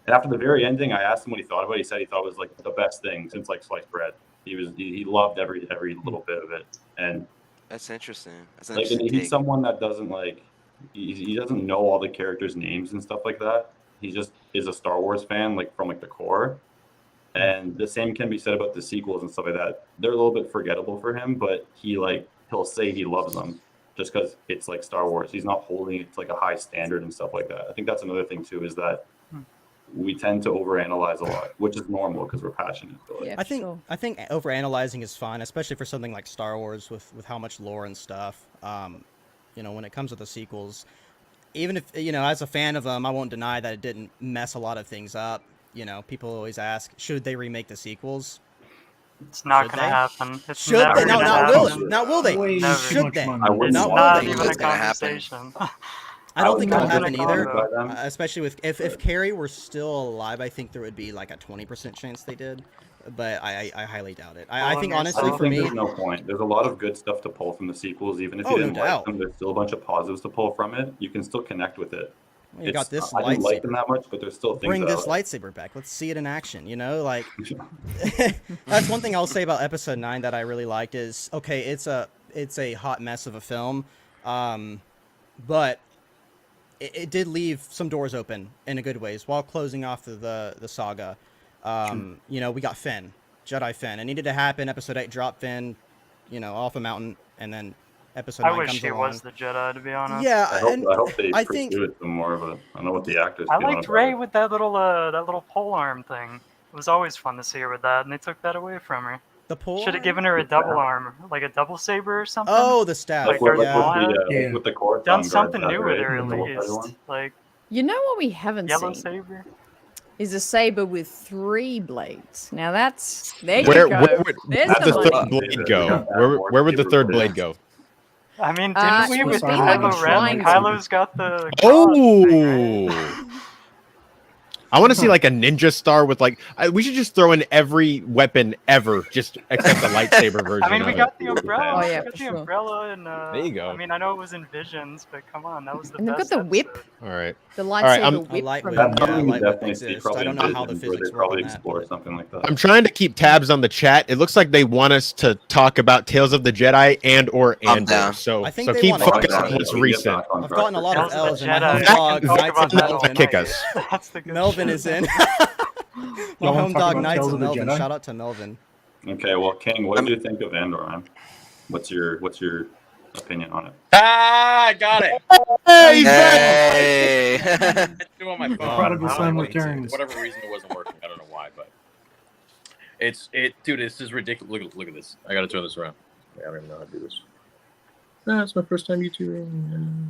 And after the very ending, I asked him what he thought about it. He said he thought it was like the best thing since like sliced bread. He loved every little bit of it, and that's interesting. That's like he's someone that doesn't like. He doesn't know all the characters' names and stuff like that. He just is a Star Wars fan, like from like the core. And the same can be said about the sequels and stuff like that. They're a little bit forgettable for him, but he'll say he loves them just because it's like Star Wars. He's not holding it to like a high standard and stuff like that. I think that's another thing too, is that we tend to overanalyze a lot, which is normal because we're passionate. But like, I think overanalyzing is fun, especially for something like Star Wars with how much lore and stuff. You know, when it comes to the sequels, even if, you know, as a fan of them, I won't deny that it didn't mess a lot of things up. You know, people always ask, should they remake the sequels? It's not going to happen. It's Should never they? gonna Now will they? Never. Should they? wouldn't Not want will Not they? even a conversation. I don't think it'll wouldn't happen want either. by them. Especially with if Carrie were still alive, I think there would be like a 20% chance they did. But I highly doubt it. I think honestly for me, there's no point. There's a lot of good stuff to pull from the sequels, even if you didn't like them. There's still a bunch of positives to pull from it. You can still connect with it. Well, you got this I didn't like them lightsaber. that much, but there's still things. Bring that I this like. lightsaber back. Let's see it in action. You know, like that's one thing I'll say about Episode 9 that I really liked is okay. It's a hot mess of a film, but it did leave some doors open in a good ways while closing off the saga. You know, we got Finn, Jedi Finn. It needed to happen. Episode 8 dropped Finn, you know, off a mountain, and then Episode 9 I wish comes he along. was the Jedi, to be honest. Yeah, I hope they pursue it some more, but I don't know what the actors. I feel liked about Rey it. with that little pole arm thing. It was always fun to see her with that, and they took that away from her. The pole Should have arm? given her a double arm, like a double saber or something. Oh, the staff. Like with, her like Thrawn with had. with the core Done tongue something guard, new right? with her at The wolf-headed least. one? Like You know what we haven't yellow seen saber. is a saber with 3 blades. Now that's there Where you go. would There's the the third money. blade go? Where would the third blade go? I mean, Uh, didn't we with it's been like a Kylo Ren? triangle. Kylo's got the. Oh, I want to see like a ninja star with like. We should just throw in every weapon ever, just except the lightsaber version. I mean, we of got it. the umbrella. Oh, yeah, we got for the sure. umbrella, and There you go. I mean, I know it was in Visions, but come on, that was the And they've best. got the whip, All right. the right, lightsaber I'm- A whip lightweight, from That's yeah, something we lightweight definitely see exists. probably I don't know how the in Visions, where physics they work on probably that. explore something like that. I'm trying to keep tabs on the chat. It looks like they want us to talk about Tales of the Jedi and or I'm Andor. down. So I think so they keep wanna focused go on what's We get recent. back on I've track gotten a for lot sure. of Tales of L's the in my Jedi. home We dog. can talk Knights about of that all Melvin. Kick night. us. That's the good Melvin shit. is in. My Y'all wanna home talk dog about Knights Tales of of the Melvin. Jedi? Shout out to Melvin. Okay, well, King, what do you think of Andor, man? What's your opinion on it? Ah, I got it. Hey, he's back. Hey. It's still on my phone. Prodigal son For returns. whatever reason, it wasn't working. I don't know why, but dude, this is ridiculous. Look at this. I gotta turn this around. I don't even know how to do this. It's my first time YouTubing.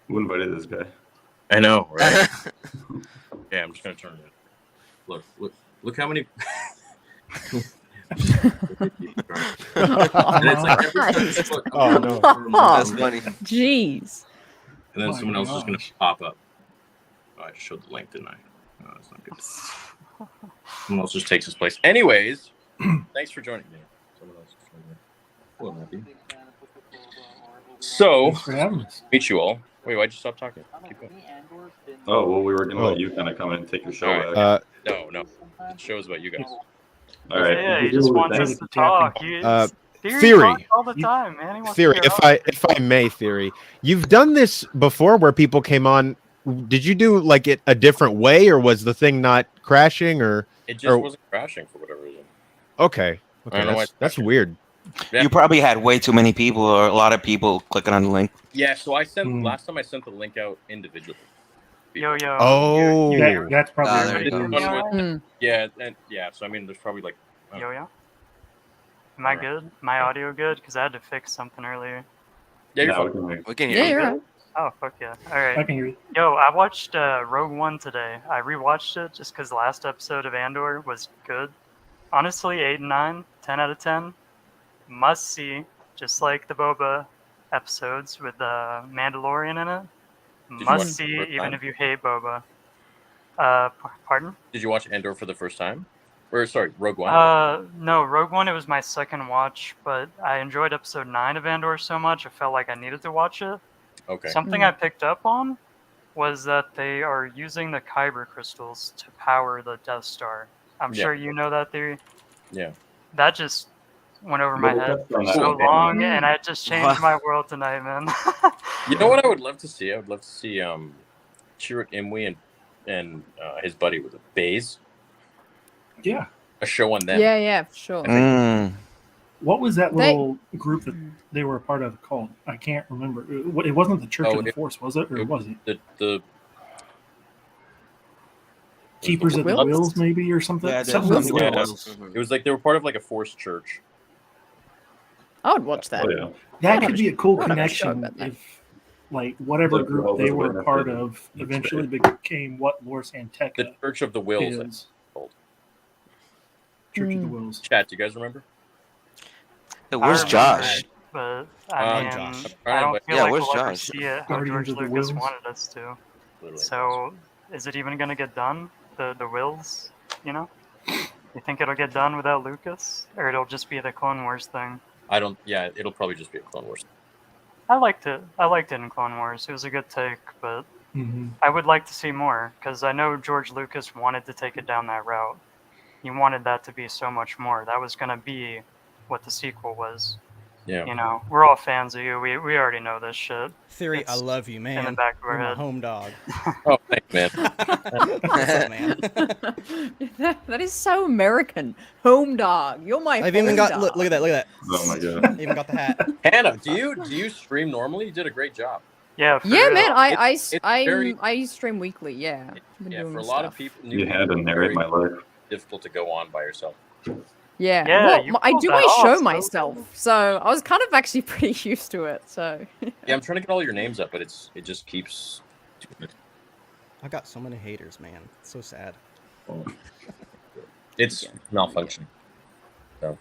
Who invited this guy? I know, right? Yeah, I'm just gonna turn it. Look how many. And it's like Oh, no. That's funny. Jeez. And then Oh, someone else is gonna gosh. pop up. Oh, I just showed the link, didn't I? Oh, that's not good. Someone else just takes his place. Anyways, thanks for joining me. Someone else is joining me. Hello, Matthew. So, Thanks for having us. meet you all. Wait, why'd you stop talking? Keep going. Oh well, we were gonna let you kind of come in and take your show All back. right. No. The show's about you guys. All right. Yeah, he just wants us to talk. Theory. talks all the time, man. He wants Theory, to hear if I may, Theory, you've done this before where people came on. Did you do like it a different way, or was the thing not crashing, or It just wasn't crashing for whatever reason. Okay, I don't know why it's that's weird. Yeah. You probably had way too many people or a lot of people clicking on the link. Yeah, so I sent last time I sent the link out individually. Yo. Oh, that's probably there you go. Yeah, and yeah. So I mean, there's probably like. Yo. Am I good? My audio good? Because I had to fix something earlier. Yeah, you're No, fine. We can hear you. You're right. Oh, fuck yeah. Alright. I can hear you. Yo, I watched Rogue One today. I rewatched it just because the last episode of Andor was good. Honestly, 8 and 9, 10 out of 10. Must see, just like the Boba episodes with Mandalorian in it. you watch Must it see, the first even time? if you hate Boba. Pardon? Did you watch Andor for the first time? Or sorry, Rogue One. No, Rogue One, it was my second watch, but I enjoyed episode 9 of Andor so much, I felt like I needed to watch it. Okay. Something I picked up on was that they are using the Kyber crystals to power the Death Star. I'm Yeah. sure you know that theory. Yeah. That just went over my We'll head touch on for that so one day. long, and it just changed my world tonight, man. You know what I would love to see? I would love to see Chirrut Imwe and his buddy with the Baze. Yeah. A show on them. Yeah, for sure. What was that They- little group that they were a part of called? I can't remember. It wasn't the Church of the Force, was it? Or was it? The Keepers of the Wills? Wills, maybe, or something? Yeah, Something with yeah, Wills. it was like they were part of like a Force church. I would watch that. Oh yeah. That could be a cool I don't have a show connection about that. if, like, whatever Like group Jehovah's they were a Witnesses. part of eventually became what Lor The Santeca Church of the Wills. is. called. Church of the Wills. Chat, do you guys remember? Hey, where's I remember Josh? it, but I mean, Josh. I don't feel Yeah, like where's we'll ever Josh? see it how Guardians George of the Lucas Wills. wanted us to. Literally. So, is it even gonna get done? The Wills, you know? You think it'll get done without Lucas, or it'll just be the Clone Wars thing? I don't. Yeah, it'll probably just be a Clone Wars. I liked it. I liked it in Clone Wars. It was a good take, but I would like to see more because I know George Lucas wanted to take it down that route. He wanted that to be so much more. That was gonna be what the sequel was. Yeah. You know, we're all fans of you. We already know this shit. Theory, I It's love you, man. in the back of our You're my head. home dog. Oh, thanks, man. What's up, man? that is so American. Home dog. You're my I've home even got dog. look at that. Look at that. Oh my god. Even got the hat. Hannah, do you stream normally? You did a great job. Yeah, for Yeah, real. man. It's very- I stream weekly. Yeah. Been Yeah, doing for a this lot of stuff. people, You had to narrate my life. difficult to go on by yourself. Yeah. Yeah, well, you I pulled do that my off show so myself, good. so I was kind of actually pretty used to it. So Yeah, I'm trying to get all your names up, but it just keeps. I got so many haters, man. It's so sad. It's malfunctioning. So, Don't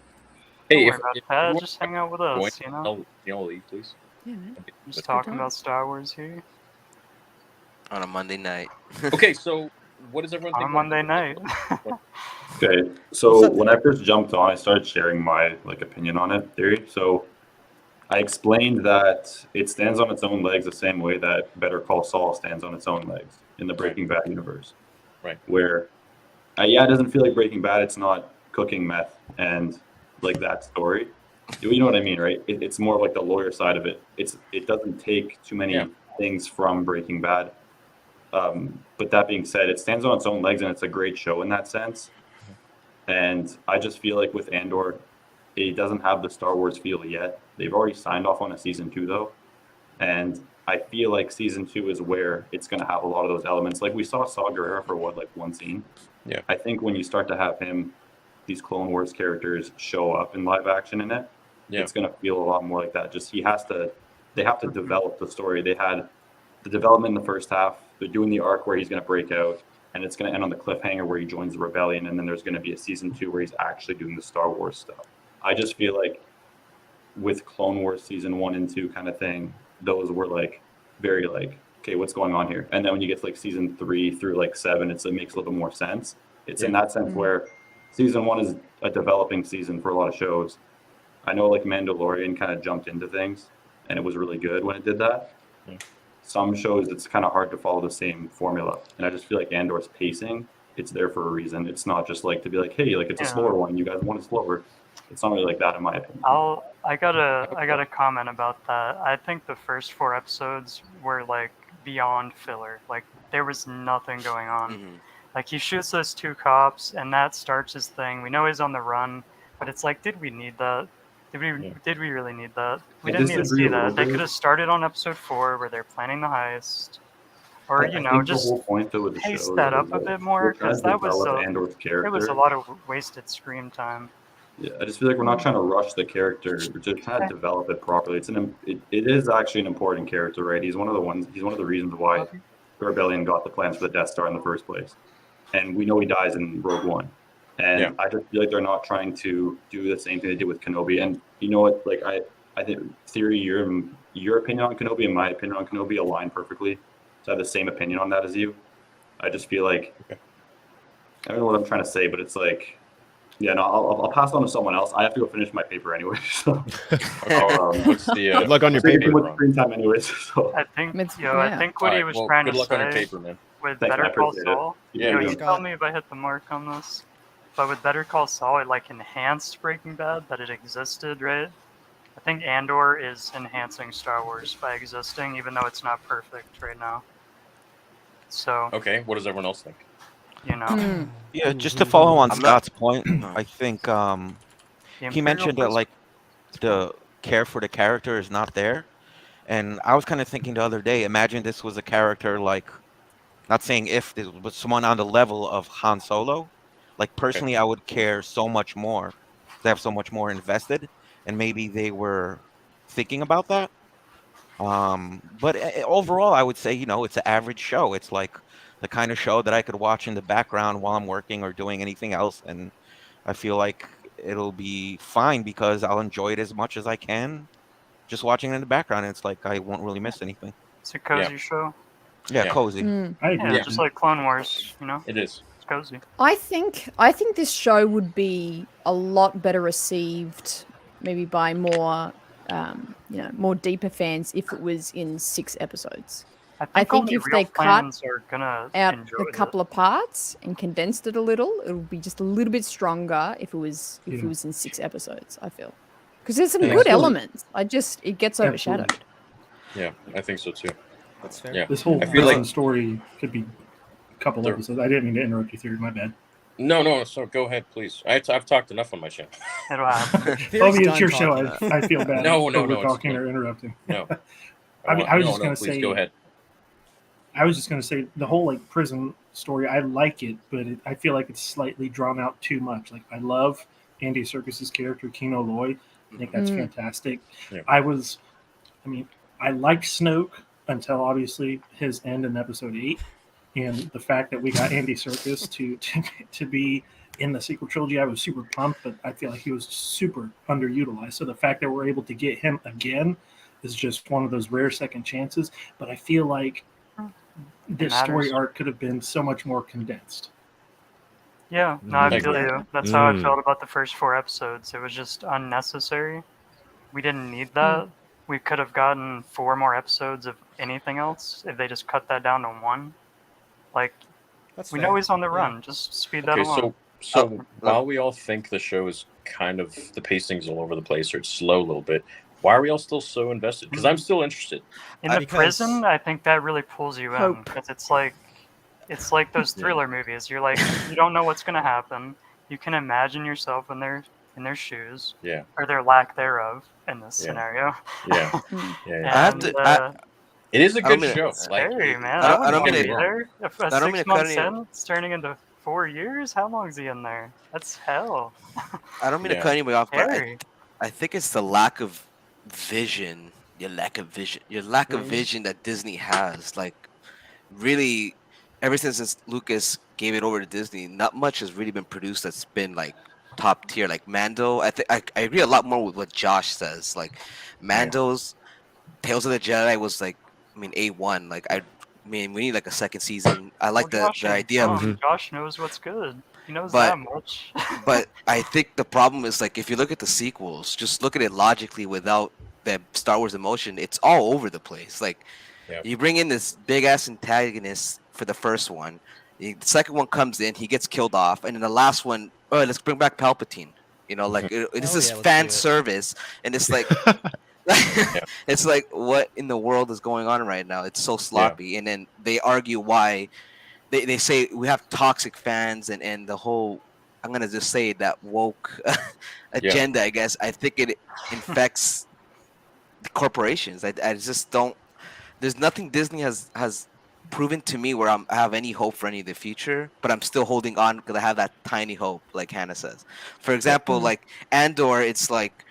hey, worry if, about if that. you Just hang out with us, you know? leave, please. yeah, man. Just talking about Star Wars here On a Monday night. Okay, so what does everyone on think? a Monday night. Okay, so when I first jumped on, I started sharing my opinion on it, theory. So I explained that it stands on its own legs the same way that Better Call Saul stands on its own legs in the Breaking Bad universe. Right. Where, yeah, it doesn't feel like Breaking Bad. It's not cooking meth and like that story. You know what I mean, right? It's more like the lawyer side of it. It doesn't take too many things from Breaking Bad. But that being said, it stands on its own legs and it's a great show in that sense. And I just feel like with Andor, it doesn't have the Star Wars feel yet. They've already signed off on a season 2 though. And I feel like season 2 is where it's going to have a lot of those elements. Like we saw Saw Gerrera for one scene. Yeah. I think when you start to have these Clone Wars characters show up in live action in it, it's going to feel a lot more like that. Just they have to develop the story. They had the development in the first half. They're doing the arc where he's going to break out. And it's going to end on the cliffhanger where he joins the rebellion, and then there's going to be a season 2 where he's actually doing the Star Wars stuff. I just feel like with Clone Wars season 1 and 2 kind of thing, those were like very like, okay, what's going on here? And then when you get to like season 3 through like 7, it makes a little bit more sense. It's in that sense where season 1 is a developing season for a lot of shows. I know like Mandalorian kind of jumped into things, and it was really good when it did that. some shows it's kind of hard to follow the same formula, and I just feel like Andor's pacing, it's there for a reason. It's not just like to be like, hey, like it's a slower one. You guys want it slower. It's not really like that in my opinion. I gotta comment about that. I think the first 4 episodes were like beyond filler. Like there was nothing going on. Like he shoots those 2 cops, and that starts his thing. We know he's on the run, but it's like, did we need that? Did we really need that? We didn't need to see that. They could have started on episode 4 where they're planning the heist, or I think just the whole point though with the pace show that is up a like, bit more, we're trying because to that was develop Andor's character. there was a lot of wasted screen time. Yeah, I just feel like we're not trying to rush the character. We're just trying to develop it properly. It is actually an important character, right? He's one of the reasons why the Rebellion got the plans for the Death Star in the first place. And we know he dies in Rogue One. And I just feel like they're not trying to do the same thing they did with Kenobi. And you know what? Like I think Theory, your opinion on Kenobi and my opinion on Kenobi align perfectly. So I have the same opinion on that as you. I just feel like I don't know what I'm trying to say, but it's like, yeah, no, I'll pass on to someone else. I have to go finish my paper anyway. So what's the good luck on your paper? Too much screen time anyways. So I think I think what he was trying to say with Thanks, Better I Call appreciate it. Saul, Yeah, you tell me if I hit the mark on this. But with Better Call Saul, it like enhanced Breaking Bad, that it existed, right? I think Andor is enhancing Star Wars by existing, even though it's not perfect right now. So Okay, what does everyone else think? You know. Yeah, just to follow on I'm Scott's point, I think he mentioned that like the care for the character is not there, and I was kind of thinking the other day, imagine this was a character like, not saying if this was someone on the level of Han Solo. Like personally, I would care so much more, they have so much more invested, and maybe they were thinking about that. But overall, I would say, it's an average show. It's like the kind of show that I could watch in the background while I'm working or doing anything else, and I feel like it'll be fine because I'll enjoy it as much as I can, just watching it in the background. And it's like I won't really miss anything. It's a cozy show. Yeah, cozy. I agree. Yeah, just like Clone Wars, you know? It is. It's cozy. I think this show would be a lot better received, maybe by more, more deeper fans if it was in 6 episodes. I think only if real they cut fans are gonna out enjoy a couple of parts and condensed it a little, it would be just a little bit stronger if it was in 6 episodes. I feel, because there's some good elements. It gets overshadowed. Yeah, I think so too. That's fair. Yeah. This whole I feel like story could be a couple episodes. I didn't mean to interrupt you, Theory. My bad. No. So go ahead, please. I've talked enough on my channel. It'll happen. It's your show. I feel bad. No, talking or interrupting. No. I was just gonna please say. Go ahead. I was just gonna say the whole prison story. I like it, but I feel like it's slightly drawn out too much. Like I love Andy Serkis's character Kino Loy. I think that's fantastic. Yeah. I liked Snoke until obviously his end in episode 8, and the fact that we got Andy Serkis to be in the sequel trilogy, I was super pumped. But I feel like he was super underutilized. So the fact that we're able to get him again is just one of those rare second chances. But I feel like this story arc could have been so much more condensed. Yeah, no, I feel you. That's how I felt about the first 4 episodes. It was just unnecessary. We didn't need that. We could have gotten 4 more episodes of anything else if they just cut that down to 1. Like, we know he's on the run. Just speed that along. So while we all think the show is kind of, the pacing's all over the place or it's slow a little bit, why are we all still so invested? Because I'm still interested. In the prison, I think that really pulls you in, because it's like those thriller movies. You're like, you don't know what's gonna happen. You can imagine yourself in their shoes, or their lack thereof in this scenario. Yeah. It is a good show. It's scary, man. I don't mean mean there. If 6 months in, it's turning into 4 years. How long is he in there? That's hell. I don't mean to cut anybody off, but Scary. I think it's the lack of vision, your lack of vision that Disney has. Like, really, ever since Lucas gave it over to Disney, not much has really been produced that's been like top tier. Like Mando, I agree a lot more with what Josh says. Like Mando's Tales of the Jedi was like, A1. Like we need like a second season. I like the idea of Josh knows what's good. He knows But- that much. But I think the problem is, like, if you look at the sequels, just look at it logically without the Star Wars emotion, it's all over the place. Like, Yeah. You bring in this big ass antagonist for the first one. The second one comes in, he gets killed off, and then the last one, oh, let's bring back Palpatine. You know, like this is fan service, and it's like, it's like, what in the world is going on right now? It's so sloppy, and then they argue why. They say we have toxic fans, and the whole, I'm gonna just say that woke agenda. I guess I think it infects the corporations. I just don't. There's nothing Disney has proven to me where I have any hope for any of the future, but I'm still holding on because I have that tiny hope, like Hannah says. For example, like Andor, it's like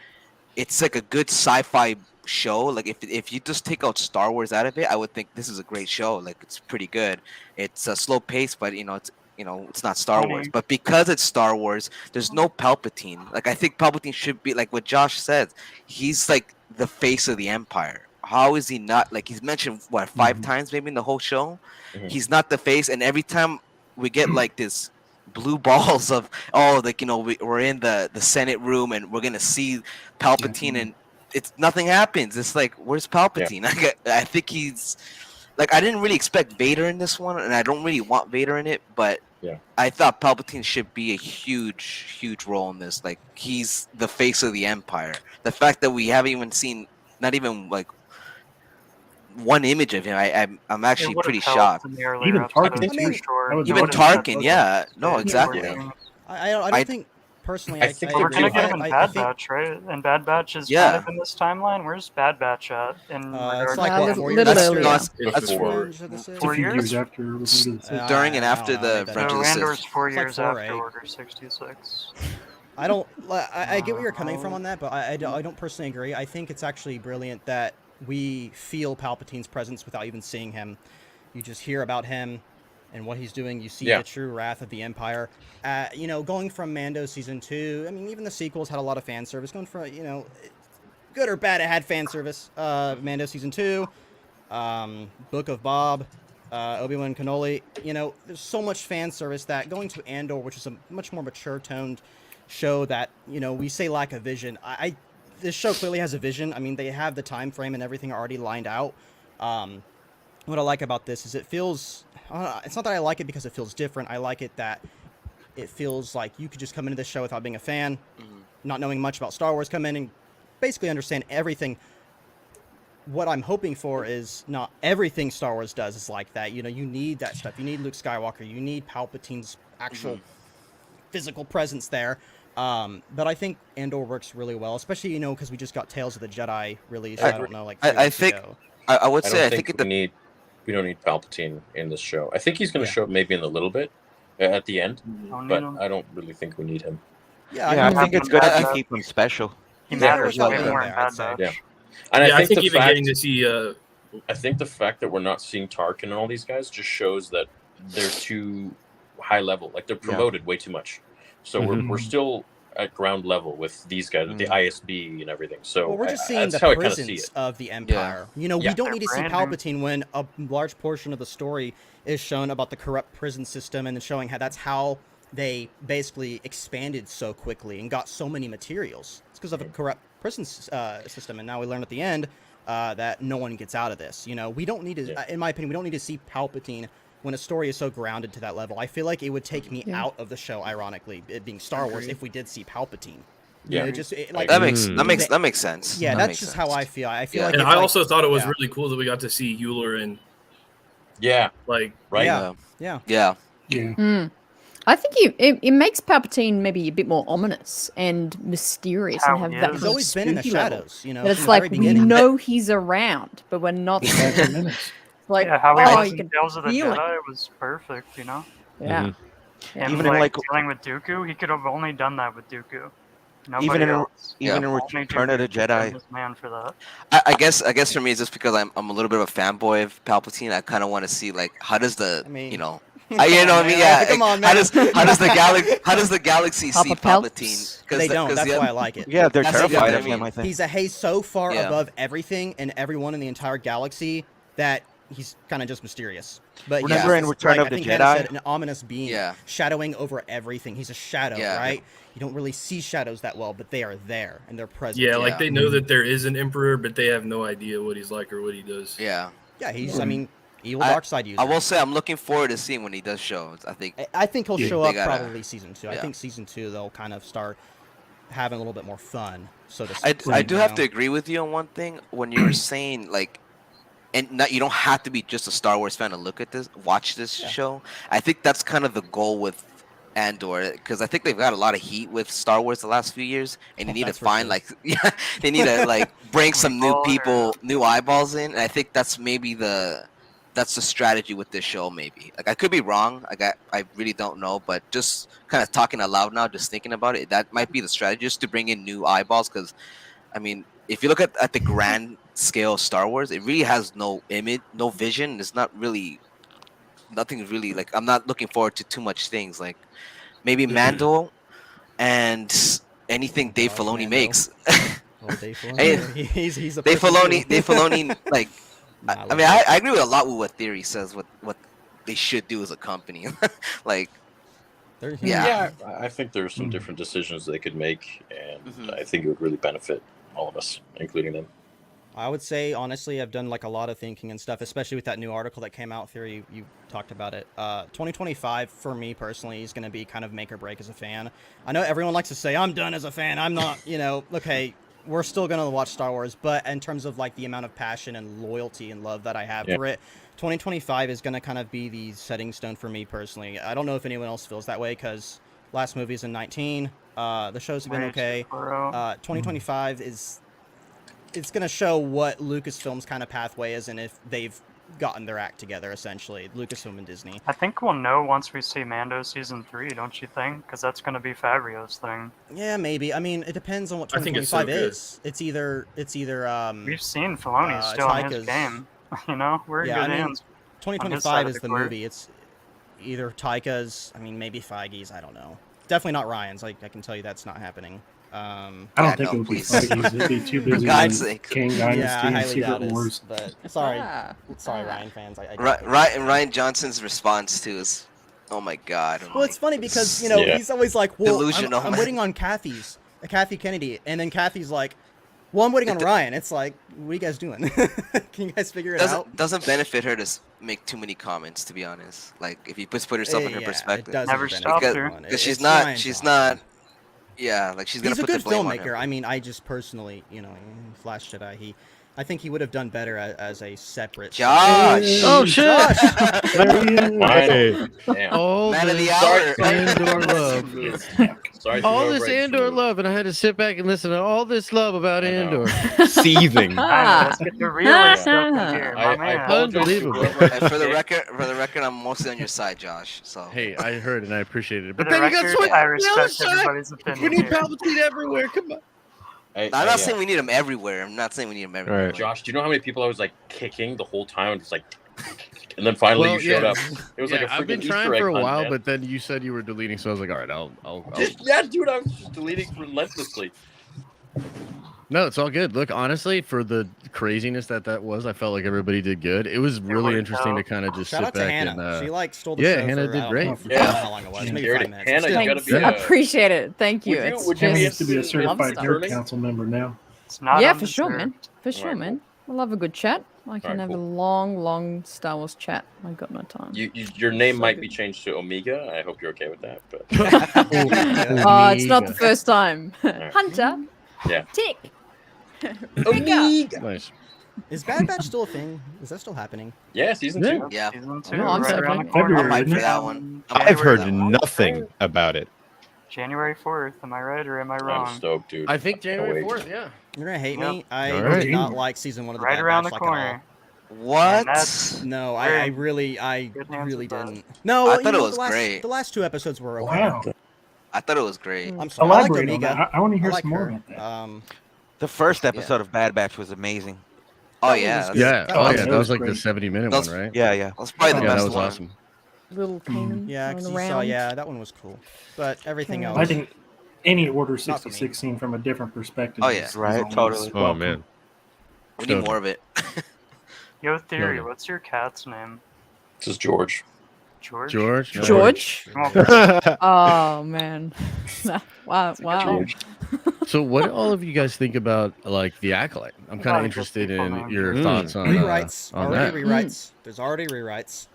a good sci-fi show. Like if you just take out Star Wars out of it, I would think this is a great show. Like it's pretty good. It's a slow pace, but it's not Star Wars. But because it's Star Wars, there's no Palpatine. Like I think Palpatine should be like what Josh said. He's like the face of the Empire. How is he not? Like he's mentioned what 5 times maybe in the whole show. He's not the face, and every time we get like this blue balls of we're in the Senate room and we're gonna see Palpatine and it's nothing happens. It's like, where's Palpatine? I think he's like, I didn't really expect Vader in this one, and I don't really want Vader in it, but I thought Palpatine should be a huge role in this. Like he's the face of the Empire. The fact that we haven't even seen not even like one image of him, I'm actually pretty shocked. Even Tarkin, even Tarkin, yeah, no, exactly. I don't think personally. I think we're gonna get him in Bad Batch, right? And Bad Batch is kind of in this timeline. Where's Bad Batch at? It's like what, 4 years? That's 4 years after during and after the Revenge of the Sith. Andor's 4 years after Order 66. I get where you're coming from on that, but I don't personally agree. I think it's actually brilliant that we feel Palpatine's presence without even seeing him. You just hear about him and what he's doing. You see the true wrath of the Empire. Going from Mando season 2, I mean, even the sequels had a lot of fan service. Going from, good or bad, it had fan service. Mando season 2, Book of Bob, Obi-Wan Kenobi. There's so much fan service that going to Andor, which is a much more mature toned show that, we say lack of vision. This show clearly has a vision. I mean, they have the time frame and everything already lined out. What I like about this is it feels... it's not that I like it because it feels different. I like it that it feels like you could just come into this show without being a fan, not knowing much about Star Wars, come in and basically understand everything. What I'm hoping for is not everything Star Wars does is like that. You need that stuff. You need Luke Skywalker. You need Palpatine's actual physical presence there. But I think Andor works really well, especially, because we just got Tales of the Jedi released. I don't know, like 3 weeks ago. I would say I think we don't need Palpatine in this show. I think he's going to show up maybe in a little bit at the end, but I don't really think we need him. I think it's good if you keep him special. He matters way more in Bad Batch. And I think even getting to see. I think the fact that we're not seeing Tarkin and all these guys just shows that they're too high level. Like they're promoted way too much. So we're still at ground level with these guys, with the ISB and everything. So we're just seeing the presence of the Empire. We don't need to see Palpatine when a large portion of the story is shown about the corrupt prison system and showing how they basically expanded so quickly and got so many materials. It's because of a corrupt prison system, and now we learn at the end that no one gets out of this. We don't need to, in my opinion, we don't need to see Palpatine when a story is so grounded to that level. I feel like it would take me out of the show, ironically, it being Star Wars, if we did see Palpatine. That makes sense. Yeah, that's just how I feel. I feel like, and I also thought it was really cool that we got to see Euler and yeah. I think it makes Palpatine maybe a bit more ominous and mysterious and have that. He's always been in the shadows, But it's like we know he's around, but we're not. Like, how he was in Tales of the Jedi was perfect, Yeah. And even like dealing with Dooku, he could have only done that with Dooku. Even in Return of the Jedi. Man for that. I guess for me it's just because I'm a little bit of a fanboy of Palpatine. I kind of want to see like how does the come on, man. How does the galaxy see Palpatine? They don't. That's why I like it. Yeah, they're terrified of him. I think he's so far above everything and everyone in the entire galaxy that he's kind of just mysterious. But remember in Return of the Jedi, said, an ominous being shadowing over everything. He's a shadow, right? You don't really see shadows that well, but they are there and they're present. Yeah, like they know that there is an emperor, but they have no idea what he's like or what he does. Yeah. Yeah, he's. I mean, evil I- dark side user. I will say I'm looking forward to seeing when he does show. I think he'll show they up gotta- probably season 2. I yeah. think season 2 they'll kind of start having a little bit more fun, so to I speak. do have to agree with you on one thing when you were saying like, and not, you don't have to be just a Star Wars fan to watch this show. I think that's kind of the goal with Andor, because I think they've got a lot of heat with Star Wars the last few years, and they need to That's for find sure. like, yeah, they need to like bring some new people, new eyeballs in, and I think that's maybe that's the strategy with this show. Maybe like I could be wrong. I really don't know, but just kind of talking out loud now, just thinking about it, that might be the strategy, just to bring in new eyeballs. Because I mean, if you look at the grand scale of Star Wars, it really has no image, no vision. It's not really nothing really like. I'm not looking forward to too much things like maybe Mando and anything Dave Filoni Mando. makes. Oh, Dave Filoni. He's a Dave person Filoni. too. Dave Filoni. Like, Nah, I mean, I agree with a lot with what Theory says. What they should do as a company. Like, yeah. I think there's some different decisions they could make, and Mm-hmm. I think it would really benefit all of us, including them. I would say honestly, I've done like a lot of thinking and stuff, especially with that new article that came out. Theory, you talked about it. 2025 for me personally is going to be kind of make or break as a fan. I know everyone likes to say I'm done as a fan. I'm not. Okay, we're still going to watch Star Wars, but in terms of like the amount of passion and loyalty and love that I have for it, 2025 is going to kind of be the setting stone for me personally. I don't know if anyone else feels that way because last movie's in 19. The shows have been okay. 2025 is. It's going to show what Lucasfilm's kind of pathway is and if they've gotten their act together, essentially. Lucasfilm and Disney. I think we'll know once we see Mando season 3, don't you think? Because that's going to be Favreau's thing. Yeah, maybe. I mean, it depends on what I think it's 2025 so good. is. It's either We've seen Filoni still in his game. We're in good hands. 2025 is of the court. movie. It's either Taika's, maybe Feige's, I don't know. Definitely not Ryan's. I can tell you that's not happening. I don't think it would be Feige's. It'd be too busy with King Dynasty Yeah, I and highly Secret doubt it. Wars. But sorry, Ryan fans. Ryan Johnson's response to is, "Oh my God." Well, it's funny because he's always like, "Well, Delusional. I'm waiting on Kathy Kennedy," and then Kathy's like, "Well, I'm waiting on Ryan." It's like, what are you guys doing? Can you guys figure it out? Doesn't benefit her to make too many comments, to be honest. Like if you just put herself in her perspective, Never stopped her. because she's not. Yeah, like she's gonna He's a put good the blame on filmmaker. him. I mean, I just personally, Flash Jedi. I think he would have done better as a separate. Josh! Oh shit! Hey. All Man of the this hour. Andor love. Sorry, All this Andor love, and I had to sit back and listen to all this love about Andor. Seething. Let's get the realist stuff in here, my man. Unbelievable. And for the record, I'm mostly on your side, Josh. So Hey, I heard and I appreciated it. But For then the you got record, Sway I on the other respect side. everybody's opinion We need here. Palpatine everywhere. Come on. I'm not saying we need them everywhere. I'm not saying we need them everywhere. Right. Josh, do you know how many people I was like kicking the whole time? Just like, and then finally you showed up. It was like a freaking I've been trying Easter egg for a hunt, while, man. but then you said you were deleting, so I was like, all right, I'll Yeah, dude, I was just deleting relentlessly. No, it's all good. Look, honestly, for the craziness that was, I felt like everybody did good. It was really interesting to kind of just Shout sit out to back Hannah. and She stole the yeah, show Hannah for, did I don't great. know, I don't know how long it was. Maybe 5 minutes. Hannah, you gotta be. I appreciate it. Thank you. Would you- It's would you He be has to be a just certified love nerd stuff. council member now. It's not Yeah, for sure, undeserved. man. For sure, man. I love a good chat. I can have a long Star Wars chat. I got no time. Your name might be changed to Omega. I hope you're okay with that. But Oh, it's not the first time. Hunter. Yeah. Tick. Omega. Nice. Is Bad Batch still a thing? Is that still happening? Yeah, season 2. Yeah. Season 2, No, I'm right around the sorry. corner. February, I'm hyped isn't for it? that one. I've heard nothing about it. January 4th. Am I right or am I I'm wrong? stoked, dude. I think January Can't wait. 4th, yeah. You're gonna hate me. Yep. I All right. did not like season 1 of the Right Bad around Batch the like at all. corner. What? And that's No, We're I in really good hands with that. didn't. No, I you thought it know, was great. The last 2 episodes were okay. Wow. I thought it was great. I'm sorry. I like Elaborate on Omega. that. I want to hear I like some more her. about that. The first episode of Bad Batch was amazing. Oh That yeah, was that's- good. Yeah. That Oh, was yeah. good. That was like the great. 70-minute That's- one, right? Yeah, yeah. that's probably the Yeah, best that was one. awesome. Little Kanan Yeah, going 'cause around. yeah, that one was cool. But everything else. I think any Order Not for me. 66 scene from a different perspective. Oh, yeah. is Right, always totally. Oh, welcome. man. We need more of it. Yo, Theory, No. what's your cat's name? This is George. George? George? George? Oh, Oh man. Wow. Wow. So, what do all of you guys think about like the Acolyte? I'm kind of interested in your thoughts on rewrites. on Already that. rewrites. There's already rewrites.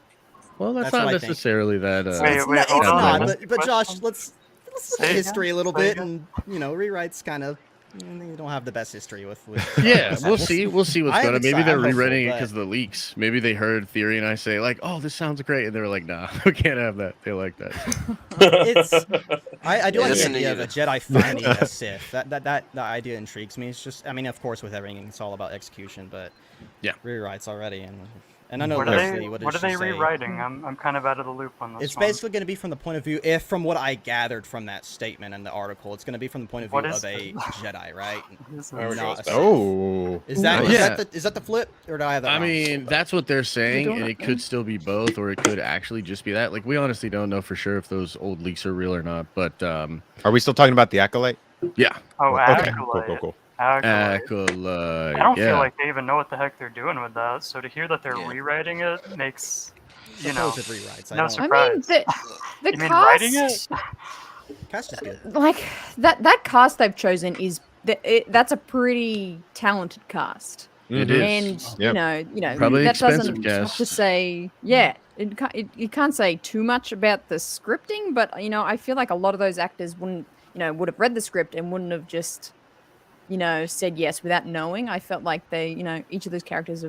Well, that's what not I think. necessarily that. It's, Wait, it's wait, not, hold it's on. not. abnormal. But Josh, let's look Say at it history a again. little Say it bit, again. and rewrites kind of. You don't have the best history with. Yeah, we'll see. We'll see what's I going am on. Maybe excited. they're I'm hopeful, rewriting it but- because of the leaks. Maybe they heard Theory and I say like, "Oh, this sounds great," and they were like, "Nah, we can't have that." They like that. It's. I do like the Listen to idea of you. a Jedi finding a Sith. That idea intrigues me. It's just, I mean, of course, with everything, it's all about execution, but yeah, rewrites already, and I know What Leslie. are What they did she say? rewriting? I'm kind of out of the loop on this. It's one. basically going to be from the point of view, from what I gathered from that statement and the article, it's going to be from the point of view What of is a it? Jedi, right? There we go, Not it's a better. Sith. Is that Yeah. is that the flip, or do I have that I wrong? mean, that's what they're saying, doing and it, it could still be both, or it could actually just be that. Like, we honestly don't know for sure if those old leaks are real or not. But Are we still talking about the Acolyte? yeah, Oh, Okay, Acolyte. cool. Acolyte. I don't yeah. feel like they even know what the heck they're doing with that. So to hear that they're rewriting it makes, Supposed rewrites. I no don't- surprise. I mean, the You mean writing cast, Cast is good. like that cast they've chosen is that's a pretty talented cast. It is. And you know, Probably that expensive doesn't have cast. to say, yeah. You can't say too much about the scripting, but I feel like a lot of those actors would have read the script and wouldn't have just, said yes without knowing. I felt like they, each of those characters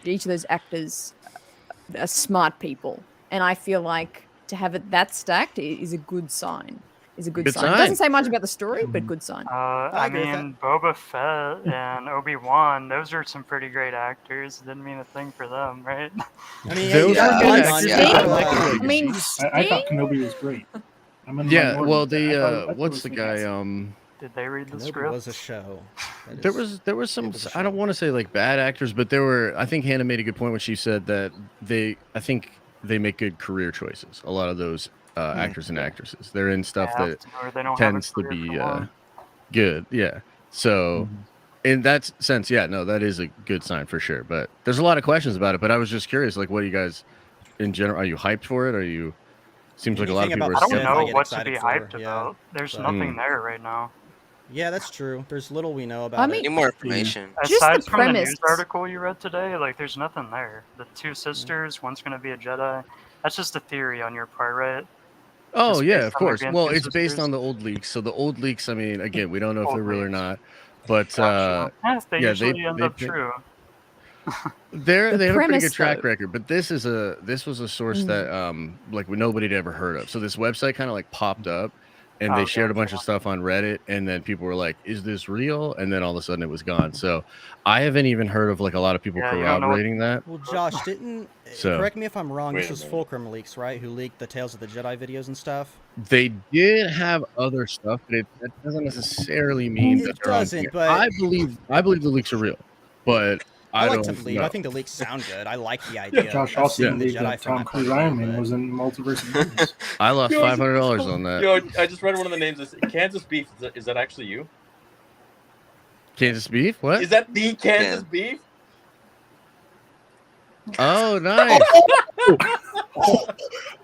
each of those actors are smart people, and I feel like to have it that stacked is a good sign. Is a good sign. It doesn't say much about the story, but good sign. I agree with mean, Boba Fett and Obi-Wan, those are some pretty great actors. Didn't mean a thing for them, right? I mean, Those yeah, are you good got actors. Sting. I like the I mean, legacies. I thought Kenobi was great. I'm in the Yeah, minority. well, I thought it what's was the guy? fantastic. Did they read the Kenobi script? was a show. That There is- was some. was a I don't want to say like bad actors, but there were. I think Hannah made a good point when she said that I think they make good career choices. A lot of those actors and actresses, they're in stuff They have that to, or they don't have a tends to career be for long. good. Yeah. So in that sense, yeah, no, that is a good sign for sure. But there's a lot of questions about it. But I was just curious, like, what do you guys in general? Are you hyped for it? Are you? Seems like a lot of Anything people are about I don't Sith, I know get what to excited be for, hyped yeah, about. There's but- nothing there right now. Yeah, that's true. There's little we know about I it. mean, Need more information. Just Aside the from the premise. news article you read today, like there's nothing there. The two sisters, one's gonna be a Jedi. That's just a theory on your part, right? Oh Just yeah, based of on there course. being Well, two it's based sisters? on the old leaks. So the old leaks, I mean, again, we don't know if Old they're real or leaks. not. But Gotcha. Yes, they yeah, usually end up pick- true. The they have a pretty premise, good track though. record, but this was a source that like nobody had ever heard of. So this website kind of like popped up, and Oh, they shared a bunch gotcha. of stuff on Reddit, and then people were like, "Is this real?" And then all of a sudden it was gone. So I haven't even heard of like a lot of people Yeah, you don't know what- corroborating that. Well, Josh, didn't So- correct me if I'm wrong. Wait This a was minute. Fulcrum Leaks, right? Who leaked the Tales of the Jedi videos and stuff. They did have other stuff, but that doesn't necessarily mean that It they're on doesn't, point. but- I believe the leaks are real, but I like don't to believe. know. I think the leaks sound good. I like the idea. Josh of also seeing the believed Jedi that from Tom that Cruise point of Iron view, Man but- was in Multiverse of Madness. I lost Yo, $500 on that. Yo, I just read one of the names. Kansas Beef. Is that actually you? Kansas beef? What? Is that the Kansas Beef? Oh, nice.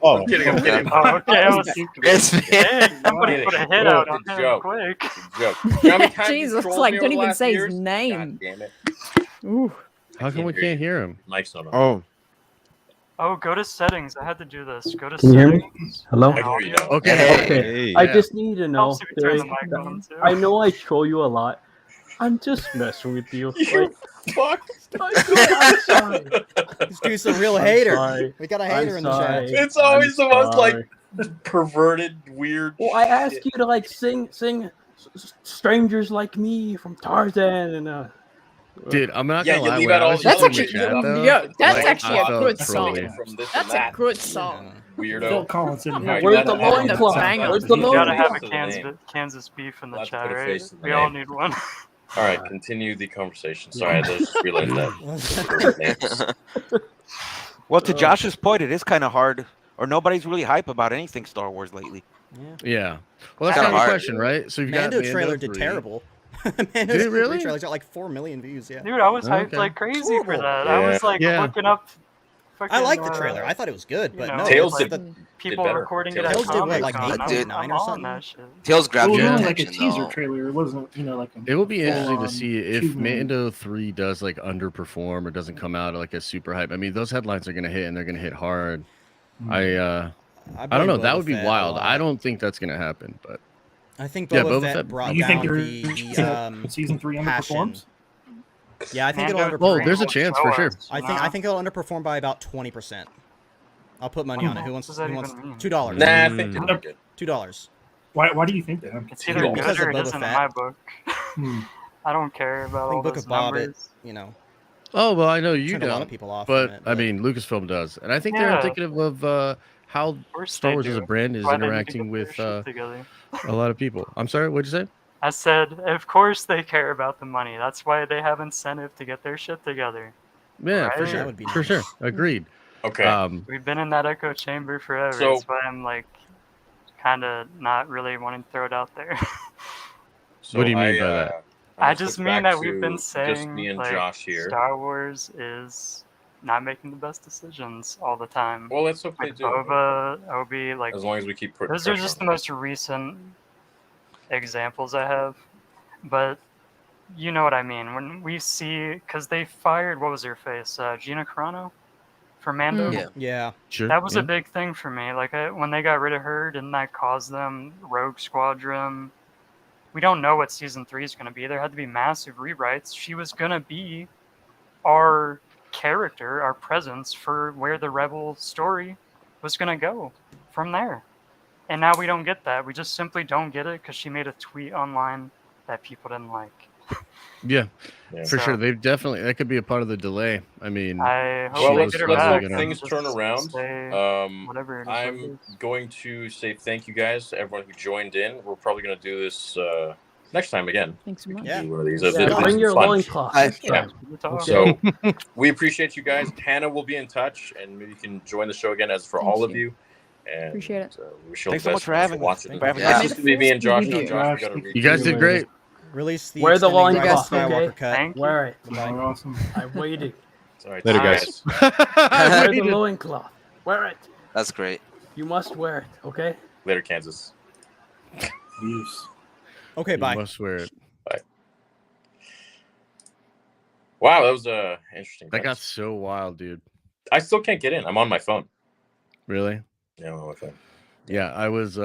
Oh, I'm kidding. I'm kidding. Oh, okay. I was It's Dang, somebody kidding. put a hit Oh, out on it's a him joke. quick. It's a joke. You know how many times he's Jesus, trolled like, me don't over the even last say his years? name. God damn it. Ooh. How come we can't hear him? Mike's not on. oh, Oh, go to settings. I had to do this. Go to Can you hear me? settings. Hello? and I hear you audio. now. Okay. Hey. Okay. hey. I Yeah. just need to know. Helps if you turn the Derek, mic on, too. I know I troll you a lot. I'm just messing with you. You Like, fuck. I'm sorry. This dude's a real I'm hater. sorry. We got a I'm hater in the sorry. chat. It's always I'm the most like sorry. perverted, weird. Well, I asked shit. you to like sing "Strangers Like Me" from Tarzan, and Dude, I'm not Yeah, gonna you lie. leave When out I all was the That's just in actually the chat, though, that's like, actually I a felt good trolly. song. From this That's and a that. good song. Weirdo. Phil Collins in Alright, Where's that- the that- loincloth? that's- Where's the You that's- gotta loincloth? have a that's the name. Kansas beef in the Let's chat, put a right? face in the We all name. need one. All right, continue the conversation. Sorry, I just realized that. Well, to Josh's point, it is kind of hard, or nobody's really hype about anything Star Wars lately. Yeah. Well, that's Kinda kind of the hard. question, right? So you've got Mando Mando trailer did 3. terrible. Mando's Did it really? trailer's got like 4 million views. Yeah. Dude, I was hyped Okay. like crazy for Horrible. that. I was like Yeah. looking up I liked the trailer. I thought it was good, but no, Tails it's did the- recording it at Tails did what, like Comic-Con. 8.9 or something. Tails grabbed It was your only like a attention teaser though. trailer. It wasn't, like a It will be interesting to full-on see if 2 minute. Mando 3 does like underperform or doesn't come out like a super hype. I mean, those headlines are going to hit and they're going to hit hard. I don't blame know. That Boba would be Fett a wild. I lot. don't think that's going to happen, but I think yeah, Boba Fett brought Do you think down you're- season 3 passion. underperforms? Yeah, I think it'll Mando underperform. Oh, there's a chance for sure. I think it'll underperform by about 20%. I'll put money on it. Who wants? What does that Who wants? even mean? $2. Nah, I think it'll be good. $2. Why do you think that? It's either good Because or of it Boba isn't in Fett. my book. I don't care about I all think Book those of Bob, numbers. Oh well, I know you turned don't. a lot of people off but from it, I mean, Lucasfilm does, and I think they're Yeah. indicative of how course Star they Wars as a do. brand is Why they need to interacting get their with shit together. a lot of people. I'm sorry, what'd you say? I said, of course they care about the money. That's why they have incentive to get their shit together. Yeah, for Right? sure, That would be for sure, agreed. Okay. We've been in that echo chamber forever. So- That's why I'm like, kind of not really wanting to throw it out there. What do you mean by that? I just mean that we've been just saying me and like, Josh here. Star Wars is not making the best decisions all the time. Well, let's hope they Like do. Boba, Obi, like As long as we keep putting those are pressure just the on most recent examples I have. But you know what I mean. When we see, because they fired, what was her face? Gina Carano for Mando? Yeah. Sure. That was yeah. a big thing for me. Like, when they got rid of her, didn't that cause them Rogue Squadron? We don't know what season 3 is going to be. There had to be massive rewrites. She was going to be our character, our presence for where the Rebel story was going to go from there. And now we don't get that. We just simply don't get it because she made a tweet online that people didn't like. Yeah, for So- sure. They've definitely that could be a part of the delay. I mean, I hope she Well, they was get her let's really back. hope gonna- things turn Just around. say whatever it is, what it I'm going to say thank you guys to everyone who joined in. We're probably going to do this next time again. Thanks so much. Yeah. Do one of these. Yeah, This bring is your fun. loincloth. Yeah. So we appreciate you guys. Hannah will be in touch, and maybe you can join the show again as for Thank all of you. you. And Appreciate it. we wish you all Thanks the so best much for having me. watching. For having me. Nice to be me and Josh. No, Thank you. Josh, we got to You guys did great. Release the Wear the extended Rise of loincloth, Skywalker okay? cut. Thank you. Wear it. Awesome. I'm waiting. All right, Later, see you guys. Wear the loincloth. Wear it. That's great. You must wear it, okay? Later, Kansas. Use. Okay, You bye. must wear it. Wow, that was interesting. That got premise. so wild, dude. I still can't get in. I'm on my phone. Really? Yeah, I'm on my phone. Yeah, I was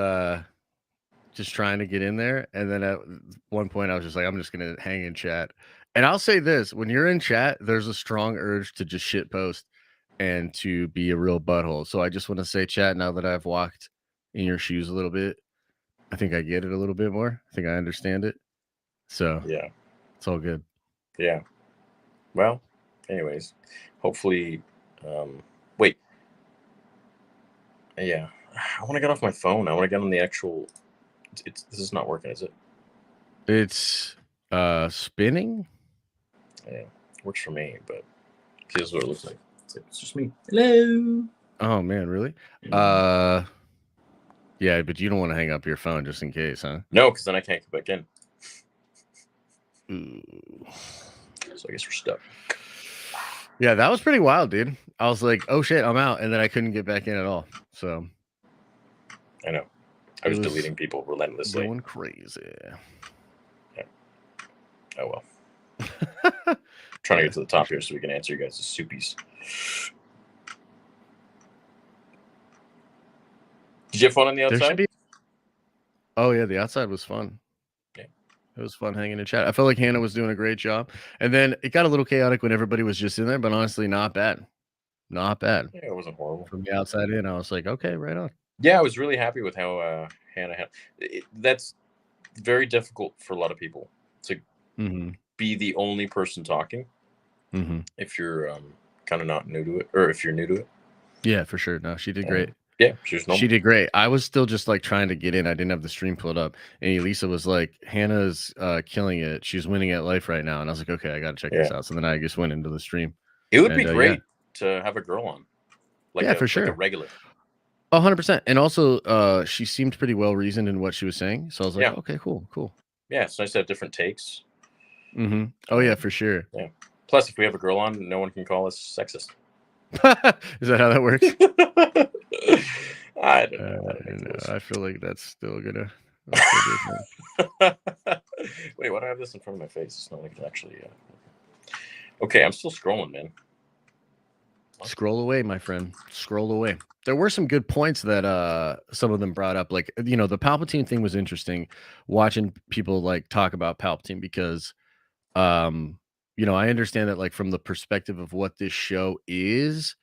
just trying to get in there, and then at one point I was just like, I'm just gonna hang in chat. And I'll say this: when you're in chat, there's a strong urge to just shit post and to be a real butthole. So I just want to say, chat, now that I've walked in your shoes a little bit, I think I get it a little bit more. I think I understand it. So Yeah. it's all good. Yeah. Well, anyways, hopefully, wait. Yeah, I want to get off my phone. I want to get on the actual. This is not working, is it? It's spinning. Yeah, works for me, but here's what it looks like. It's just me. Hello. Oh man, really? Yeah, but you don't want to hang up your phone just in case, huh? No, because then I can't get back in. Ooh. So I guess we're stuck. Yeah, that was pretty wild, dude. I was like, oh shit, I'm out, and then I couldn't get back in at all. So I know. I was It was deleting people relentlessly. going crazy. Oh well. Trying to get to the top here so we can answer you guys' soupies. Did you have fun on the There should outside? be. Oh yeah, the outside was fun. Yeah. It was fun hanging in chat. I felt like Hannah was doing a great job, and then it got a little chaotic when everybody was just in there, but honestly, not bad. Not bad. Yeah, it wasn't horrible. From the outside in, I was like, okay, right on. Yeah, I was really happy with how Hannah had. That's very difficult for a lot of people to Mm-hmm. be the only person talking Mm-hmm. if you're kind of not new to it, or if you're new to it. Yeah, for sure. No, she did Yeah. great. Yeah, she was normal. She did great. I was still just like trying to get in. I didn't have the stream pulled up. And Elisa was like, Hannah's killing it. She's winning at life right now. And I was like, okay, I got to check this out. So then I just went into the stream. It would be And, great to have a girl on. Yeah, for like sure. a regular. 100%. And also, she seemed pretty well reasoned in what she was saying. So I was like, Yeah. okay, cool. Yeah, it's nice to have different takes. Mm-hmm. Oh, yeah, for sure. Yeah. Plus, if we have a girl on, no one can call us sexist. Is that how that works? I don't know. I feel like that's still gonna. That's still be a thing. Wait, why do I have this in front of my face? It's not like it's actually. Okay, I'm still scrolling, man. Scroll away, my friend. Scroll away. There were some good points that some of them brought up. Like, you know, the Palpatine thing was interesting. Watching people like talk about Palpatine because, you know, I understand that like from the perspective of what this show is,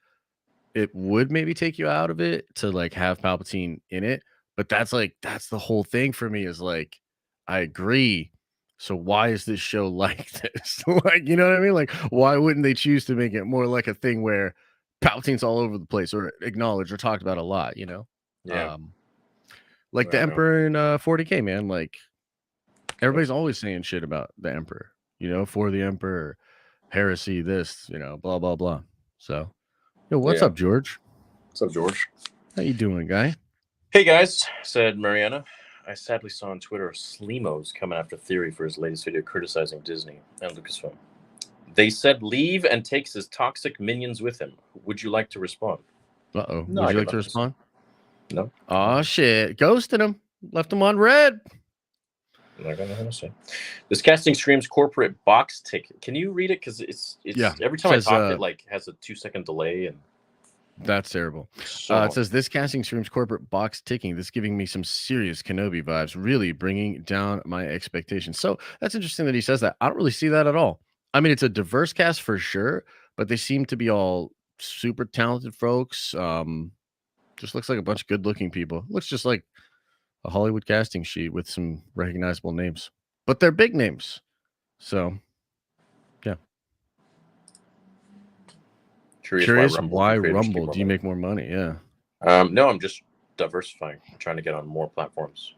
it would maybe take you out of it to like have Palpatine in it. But that's the whole thing for me is like, I agree. So why is this show like this? Like, you know what I mean? Like, why wouldn't they choose to make it more like a thing where Palpatine's all over the place or acknowledged or talked about a lot, you know? Yeah. Like the Right on. Emperor in 40K, man. Like everybody's always saying shit about the Emperor, you know, for the Emperor, heresy, this, you know, blah, blah, blah. So, yo, what's Yeah. up, George? What's up, George? How you doing, guy? Hey guys, said Mariana. I sadly saw on Twitter Sleemo's coming after Theory for his latest video criticizing Disney and Lucasfilm. They said leave and takes his toxic minions with him. Would you like to respond? Uh-oh. No, Would I you got like to nothing. respond? No. Oh, shit. Ghosted him. Left him on red. I'm not gonna say. This casting screams corporate box ticket. Can you read it? Because it's Yeah. every time Says, I talk, it like has a 2-second delay and that's terrible. so It says this casting screams corporate box ticking. This giving me some serious Kenobi vibes, really bringing down my expectations. So that's interesting that he says that. I don't really see that at all. I mean, it's a diverse cast for sure, but they seem to be all super talented folks. Just looks like a bunch of good-looking people. Looks just like a Hollywood casting sheet with some recognizable names, but they're big names. So, yeah. Curious why Rumble? Do you make more money? Yeah. No, I'm just diversifying. I'm trying to get on more platforms.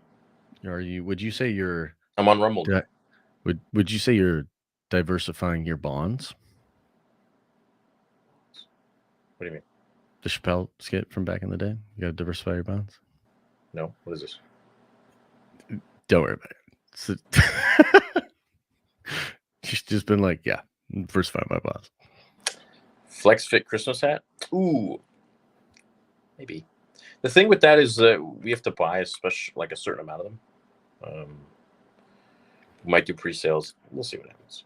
Are you? Would you say you're? I'm on Rumble. Would you say you're diversifying your bonds? What do you mean? The Chappelle skit from back in the day. You got to diversify your bonds. No. What is this? Don't worry about it. She's just been like, yeah, diversify my bonds. Flex Fit Christmas hat? Ooh, maybe. The thing with that is that we have to buy a certain amount of them. We might do pre-sales. We'll see what happens.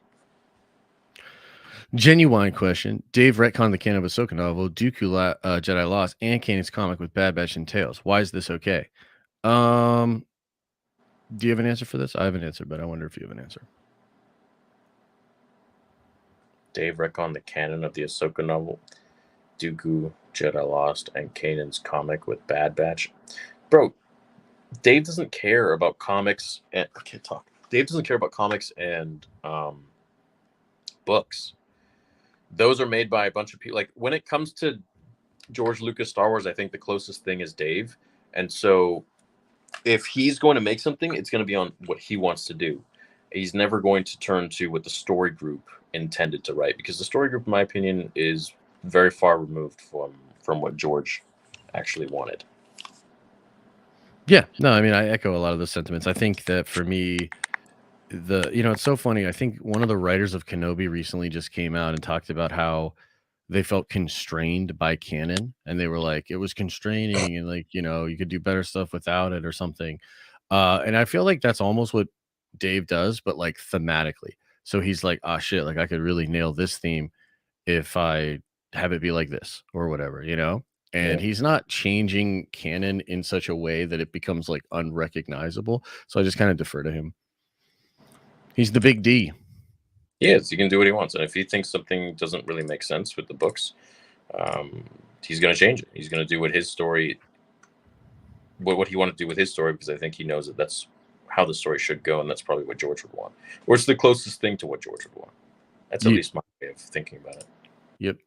Genuine question. Dave retconned the canon of Ahsoka novel, Dooku Jedi Lost, and Kanan's comic with Bad Batch and Tales. Why is this okay? Do you have an answer for this? I have an answer, but I wonder if you have an answer. Dave retconned the canon of the Ahsoka novel, Dooku Jedi Lost, and Kanan's comic with Bad Batch. Bro, Dave doesn't care about comics and I can't talk. Dave doesn't care about comics and books. Those are made by a bunch of people. Like when it comes to George Lucas Star Wars, I think the closest thing is Dave. And so if he's going to make something, it's going to be on what he wants to do. He's never going to turn to what the story group intended to write, because the story group, in my opinion, is very far removed from what George actually wanted. Yeah, no, I mean, I echo a lot of those sentiments. I think that for me, it's so funny. I think one of the writers of Kenobi recently just came out and talked about how they felt constrained by canon, and they were like, it was constraining, and like, you could do better stuff without it or something. And I feel like that's almost what Dave does, but like thematically. So he's like, ah, shit, like I could really nail this theme if I have it be like this or whatever, And he's not changing canon in such a way that it becomes like unrecognizable. So I just kind of defer to him. He's the big D. He is. He can do what he wants. And if he thinks something doesn't really make sense with the books, he's going to change it. He's going to do what his story, what he wanted to do with his story, because I think he knows that that's how the story should go. And that's probably what George would want. Or it's the closest thing to what George would want. That's at least my way of thinking about it. Yep.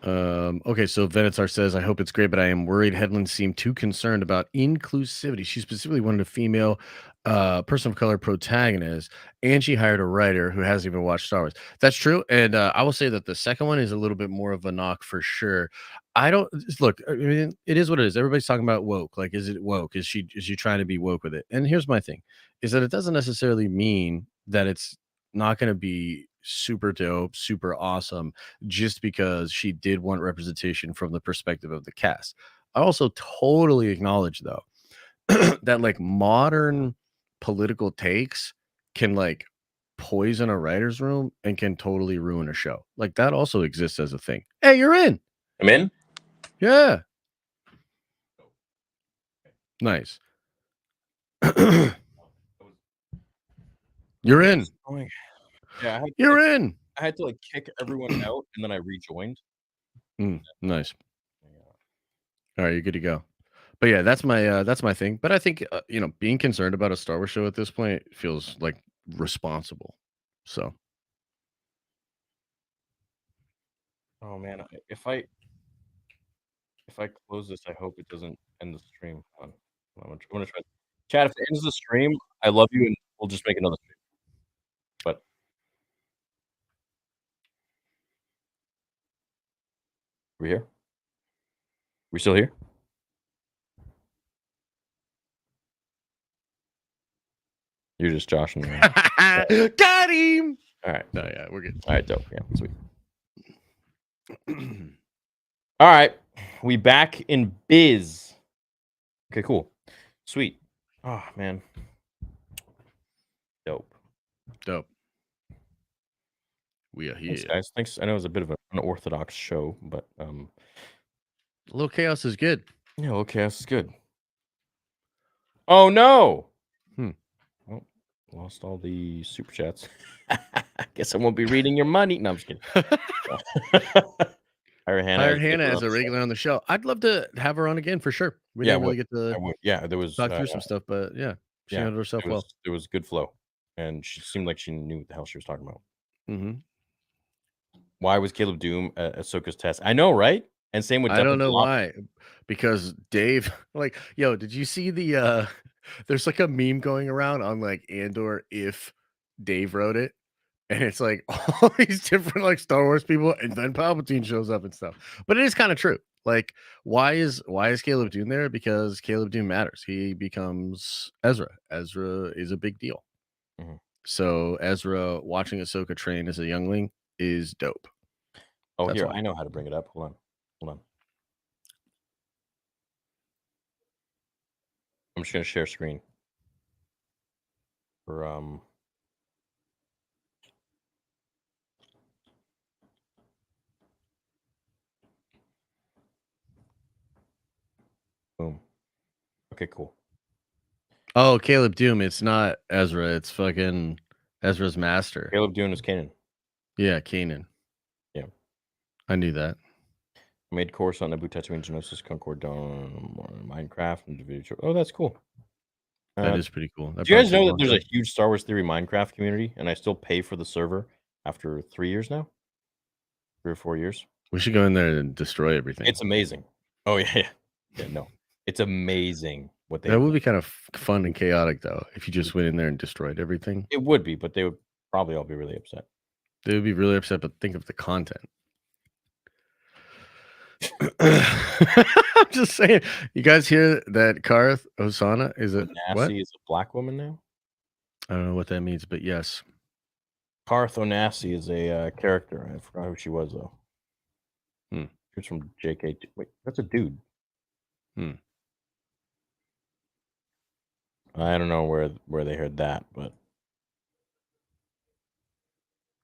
Okay, so Venatar says, I hope it's great, but I am worried Headland seemed too concerned about inclusivity. She specifically wanted a female person of color protagonist, and she hired a writer who hasn't even watched Star Wars. That's true, and I will say that the second one is a little bit more of a knock for sure. I mean, it is what it is. Everybody's talking about woke. Like, is it woke? Is she trying to be woke with it? And here's my thing, is that it doesn't necessarily mean that it's not going to be super dope, super awesome, just because she did want representation from the perspective of the cast. I also totally acknowledge though that like modern political takes can like poison a writer's room and can totally ruin a show. Like that also exists as a thing. Hey, you're in. I'm in. Yeah. Nice. You're in. Yeah, You're in. I had to like kick everyone out, and then I rejoined. Nice. All right, you're good to go. But yeah, that's my thing. But I think being concerned about a Star Wars show at this point feels like responsible. So Oh man, if I close this, I hope it doesn't end the stream. Hold on. I'm gonna try. Chat, if it ends the stream, I love you, and we'll just make another stream. But we here? We still here? You're just Josh and got him. All right. No, yeah, we're good. All right, dope. Yeah, sweet. All right, we back in biz. Okay, cool, sweet. Oh man, dope. We are here. Thanks, guys. Thanks. I know it was a bit of an unorthodox show, but a little chaos is good. Yeah, a little chaos is good. Oh no! Well, lost all the super chats. Guess I won't be reading your money. No, I'm just kidding. Hire Hannah as a regular on the show. I'd love to have her on again for sure. We didn't really get to there was talk through some stuff, but yeah, she handled herself well. There was good flow, and she seemed like she knew what the hell she was talking about. Mm-hmm. Why was Caleb Doom Ahsoka's test? I know, right? And same with I don't know why, because Dave, like, yo, did you see the there's like a meme going around on like Andor if Dave wrote it, and it's like all these different like Star Wars people, and then Palpatine shows up and stuff. But it is kind of true. Like, why is Caleb Doom there? Because Caleb Doom matters. He becomes Ezra. Ezra is a big deal. Mm-hmm. So Ezra watching Ahsoka train as a youngling is dope. Oh, that's here, I know how to bring it up. Hold on. I'm just gonna share screen for boom. Okay, cool. Oh, Caleb Doom. It's not Ezra. It's fucking Ezra's master. Caleb Doom is Kanan. Yeah, Kanan. Yeah. I knew that. Made course on Naboo, Tatooine, Geonosis, Concord, Dawn, Minecraft, and individual. Oh, that's cool. That is pretty cool. Do you guys know that there's a huge Star Wars Theory Minecraft community, and I still pay for the server after 3 years now? 3 or 4 years. We should go in there and destroy everything. It's amazing. Oh yeah. No, it's amazing what they. That would be kind of fun and chaotic, though, if you just went in there and destroyed everything. It would be, but they would probably all be really upset. They would be really upset, but think of the content. I'm just saying. You guys hear that Karth Osana is a what? Onassi is a black woman now. I don't know what that means, but yes. Karth Onassi is a character. I forgot who she was though. She was from JK. Wait, that's a dude. I don't know where they heard that, but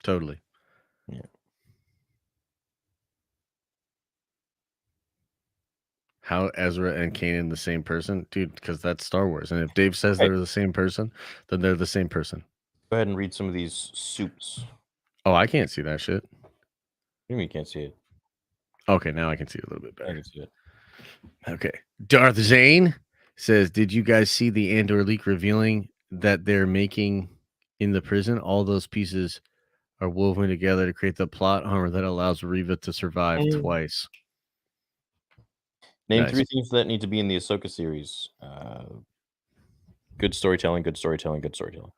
totally. Yeah. How Ezra and Kanan the same person? Dude, because that's Star Wars. And if Dave says they're the same person, then they're the same person. Go ahead and read some of these soups. Oh, I can't see that shit. You mean you can't see it? Okay, now I can see it a little bit better. I can see it. Okay. Darth Zane says, did you guys see the Andor leak revealing that they're making in the prison? All those pieces are woven together to create the plot armor that allows Reva to survive twice. Name 3 things that need to be in the Ahsoka series. Good storytelling, good storytelling, good storytelling.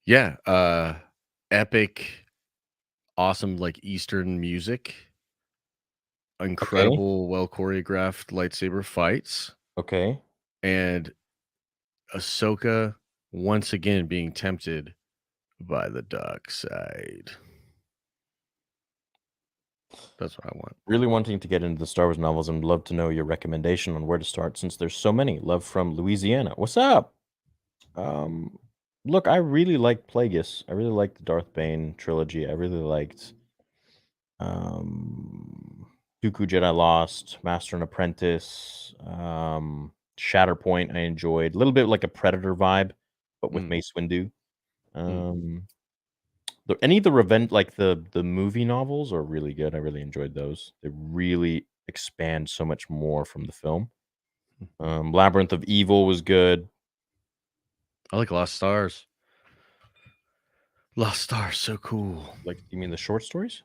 Yeah. Epic, awesome, like Eastern music. Incredible, well choreographed lightsaber fights. Okay. And Ahsoka once again being tempted by the dark side. That's what I want. Really wanting to get into the Star Wars novels and love to know your recommendation on where to start since there's so many. Love from Louisiana. What's up? Look, I really liked Plagueis. I really liked the Darth Bane trilogy. I really liked Dooku Jedi Lost, Master and Apprentice, Shatterpoint I enjoyed. A little bit like a Predator vibe, but with Mace Windu. Any of the revenge, like the movie novels, are really good. I really enjoyed those. They really expand so much more from the film. Labyrinth of Evil was good. I like Lost Stars. Lost Stars, so cool. Like, you mean the short stories?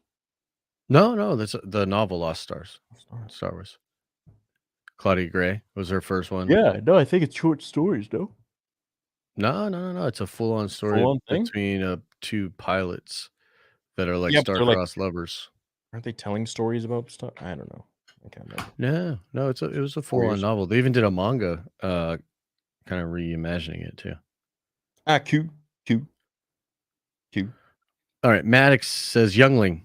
No, that's the novel Lost Stars. Star Wars. Claudia Gray was her first one. Yeah, no, I think it's short stories, though. No. It's a full-on story Full-on thing? between two pilots that are like Yeah, but they're, star-crossed lovers. Aren't they telling stories about stuff? I don't know. I can't remember. No, it was a full-on novel. They even did a manga, kind of reimagining it too. Q. All right, Maddox says Youngling.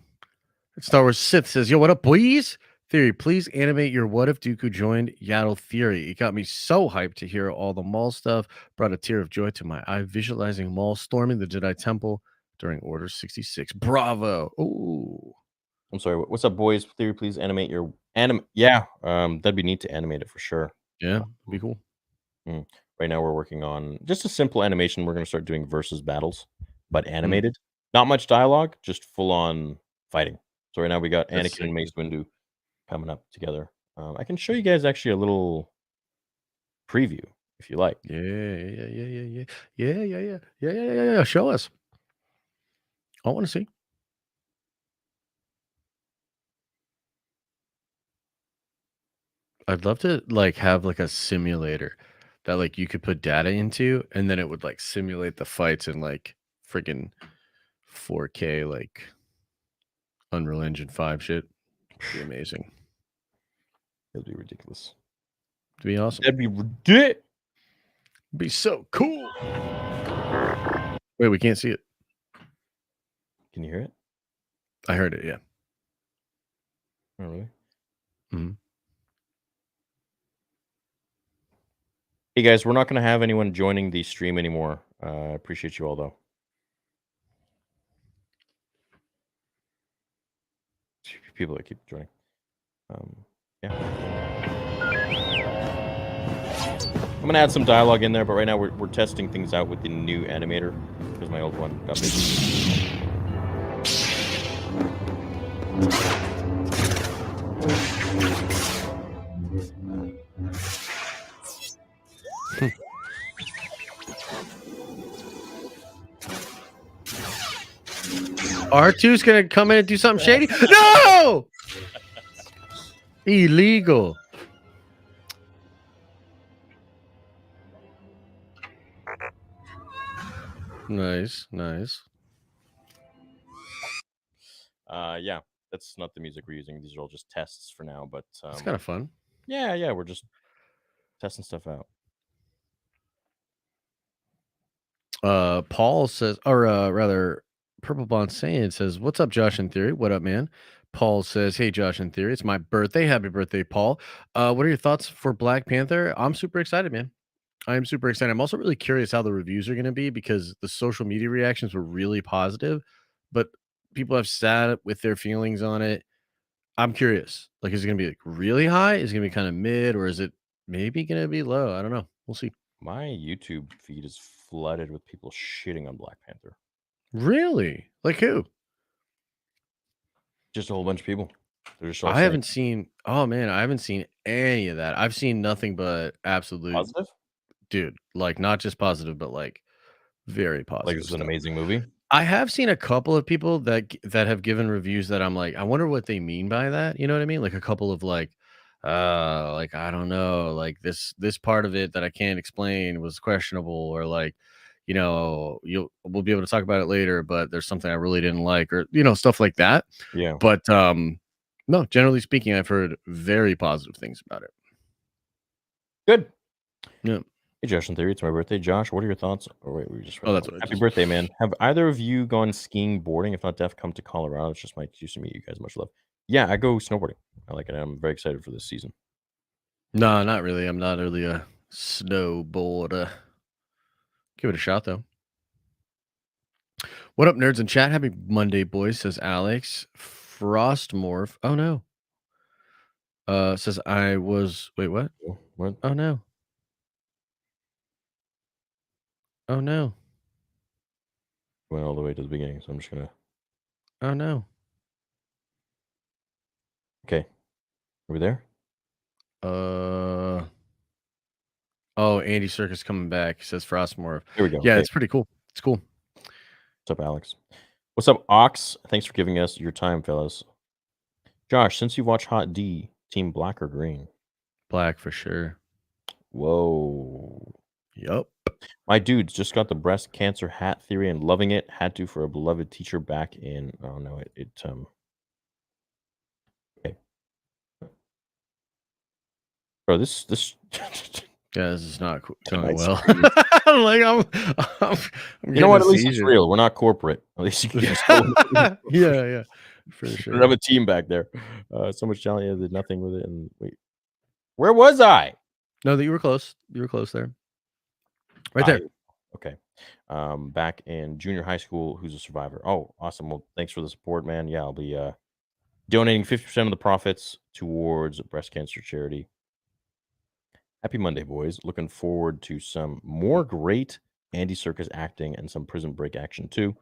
Star Wars Sith says, yo, what up, boys? Theory, please animate your what if Dooku joined Yaddle Theory. It got me so hyped to hear all the Maul stuff. Brought a tear of joy to my eye, visualizing Maul storming the Jedi Temple during Order 66. Bravo. Ooh. I'm sorry. What's up, boys? Theory, please animate your Yeah, that'd be neat to animate it for sure. Yeah, be cool. Right now, we're working on just a simple animation. We're going to start doing versus battles, but animated. Not much dialogue, just full on fighting. So right now we got That's Anakin and Mace Windu coming up together. I can show you guys actually a little preview if you like. Yeah. Show us. I want to see. I'd love to like have like a simulator that like you could put data into, and then it would like simulate the fights in like freaking 4K, like Unreal Engine 5 shit. It'd be amazing. It'd be ridiculous. It'd be awesome. That'd be ridiculous. It'd be so cool. Wait, we can't see it. Can you hear it? I heard it, yeah. Oh, really? Mm-hmm. Hey guys, we're not going to have anyone joining the stream anymore. I appreciate you all though. People that keep joining. Yeah. I'm going to add some dialogue in there, but right now we're testing things out with the new animator because my old one got busy. R2's gonna come in and do something shady. No! Illegal. Nice. Yeah, that's not the music we're using. These are all just tests for now, but It's kind of fun. Yeah, we're just testing stuff out. Paul says, or rather, Purple Bond Saiyan says, "What's up, Josh and Theory? What up, man?" Paul says, "Hey, Josh and Theory, it's my birthday. Happy birthday, Paul. What are your thoughts for Black Panther? I'm super excited, man. I am super excited. I'm also really curious how the reviews are going to be because the social media reactions were really positive, but people have sat with their feelings on it. I'm curious. Like, is it going to be like really high? Is it going to be kind of mid, or is it maybe going to be low? I don't know. We'll see." My YouTube feed is flooded with people shitting on Black Panther. Really? Like who? Just a whole bunch of people. They're just all I saying haven't seen. Oh man, I haven't seen any of that. I've seen nothing but absolute positive. Dude, like not just positive, but like very positive. Like, this is an amazing movie. I have seen a couple of people that have given reviews that I'm like, I wonder what they mean by that. You know what I mean? Like a couple of like I don't know, like this part of it that I can't explain was questionable, or like, you know, we'll be able to talk about it later, but there's something I really didn't like, or you know, stuff like that. Yeah. But no, generally speaking, I've heard very positive things about it. Good. Yeah. Hey, Josh and Theory, it's my birthday. Josh, what are your thoughts? Oh, wait, we just. Oh, that's what I Happy just- birthday, man. Have either of you gone skiing, boarding? If not, Def, come to Colorado. It's just my excuse to meet you guys. Much love. Yeah, I go snowboarding. I like it. I'm very excited for this season. No, not really. I'm not really a snowboarder. Give it a shot, though. What up, nerds in chat? Happy Monday, boys, says Alex. Frostmorph. Oh, no. Says I was... Wait, what? What? Oh, no. Oh, no. Went all the way to the beginning, so I'm just going to... Oh, no. Okay. Are we there? Oh, Andy Serkis coming back. He says Frostmorph. Here we go. Yeah, Okay. it's pretty cool. It's cool. What's up, Alex? What's up, Ox? Thanks for giving us your time, fellas. Josh, since you watch Hot D, team black or green? Black for sure. Whoa. Yup. My dudes just got the breast cancer hat theory and loving it. Had to for a beloved teacher back in... Oh, no, Okay. Bro, this... Yeah, this is not going Nice. well. Like I'm You know what? At getting a least it's seizure. real. We're not corporate. At least you can just Yeah, for We sure. don't have a team back there. So much talent, yeah, did nothing with it. And wait, where was I? No, that you were close. You were close there. Right there. Okay. Back in junior high school, who's a survivor? Oh, awesome. Well, thanks for the support, man. Yeah, I'll be donating 50% of the profits towards breast cancer charity. Happy Monday, boys. Looking forward to some more great Andy Serkis acting and some Prison Break action too.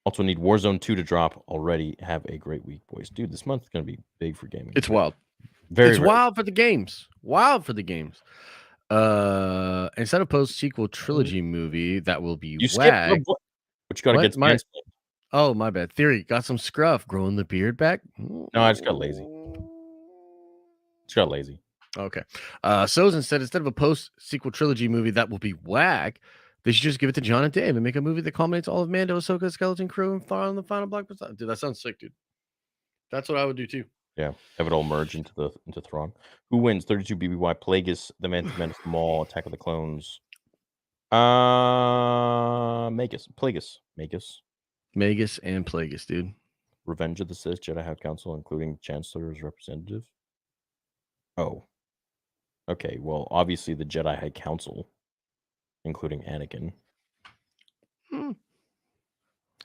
Also need Warzone 2 to drop already. Have a great week, boys. Dude, this month's going to be big for gaming. It's wild. Very, It's very wild for the games. Wild for the games. Instead of post sequel trilogy movie, that will be You skipped whack. the book. But you got to get mansplained. Oh, my bad. Theory. Got some scruff. Growing the beard back. No, I just got lazy. Just got lazy. Okay. So instead of a post-sequel trilogy movie that will be whack, they should just give it to John and Dave and make a movie that culminates all of Mando, Ahsoka, Skeleton Crew, and on the final blockbuster. Dude, that sounds sick, dude. That's what I would do too. Yeah, have it all merge into Thrawn. Who wins? 32 BBY, Plagueis, The Mantis Menace, Maul, Attack of the Clones. Plagueis. Magus and Plagueis, dude. Revenge of the Sith, Jedi High Council, including Chancellor as representative. Oh. Okay, well, obviously the Jedi High Council, including Anakin.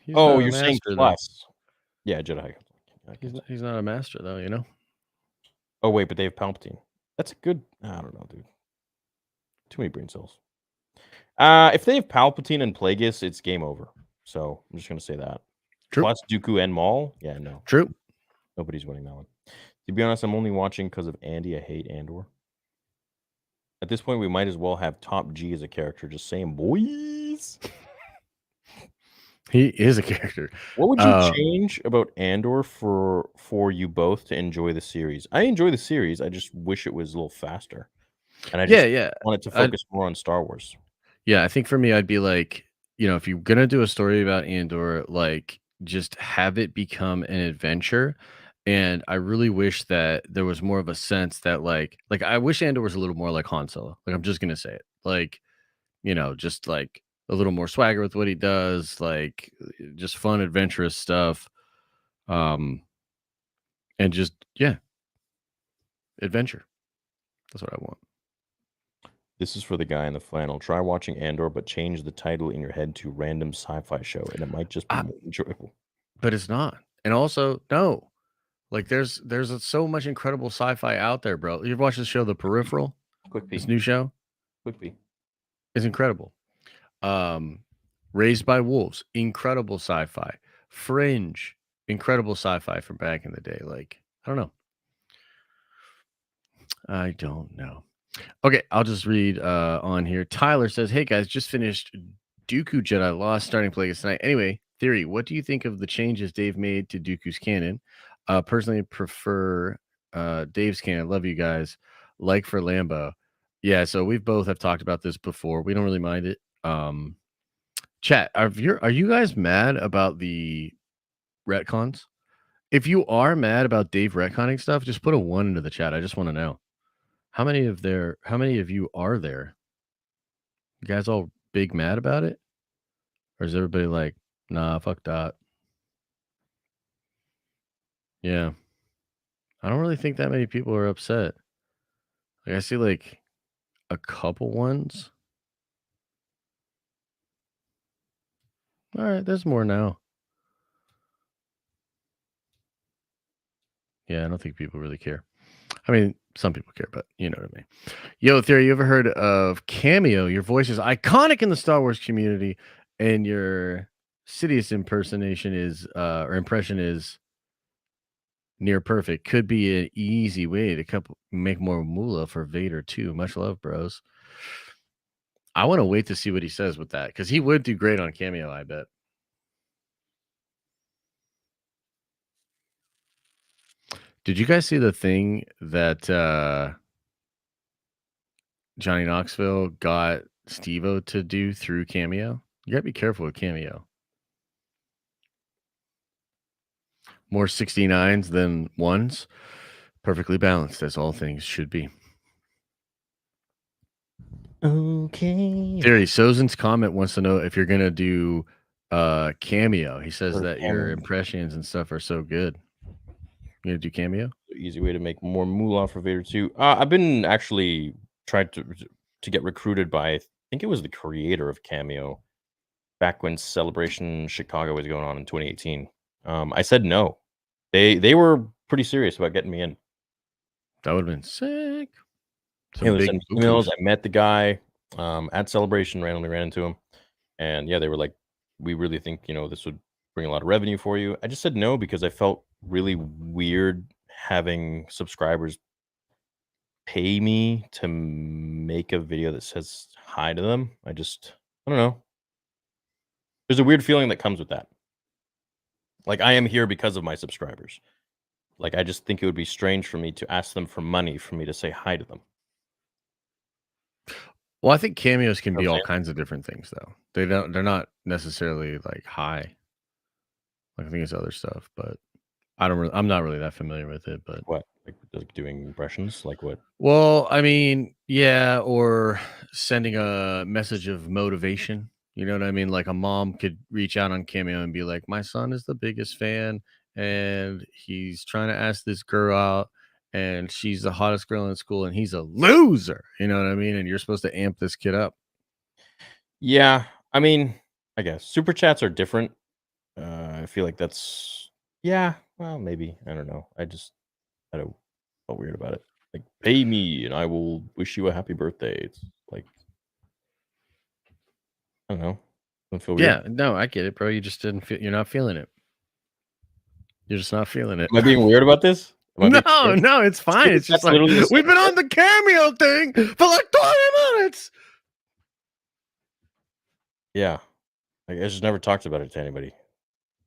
He's Oh, not a you're saying master, though. plus. Yeah, Jedi High Council. He's not a master, though, you know? Oh, wait, but they have Palpatine. That's a good... I don't know, dude. Too many brain cells. If they have Palpatine and Plagueis, it's game over. So I'm just going to say that. True. Plus Dooku and Maul? Yeah, no. True. Nobody's winning that one. To be honest, I'm only watching because of Andy. I hate Andor. At this point, we might as well have Top G as a character. Just saying, boys. He is a character. What would you change about Andor for you both to enjoy the series? I enjoy the series. I just wish it was a little faster. And I just want it to focus more on Star Wars. Yeah, I think for me, I'd be like, you know, if you're going to do a story about Andor, like, just have it become an adventure. And I really wish that there was more of a sense that like I wish Andor was a little more like Han Solo. Like, I'm just gonna say it. Like, you know, just like a little more swagger with what he does, like just fun, adventurous stuff. And just adventure. That's what I want. This is for the guy in the flannel. Try watching Andor, but change the title in your head to random sci-fi show, and it might just be more enjoyable. But it's not. And also, no. Like there's so much incredible sci-fi out there, bro. You've watched the show The Peripheral? Quick peek. This new show? Quick peek. It's incredible. Raised by Wolves, incredible sci-fi. Fringe, incredible sci-fi from back in the day. Like, I don't know. Okay, I'll just read on here. Tyler says, hey guys, just finished Dooku Jedi Lost starting Plagueis tonight. Anyway, Theory, what do you think of the changes Dave made to Dooku's canon? Personally prefer Dave's canon. Love you guys. Like for Lambo. Yeah, so we both have talked about this before. We don't really mind it. Chat, are you guys mad about the retcons? If you are mad about Dave retconning stuff, just put a 1 into the chat. I just want to know. How many of you are there? You guys all big mad about it? Or is everybody like, nah, fuck that? Yeah. I don't really think that many people are upset. Like I see like a couple ones. All right, there's more now. Yeah, I don't think people really care. I mean, some people care, but you know what I mean. Yo, Theory, you ever heard of Cameo? Your voice is iconic in the Star Wars community, and your Sidious impersonation is or impression is near perfect. Could be an easy way to make more moolah for Vader too. Much love, bros. I want to wait to see what he says with that because he would do great on Cameo, I bet. Did you guys see the thing that Johnny Knoxville got Steve-O to do through Cameo? You gotta be careful with Cameo. More 69s than ones. Perfectly balanced, as all things should be. Okay. Theory, Sozin's comment wants to know if you're gonna do Cameo. He says that your impressions and stuff are so good. You gonna do Cameo? Easy way to make more moolah for Vader too. I've been actually trying to get recruited by, I think it was the creator of Cameo, back when Celebration Chicago was going on in 2018. I said no. They were pretty serious about getting me in. That would have been sick. They sent me emails. I met the guy at Celebration, randomly ran into him, and yeah, they were like, "We really think this would bring a lot of revenue for you." I just said no because I felt really weird having subscribers pay me to make a video that says hi to them. I don't know. There's a weird feeling that comes with that. Like, I am here because of my subscribers. Like, I just think it would be strange for me to ask them for money for me to say hi to them. Well, I think cameos can be all kinds of different things, though. They're not necessarily like high. Like, I think it's other stuff, but I'm not really that familiar with it. But what, like doing impressions, like what? Well, I mean, yeah, or sending a message of motivation. You know what I mean? Like a mom could reach out on Cameo and be like, "My son is the biggest fan, and he's trying to ask this girl out, and she's the hottest girl in school, and he's a loser." You know what I mean? And you're supposed to amp this kid up. Yeah, I mean, I guess super chats are different. I feel like that's well, maybe, I don't know. I felt weird about it. Like, pay me and I will wish you a happy birthday. It's like, I don't know. Don't feel weird. Yeah, no, I get it, bro. You just didn't feel. You're not feeling it. You're just not feeling it. Am I being weird about this? No, it's fine. It's just like we've been on the Cameo thing for like 20 minutes. Yeah, I just never talked about it to anybody.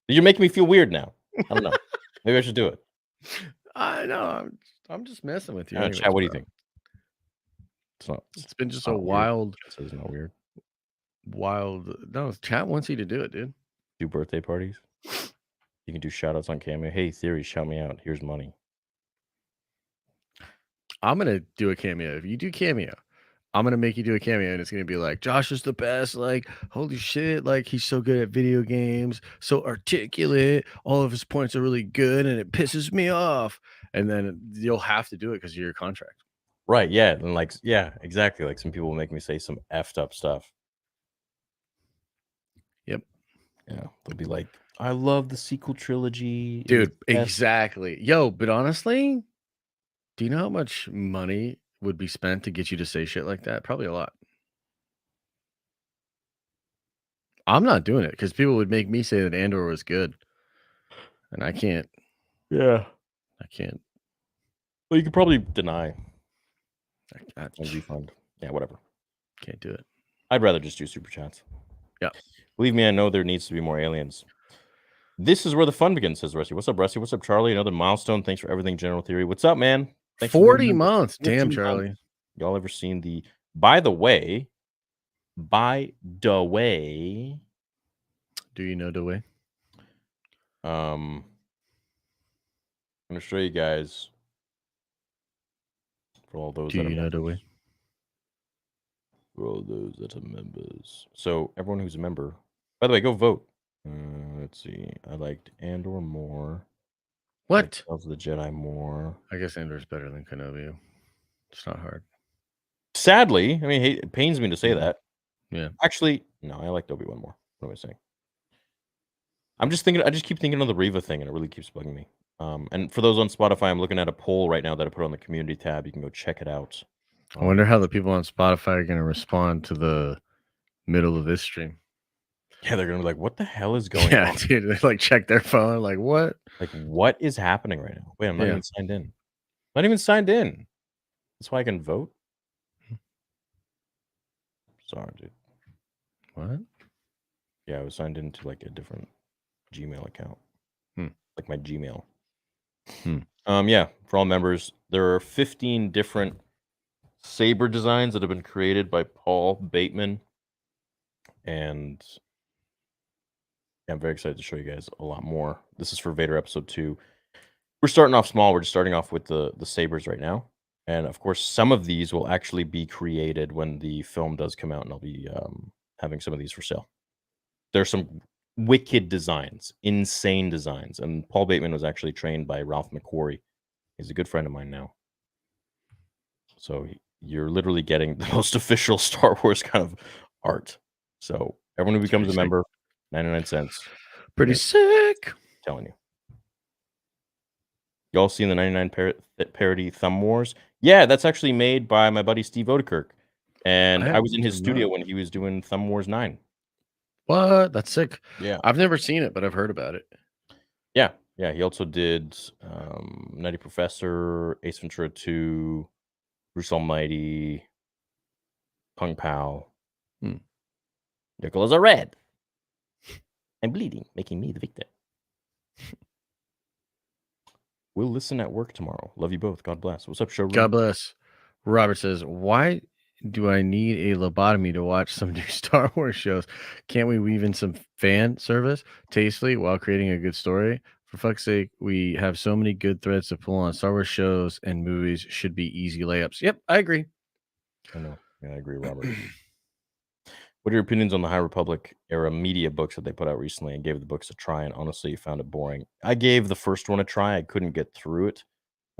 You're making me feel weird now. I don't know. Maybe I should do it. I know. I'm just messing with you. Chat, what do you think? It's been just a wild. It's not weird. Wild. No, chat wants you to do it, dude. Do birthday parties. You can do shout outs on Cameo. Hey, Theory, shout me out. Here's money. I'm gonna do a Cameo. If you do Cameo, I'm gonna make you do a Cameo, and it's gonna be like, Josh is the best. Like, holy shit! Like, he's so good at video games, so articulate. All of his points are really good, and it pisses me off. And then you'll have to do it because of your contract. Right? Yeah, and like, yeah, exactly. Like, some people will make me say some effed up stuff. Yep. Yeah, they'll be like, "I love the sequel trilogy, dude." Exactly. Yo, but honestly, do you know how much money would be spent to get you to say shit like that? Probably a lot. I'm not doing it because people would make me say that Andor was good, and I can't. Yeah, I can't. Well, you could probably deny. A refund. Yeah, whatever. Can't do it. I'd rather just do super chats. Yeah. Believe me, I know there needs to be more aliens. This is where the fun begins, says Rusty. What's up, Rusty? What's up, Charlie? Another milestone. Thanks for everything, General Theory. What's up, man? Thanks 40 months. Damn, Charlie. Y'all ever seen the... By the way... Do you know the way? I'm going to show you guys... For all those Do you know the way? for all those that are members. So everyone who's a member, by the way, go vote. Let's see. I liked Andor more. What? Of the Jedi more. I guess Andor's better than Kenobi. It's not hard. Sadly, I mean, it pains me to say that. Yeah. Actually, no, I liked Obi-Wan more. What am I saying? I'm just thinking. I just keep thinking of the Reva thing, and it really keeps bugging me. And for those on Spotify, I'm looking at a poll right now that I put on the community tab. You can go check it out. I wonder how the people on Spotify are going to respond to the middle of this stream. Yeah, they're gonna be like, "What the hell is going Yeah, on?" dude, they like check their phone, like what? Like, what is happening right now? Wait, I'm not Yeah. even signed in. Not even signed in. That's why I can vote. Sorry, dude. What? Yeah, I was signed into like a different Gmail account. Like my Gmail. Yeah, for all members, there are 15 different saber designs that have been created by Paul Bateman, and I'm very excited to show you guys a lot more. This is for Vader Episode 2. We're starting off small. We're just starting off with the sabers right now, and of course, some of these will actually be created when the film does come out, and I'll be having some of these for sale. There's some wicked designs, insane designs, and Paul Bateman was actually trained by Ralph McQuarrie. He's a good friend of mine now. So you're literally getting the most official Star Wars kind of art. So everyone who becomes a member, 99 cents. Pretty sick. Telling you. Y'all seen the 99 parody Thumb Wars? Yeah, that's actually made by my buddy Steve Odekirk. And I was in his studio when he was doing Thumb Wars 9. What? That's sick. Yeah. I've never seen it, but I've heard about it. Yeah. Yeah. He also did Nutty Professor, Ace Ventura 2, Bruce Almighty, Pung Pao. Your colors are red. I'm bleeding, making me the victim. We'll listen at work tomorrow. Love you both. God bless. What's up, showroom? God bless. Robert says, why do I need a lobotomy to watch some new Star Wars shows? Can't we weave in some fan service tastefully while creating a good story? For fuck's sake, we have so many good threads to pull on. Star Wars shows and movies should be easy layups. Yep, I agree. I know. Yeah, I agree, Robert. What are your opinions on the High Republic era media books that they put out recently? I gave the books a try and honestly found it boring. I gave the first one a try. I couldn't get through it.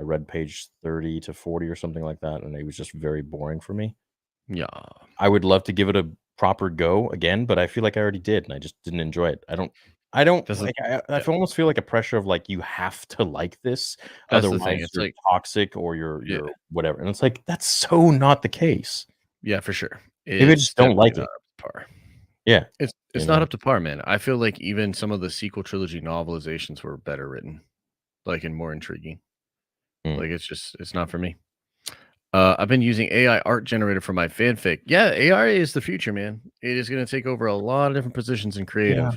I read page 30 to 40 or something like that, and it was just very boring for me. Yeah. I would love to give it a proper go again, but I feel like I already did, and I just didn't enjoy it. I almost feel like a pressure of like, you have to like this. That's the Otherwise thing. It's you're like toxic or you're whatever. And it's like, that's so not the case. Yeah, for sure. Maybe I just don't like it. Not up to par. Yeah. It's not up to par, man. I feel like even some of the sequel trilogy novelizations were better written, like, and more intriguing. Like, it's not for me. I've been using AI art generator for my fanfic. Yeah, AI is the future, man. It is going to take over a lot of different positions in creative. Yeah.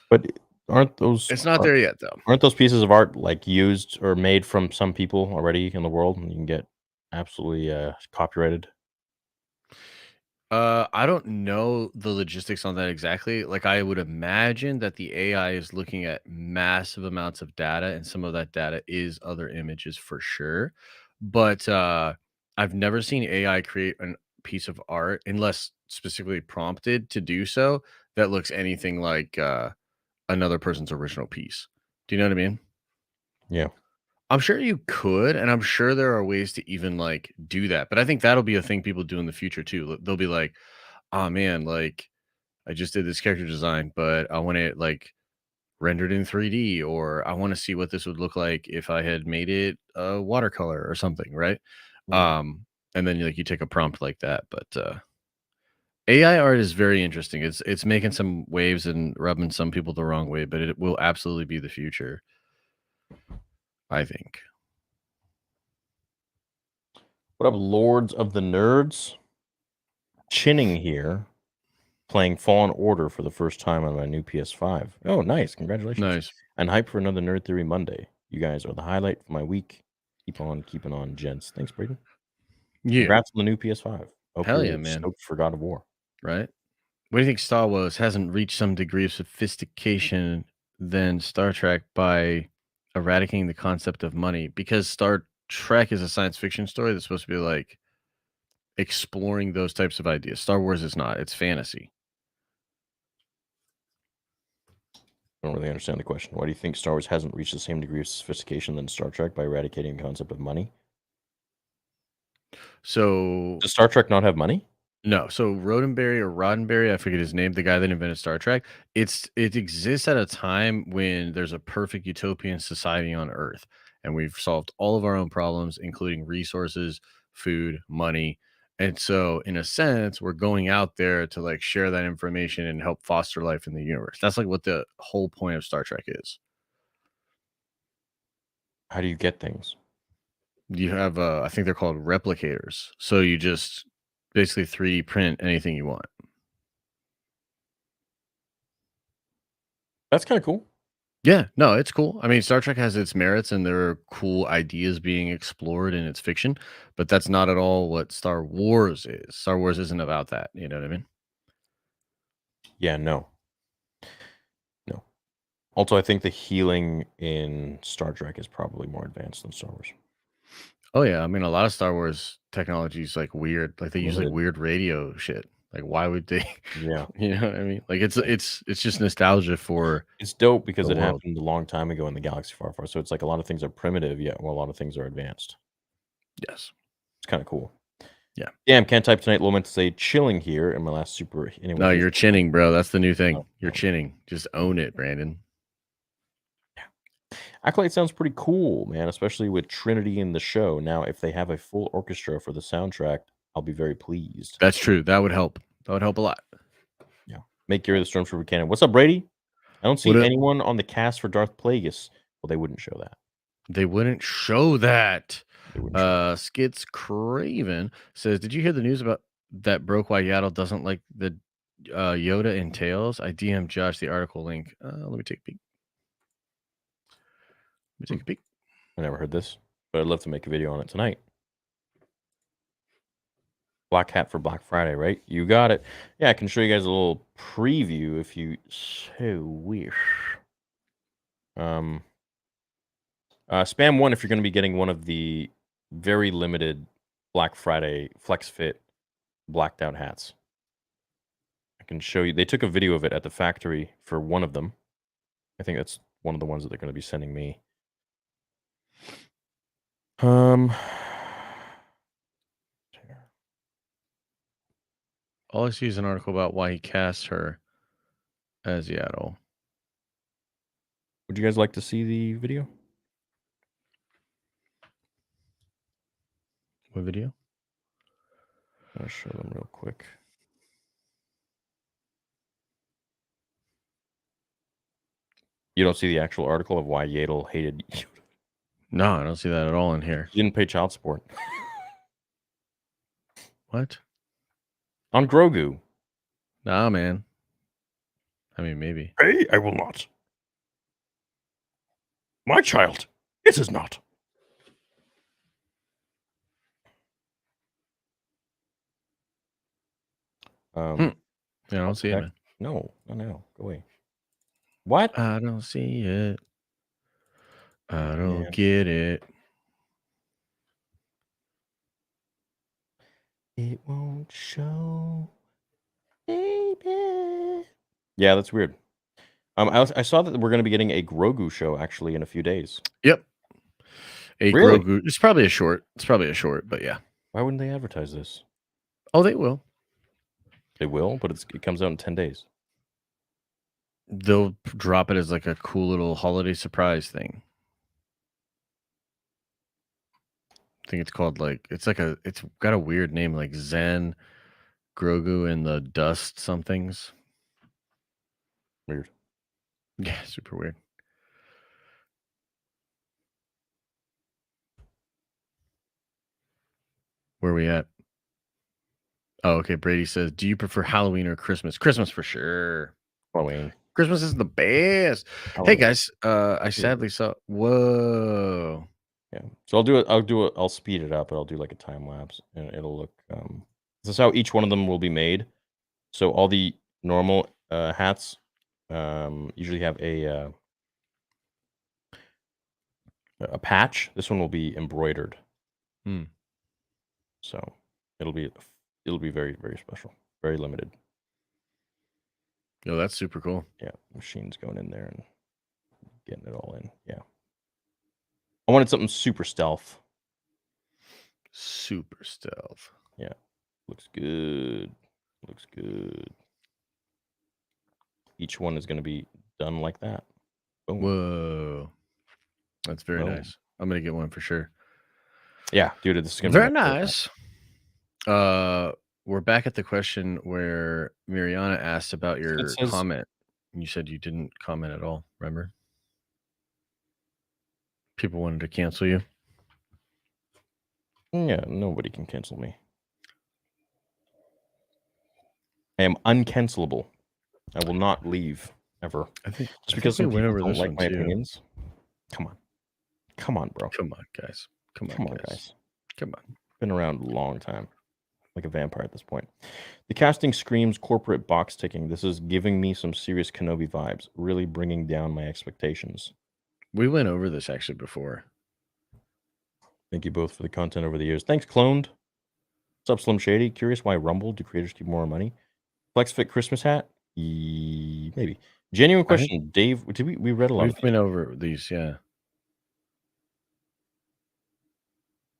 But aren't those? It's not there yet, though. Aren't those pieces of art like used or made from some people already in the world, and you can get absolutely copyrighted? I don't know the logistics on that exactly. Like, I would imagine that the AI is looking at massive amounts of data, and some of that data is other images for sure. But I've never seen AI create a piece of art unless specifically prompted to do so that looks anything like another person's original piece. Do you know what I mean? Yeah. I'm sure you could, and I'm sure there are ways to even like do that. But I think that'll be a thing people do in the future too. They'll be like, "Oh man, like I just did this character design, but I want it like rendered in 3D, or I want to see what this would look like if I had made it a watercolor or something, right?" And then like you take a prompt like that. But AI art is very interesting. It's making some waves and rubbing some people the wrong way, but it will absolutely be the future, I think. What up, Lords of the Nerds? Chinning here, playing Fallen Order for the first time on my new PS5. Oh, nice. Congratulations. Nice. And hype for another Nerd Theory Monday. You guys are the highlight for my week. Keep on keeping on, gents. Thanks, Braden. Yeah. Congrats on the new PS5. Hope Hell you're yeah, man. stoked for God of War. Right? What do you think Star Wars hasn't reached some degree of sophistication than Star Trek by eradicating the concept of money? Because Star Trek is a science fiction story that's supposed to be like exploring those types of ideas. Star Wars is not. It's fantasy. I don't really understand the question. Why do you think Star Wars hasn't reached the same degree of sophistication than Star Trek by eradicating the concept of money? So Does Star Trek not have money? No, so Roddenberry, I forget his name, the guy that invented Star Trek. It exists at a time when there's a perfect utopian society on Earth, and we've solved all of our own problems, including resources, food, money. And so, in a sense, we're going out there to like share that information and help foster life in the universe. That's like what the whole point of Star Trek is. How do you get things? You have, I think they're called replicators. So you just basically 3D print anything you want. That's kind of cool. Yeah, no, it's cool. I mean, Star Trek has its merits and there are cool ideas being explored in its fiction, but that's not at all what Star Wars is. Star Wars isn't about that. You know what I mean? Yeah, no. No. Also, I think the healing in Star Trek is probably more advanced than Star Wars. Oh yeah, I mean, a lot of Star Wars technology is like weird. Like they use like Limited. weird radio shit. Like why would they? Yeah. You know what I mean? Like it's just nostalgia for. It's dope because the it world. happened a long time ago in the galaxy far, far. So it's like a lot of things are primitive, yet a lot of things are advanced. Yes. It's kind of cool. Yeah. Damn, can't type tonight. Low meant to say chilling here in my last super. Anyway, No, you're chinning, bro. That's the new thing. Oh, You're chinning. Just own it, Brandon. Acolyte sounds pretty cool, man, especially with Trinity in the show. Now, if they have a full orchestra for the soundtrack, I'll be very pleased. That's true. That would help. That would help a lot. Yeah. Make Gary the Stormtrooper canon. What's up, Brady? I don't see What up? anyone on the cast for Darth Plagueis. Well, they wouldn't show that. They wouldn't show that. They wouldn't show Skits Craven says, "Did you hear the news about that broke why Yaddle doesn't like the Yoda in Tales? I DM'd Josh the article link. Let me take a peek. Let me take a peek. I never heard this, but I'd love to make a video on it tonight. Black hat for Black Friday, right? You got it. Yeah, I can show you guys a little preview if you so wish. Spam 1 if you're going to be getting one of the very limited Black Friday Flex Fit blacked out hats. I can show you. They took a video of it at the factory for one of them. I think that's one of the ones that they're going to be sending me. All I see is an article about why he cast her as Yaddle. Would you guys like to see the video? What video? I'll show them real quick. You don't see the actual article of why Yaddle hated Yoda? No, I don't see that at all in here. He didn't pay child support. What? On Grogu. Nah, man. I mean, maybe. Hey, I will not. My child. It is not. Yeah, I don't see it, man. No, no. Go away. What? I don't see it. I don't get it. It won't show, baby. Yeah, that's weird. I saw that we're going to be getting a Grogu show actually in a few days. Yep. A Really? Grogu. It's probably a short. It's probably a short, but yeah. Why wouldn't they advertise this? Oh, they will. They will, but it comes out in 10 days. They'll drop it as like a cool little holiday surprise thing. I think it's called like it's got a weird name like Zen, Grogu, and the Dust somethings. Weird. Yeah, super weird. Where are we at? Oh, okay. Brady says, "Do you prefer Halloween or Christmas?" Christmas for sure. Halloween. Christmas is the best. Halloween. Hey guys, I sadly saw. Whoa. Yeah. So I'll speed it up, but I'll do like a time lapse and it'll look this is how each one of them will be made. So all the normal hats usually have a patch. This one will be embroidered. Hmm. So It'll be very, very special, very limited. Yo, that's super cool. Yeah, machines going in there and getting it all in. Yeah, I wanted something super stealth. Super stealth. Yeah, looks good. Looks good. Each one is going to be done like that. Boom. Whoa, that's very Boom. nice. I'm gonna get one for sure. Yeah, dude, this is going to Very be my favorite. nice. We're back at the question where Miriana asked about your says- comment. You said you didn't comment at all. Remember? People wanted to cancel you. Yeah, nobody can cancel me. I am uncancelable. I will not leave ever. Just because some we went people over don't this like one my too. opinions. Come on, bro. Come on, guys. Come on, guys. Come on. Been around a long time, like a vampire at this point. The casting screams corporate box ticking. This is giving me some serious Kenobi vibes, really bringing down my expectations. We went over this actually before. Thank you both for the content over the years. Thanks, Cloned. What's up, Slim Shady? Curious why Rumble? Do creators keep more money? FlexFit Christmas hat? Maybe. Genuine question, Dave. Did we read a lot? We've been over these, yeah.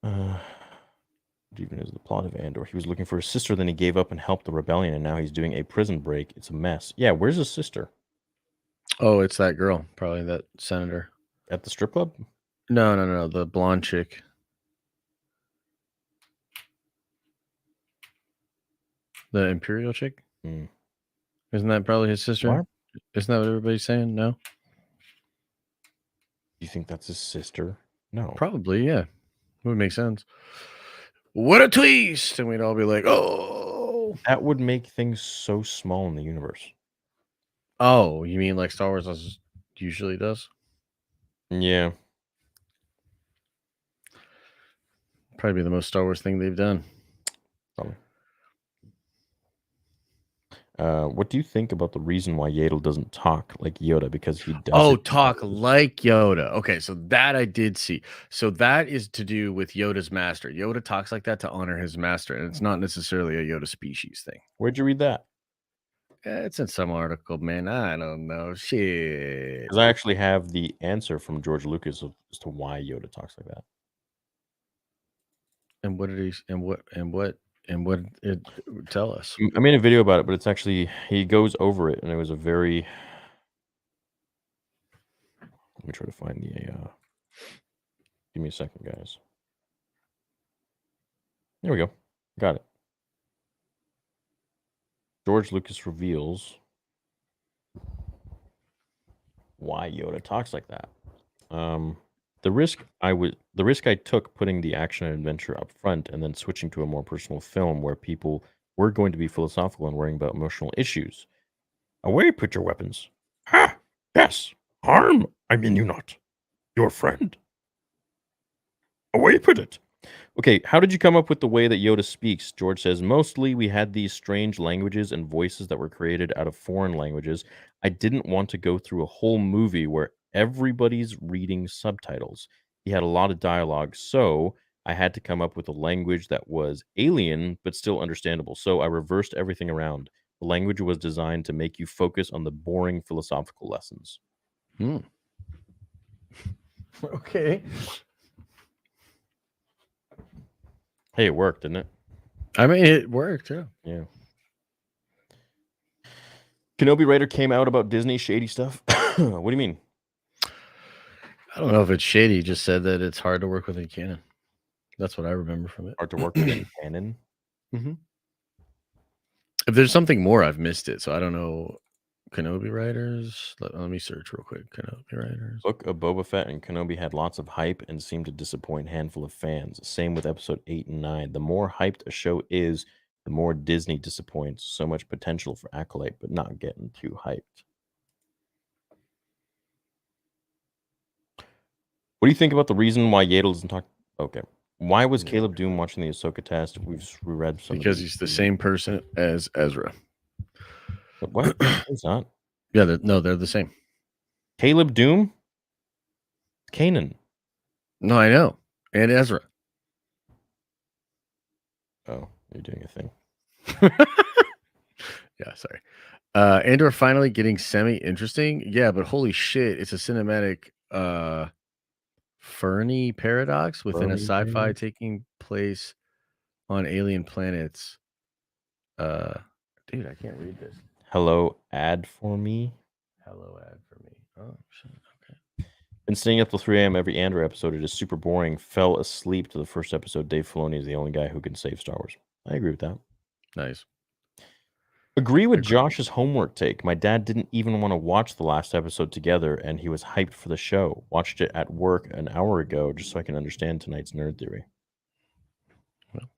What even is the plot of Andor? He was looking for his sister, then he gave up and helped the rebellion, and now he's doing a prison break. It's a mess. Yeah, where's his sister? Oh, it's that girl, probably that senator at the strip club. No, the blonde chick. The Imperial chick. Mm. Isn't that probably his sister? What? Isn't that what everybody's saying? No. You think that's his sister? No. Probably, yeah. Would make sense. What a twist! And we'd all be like, oh. That would make things so small in the universe. Oh, you mean like Star Wars usually does? Yeah. Probably the most Star Wars thing they've done. Probably. What do you think about the reason why Yaddle doesn't talk like Yoda? Because he does. Oh, talk like Yoda. Okay, so that I did see. So that is to do with Yoda's master. Yoda talks like that to honor his master, and it's not necessarily a Yoda species thing. Where'd you read that? It's in some article, man. I don't know. Shit. Because I actually have the answer from George Lucas as to why Yoda talks like that. And what did he? And what did it tell us? I made a video about it, but it's actually he goes over it, and it was a very. Let me try to find the. Give me a second, guys. There we go. Got it. George Lucas reveals why Yoda talks like that. The risk I took putting the action and adventure up front and then switching to a more personal film where people were going to be philosophical and worrying about emotional issues. Away, put your weapons. Ha! Yes. Harm, I mean you not. Your friend. Away, put it. Okay, how did you come up with the way that Yoda speaks? George says, mostly we had these strange languages and voices that were created out of foreign languages. I didn't want to go through a whole movie where everybody's reading subtitles. He had a lot of dialogue, so I had to come up with a language that was alien but still understandable. So I reversed everything around. The language was designed to make you focus on the boring philosophical lessons. Okay. Hey, it worked, didn't it? I mean, it worked, yeah. Yeah. Kenobi writer came out about Disney shady stuff. What do you mean? I don't know if it's shady. He just said that it's hard to work with in canon. That's what I remember from it. Hard to work with in canon? Mm-hmm. If there's something more, I've missed it. So I don't know. Kenobi writers. Let me search real quick. Kenobi writers. Book of Boba Fett and Kenobi had lots of hype and seemed to disappoint a handful of fans. Same with episode 8 and 9. The more hyped a show is, the more Disney disappoints. So much potential for Acolyte, but not getting too hyped. What do you think about the reason why Yaddle doesn't talk? Okay. Why was Caleb Doom watching the Ahsoka test? We've reread some. Because he's the same person as Ezra. What? He's not. Yeah, they're the same. Caleb Doom? Kanan. No, I know. And Ezra. Oh, You're doing a thing. Yeah, sorry. Andor finally getting semi-interesting. Yeah, but holy shit, it's a cinematic Fernie paradox within a sci-fi taking place on alien planets. Dude, I can't read this. Hello, ad for me. Hello, ad for me. Oh, shit. Okay. Been staying up till 3 a.m. every Andor episode. It is super boring. Fell asleep to the first episode. Dave Filoni is the only guy who can save Star Wars. I agree with that. Nice. Agree with Josh's homework take. My dad didn't even want to watch the last episode together, and he was hyped for the show. Watched it at work an hour ago just so I can understand tonight's nerd theory. Well,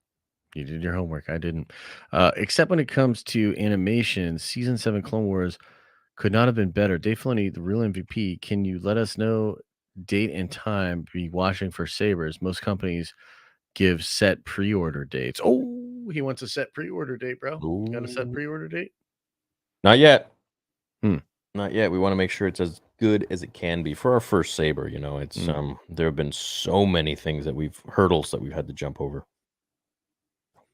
you did your homework. I didn't. Except when it comes to animation, Season 7 Clone Wars could not have been better. Dave Filoni, the real MVP, can you let us know date and time to be watching for Sabers? Most companies give set pre-order dates. Oh, he wants a set pre-order date, bro. Got a set pre-order date? Not yet. Hmm. Not yet. We want to make sure it's as good as it can be for our first Saber. You know, it's there have been so many things that hurdles that we've had to jump over.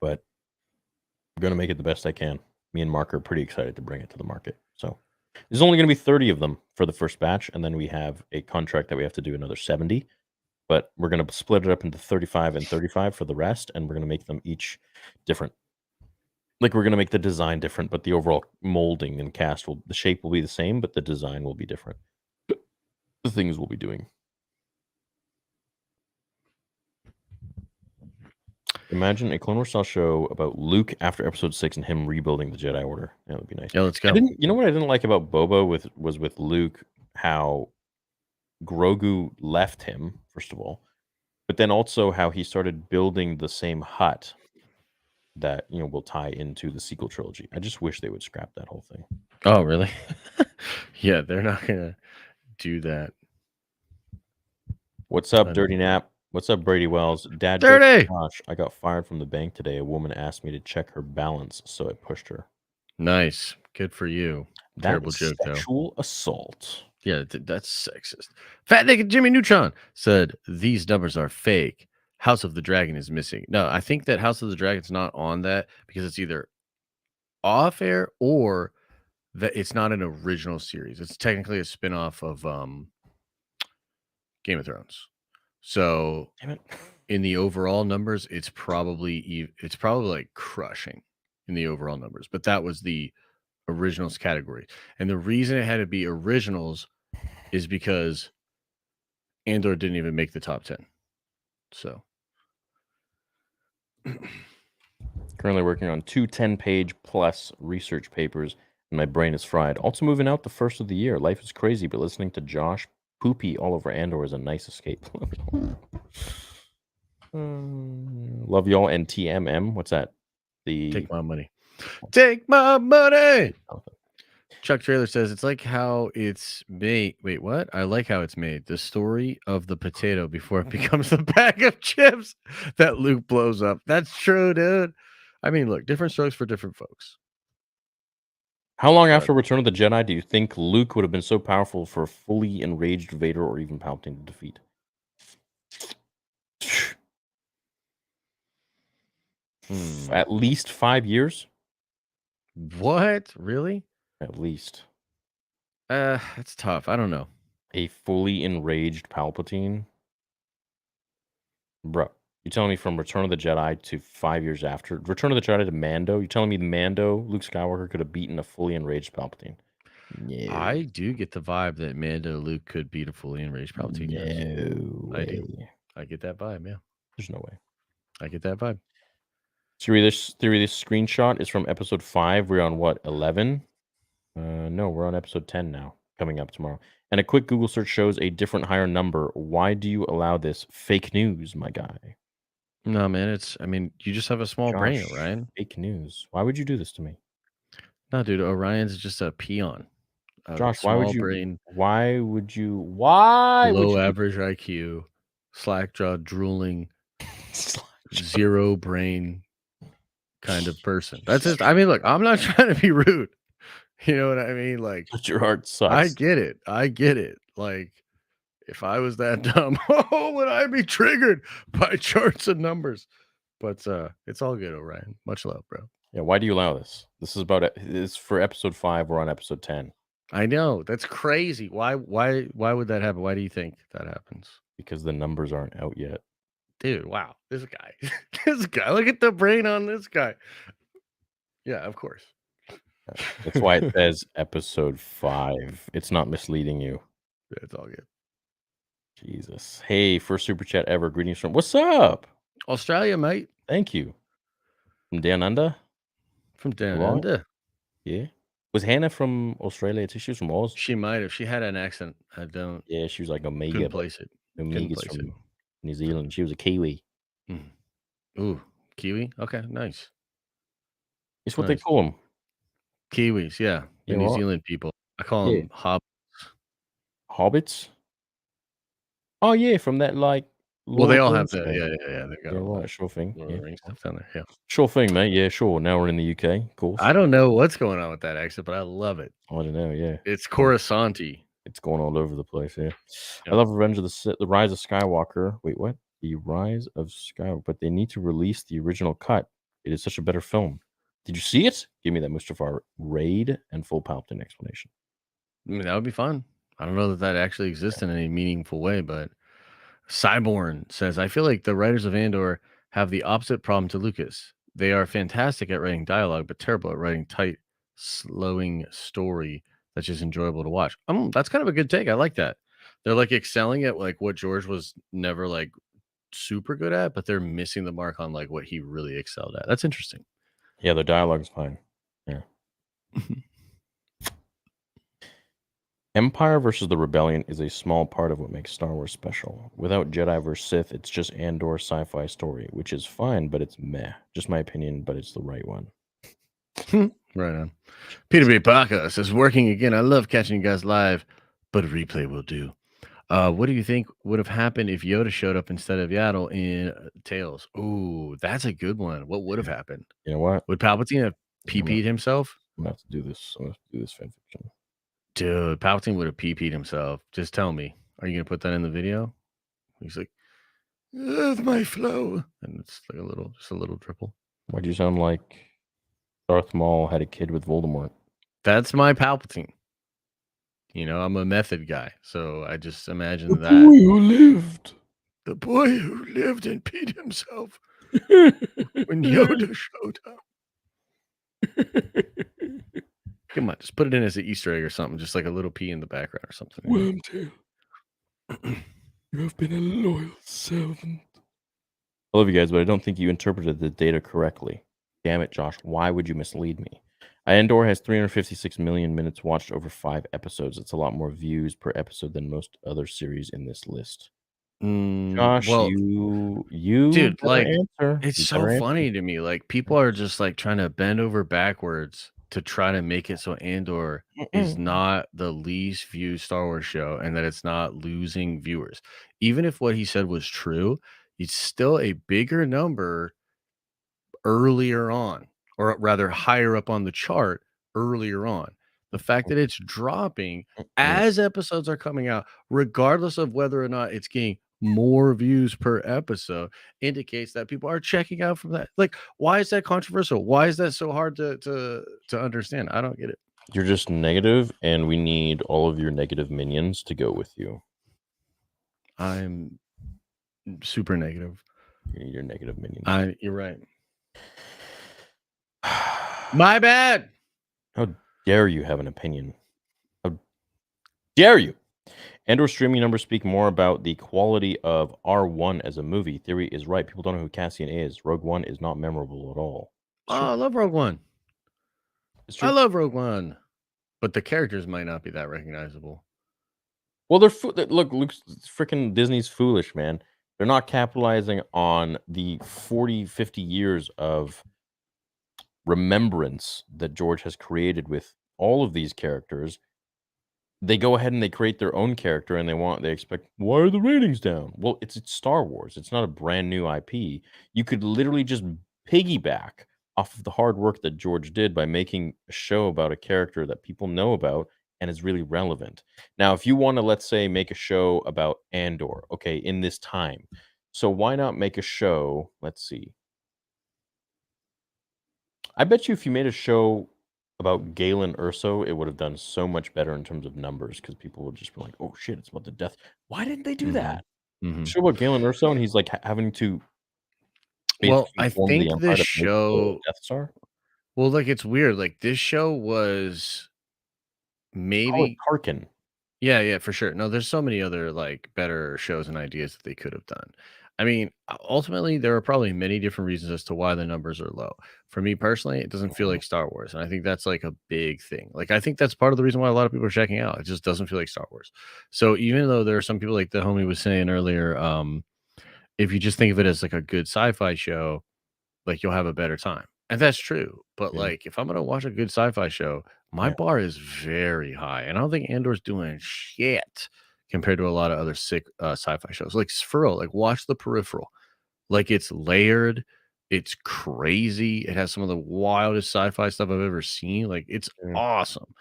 But I'm going to make it the best I can. Me and Mark are pretty excited to bring it to the market. So there's only going to be 30 of them for the first batch, and then we have a contract that we have to do another 70. But we're going to split it up into 35 and 35 for the rest, and we're going to make them each different. Like, we're going to make the design different, but the overall molding and cast the shape will be the same, but the design will be different. The things we'll be doing. Imagine a Clone Wars style show about Luke after Episode 6 and him rebuilding the Jedi Order. That would be nice. Yeah, let's go. You know what I didn't like about Boba was with Luke, how Grogu left him, first of all, but then also how he started building the same hut that, you know, will tie into the sequel trilogy. I just wish they would scrap that whole thing. Oh, really? Yeah, they're not gonna do that. What's up, Dirty Nap? What's up, Brady Wells? Dad, Dirty! Gosh, I got fired from the bank today. A woman asked me to check her balance, so I pushed her. Nice. Good for you. Terrible That's joke, though. sexual assault. Yeah, that's sexist. Fat Naked Jimmy Neutron said, these numbers are fake. House of the Dragon is missing. No, I think that House of the Dragon's not on that because it's either off air or that it's not an original series. It's technically a spin-off of Game of Thrones. So in the overall numbers, it's probably like crushing in the overall numbers. But that was the originals category. And the reason it had to be originals is because Andor didn't even make the top 10. So currently working on 2 10-page plus research papers, and my brain is fried. Also moving out the first of the year. Life is crazy, but listening to Josh poopy all over Andor is a nice escape. Love y'all. And TMM, what's that? Take my money. Take my money. Chuck Trailer says it's like how it's made. Wait, what? I like how it's made. The story of the potato before it becomes the bag of chips that Luke blows up. That's true, dude. I mean, look, different strokes for different folks. How long after Return of the Jedi do you think Luke would have been so powerful for a fully enraged Vader or even Palpatine to defeat? At least 5 years? What? Really? At least. It's tough. I don't know. A fully enraged Palpatine? Bro, you telling me from Return of the Jedi to 5 years after? Return of the Jedi to Mando? You telling me Mando, Luke Skywalker, could have beaten a fully enraged Palpatine? No. I do get the vibe that Mando Luke could beat a fully enraged Palpatine. No I do. way. I get that vibe, yeah. There's no way. I get that vibe. Theory, this screenshot is from episode 5. We're on what, 11? No, we're on episode 10 now, coming up tomorrow. And a quick Google search shows a different higher number. Why do you allow this? Fake news, my guy. No, man, you just have a small brain, Orion. Fake news. Why would you do this to me? No, dude, Orion's just a peon. Josh, why would you? Brain, why would you? Why would low you? average IQ, slack-jawed, drooling, zero brain kind of person. That's just. I mean, look, I'm not trying to be rude. You know what I mean? Like, but your heart sucks. I get it. Like, if I was that dumb, would I be triggered by charts and numbers? But it's all good, Orion. Much love, bro. Yeah, why do you allow this? This is about this for episode 5. We're on episode 10. I know that's crazy. Why would that happen? Why do you think that happens? Because the numbers aren't out yet. Dude, wow, this guy, this guy. Look at the brain on this guy. Yeah, of course. That's why it says episode 5. It's not misleading you. Yeah, it's all good. Jesus. Hey, first super chat ever. Greetings from what's up? Australia, mate. Thank you. From down under? From down Right? under. Yeah. Was Hannah from Australia too? She was from Oz. She might have. She had an accent. I don't. Yeah, she was like Omega. Couldn't place it. Omega's place from it. New Zealand. She was a Kiwi. Ooh, Kiwi. Okay, nice. It's what they Nice. call them. Kiwis, yeah. The Yeah, New right. Zealand people. I call Yeah. them hobbits. Hobbits? Oh yeah, from that like. Well, they all Lord have of the the Rings yeah. They got Yeah, all right. that Sure thing. Lord of Yeah. the Rings stuff down there. Yeah. Sure thing, mate. Yeah, sure. Now we're in the UK, of course. I don't know what's going on with that accent, but I love it. I don't know. Yeah. It's Coruscanty. It's going all over the place. Yeah. Yeah. I love Revenge of the Sith, the Rise of Skywalker. Wait, what? The Rise of Skywalker. But they need to release the original cut. It is such a better film. Did you see it? Give me that Mustafar raid and full Palpatine explanation. I mean, that would be fun. I don't know that actually exists in any meaningful way, but Cyborn says, I feel like the writers of Andor have the opposite problem to Lucas. They are fantastic at writing dialogue, but terrible at writing tight, slowing story that's just enjoyable to watch. That's kind of a good take. I like that. They're like excelling at like what George was never like super good at, but they're missing the mark on like what he really excelled at. That's interesting. Yeah, the dialogue's fine. Yeah. Empire versus the Rebellion is a small part of what makes Star Wars special. Without Jedi vs. Sith, it's just Andor sci-fi story, which is fine, but it's meh. Just my opinion, but it's the right one. Right on. Peter B. Parker says, working again. I love catching you guys live, but a replay will do. What do you think would have happened if Yoda showed up instead of Yaddle in Tales? Ooh, that's a good one. What would have happened? You know what? Would Palpatine have PP'd himself? I'm going to have to do this. I'm going to have to do this fanfiction. Dude, Palpatine would have PP'd himself. Just tell me. Are you going to put that in the video? He's like, that's my flow. And it's like just a little dribble. Why'd you sound like Darth Maul had a kid with Voldemort? That's my Palpatine. You know, I'm a method guy, so I just imagine The that. boy who lived. The boy who lived and peed himself when Yoda showed up. Come on, just put it in as an Easter egg or something, just like a little pea in the background or something. Wormtail, you have been a loyal servant. I love you guys, but I don't think you interpreted the data correctly. Damn it, Josh. Why would you mislead me? Andor has 356 million minutes watched over 5 episodes. It's a lot more views per episode than most other series in this list. Josh, well, you dude, better like answer. it's You so better answer. funny to me. Like people are just like trying to bend over backwards to try to make it so Andor is not the least viewed Star Wars show and that it's not losing viewers. Even if what he said was true, it's still a bigger number earlier on, or rather higher up on the chart earlier on. The fact that it's dropping as episodes are coming out, regardless of whether or not it's getting more views per episode, indicates that people are checking out from that. Like, why is that controversial? Why is that so hard to understand? I don't get it. You're just negative, and we need all of your negative minions to go with you. I'm super negative. You need your negative minions. You're right. My bad. How dare you have an opinion? How dare you? Andor streaming numbers speak more about the quality of R1 as a movie. Theory is right. People don't know who Cassian is. Rogue One is not memorable at all. Oh, I love Rogue One. It's true. I love Rogue One, but the characters might not be that recognizable. Well, look, Luke's freaking Disney's foolish, man. They're not capitalizing on the 40, 50 years of remembrance that George has created with all of these characters. They go ahead and they create their own character and they expect, why are the ratings down? Well, it's Star Wars. It's not a brand new IP. You could literally just piggyback off of the hard work that George did by making a show about a character that people know about and is really relevant. Now, if you want to, let's say, make a show about Andor, okay, in this time. So why not make a show, let's see, I bet you if you made a show about Galen Erso, it would have done so much better in terms of numbers because people would just be like, "Oh shit, it's about the death. Why didn't they do that?" Show about Galen Erso, and he's like having to Well, basically I form the think Empire this to make the show. Death Star. Well, like it's weird. Like this show was Call it maybe. Tarkin. Yeah, for sure. No, there's so many other like better shows and ideas that they could have done. I mean, ultimately, there are probably many different reasons as to why the numbers are low. For me personally, it doesn't feel like Star Wars, and I think that's like a big thing. Like, I think that's part of the reason why a lot of people are checking out. It just doesn't feel like Star Wars. So even though there are some people like the homie was saying earlier, if you just think of it as like a good sci-fi show, like you'll have a better time. And that's true. But Yeah. like if I'm gonna watch a good sci-fi show, my bar is very high. And I don't think Andor's doing shit compared to a lot of other sick sci-fi shows. Like for real, like watch The Peripheral. Like it's layered, it's crazy. It has some of the wildest sci-fi stuff I've ever seen. Like it's awesome.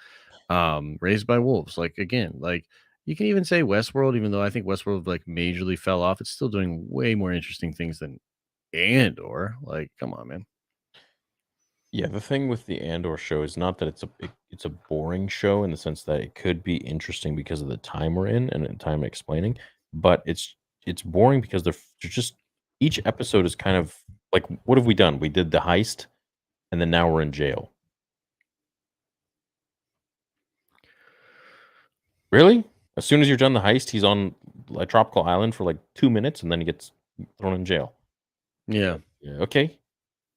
Raised by Wolves. Like again, like you can even say Westworld, even though I think Westworld like majorly fell off, it's still doing way more interesting things than Andor. Like, come on, man. Yeah, the thing with the Andor show is not that it's a boring show in the sense that it could be interesting because of the time we're in and the time explaining, but it's boring because they're just each episode is kind of like, what have we done? We did the heist, and then now we're in jail. Really? As soon as you're done the heist, he's on a tropical island for like 2 minutes, and then he gets thrown in jail. Yeah. Okay.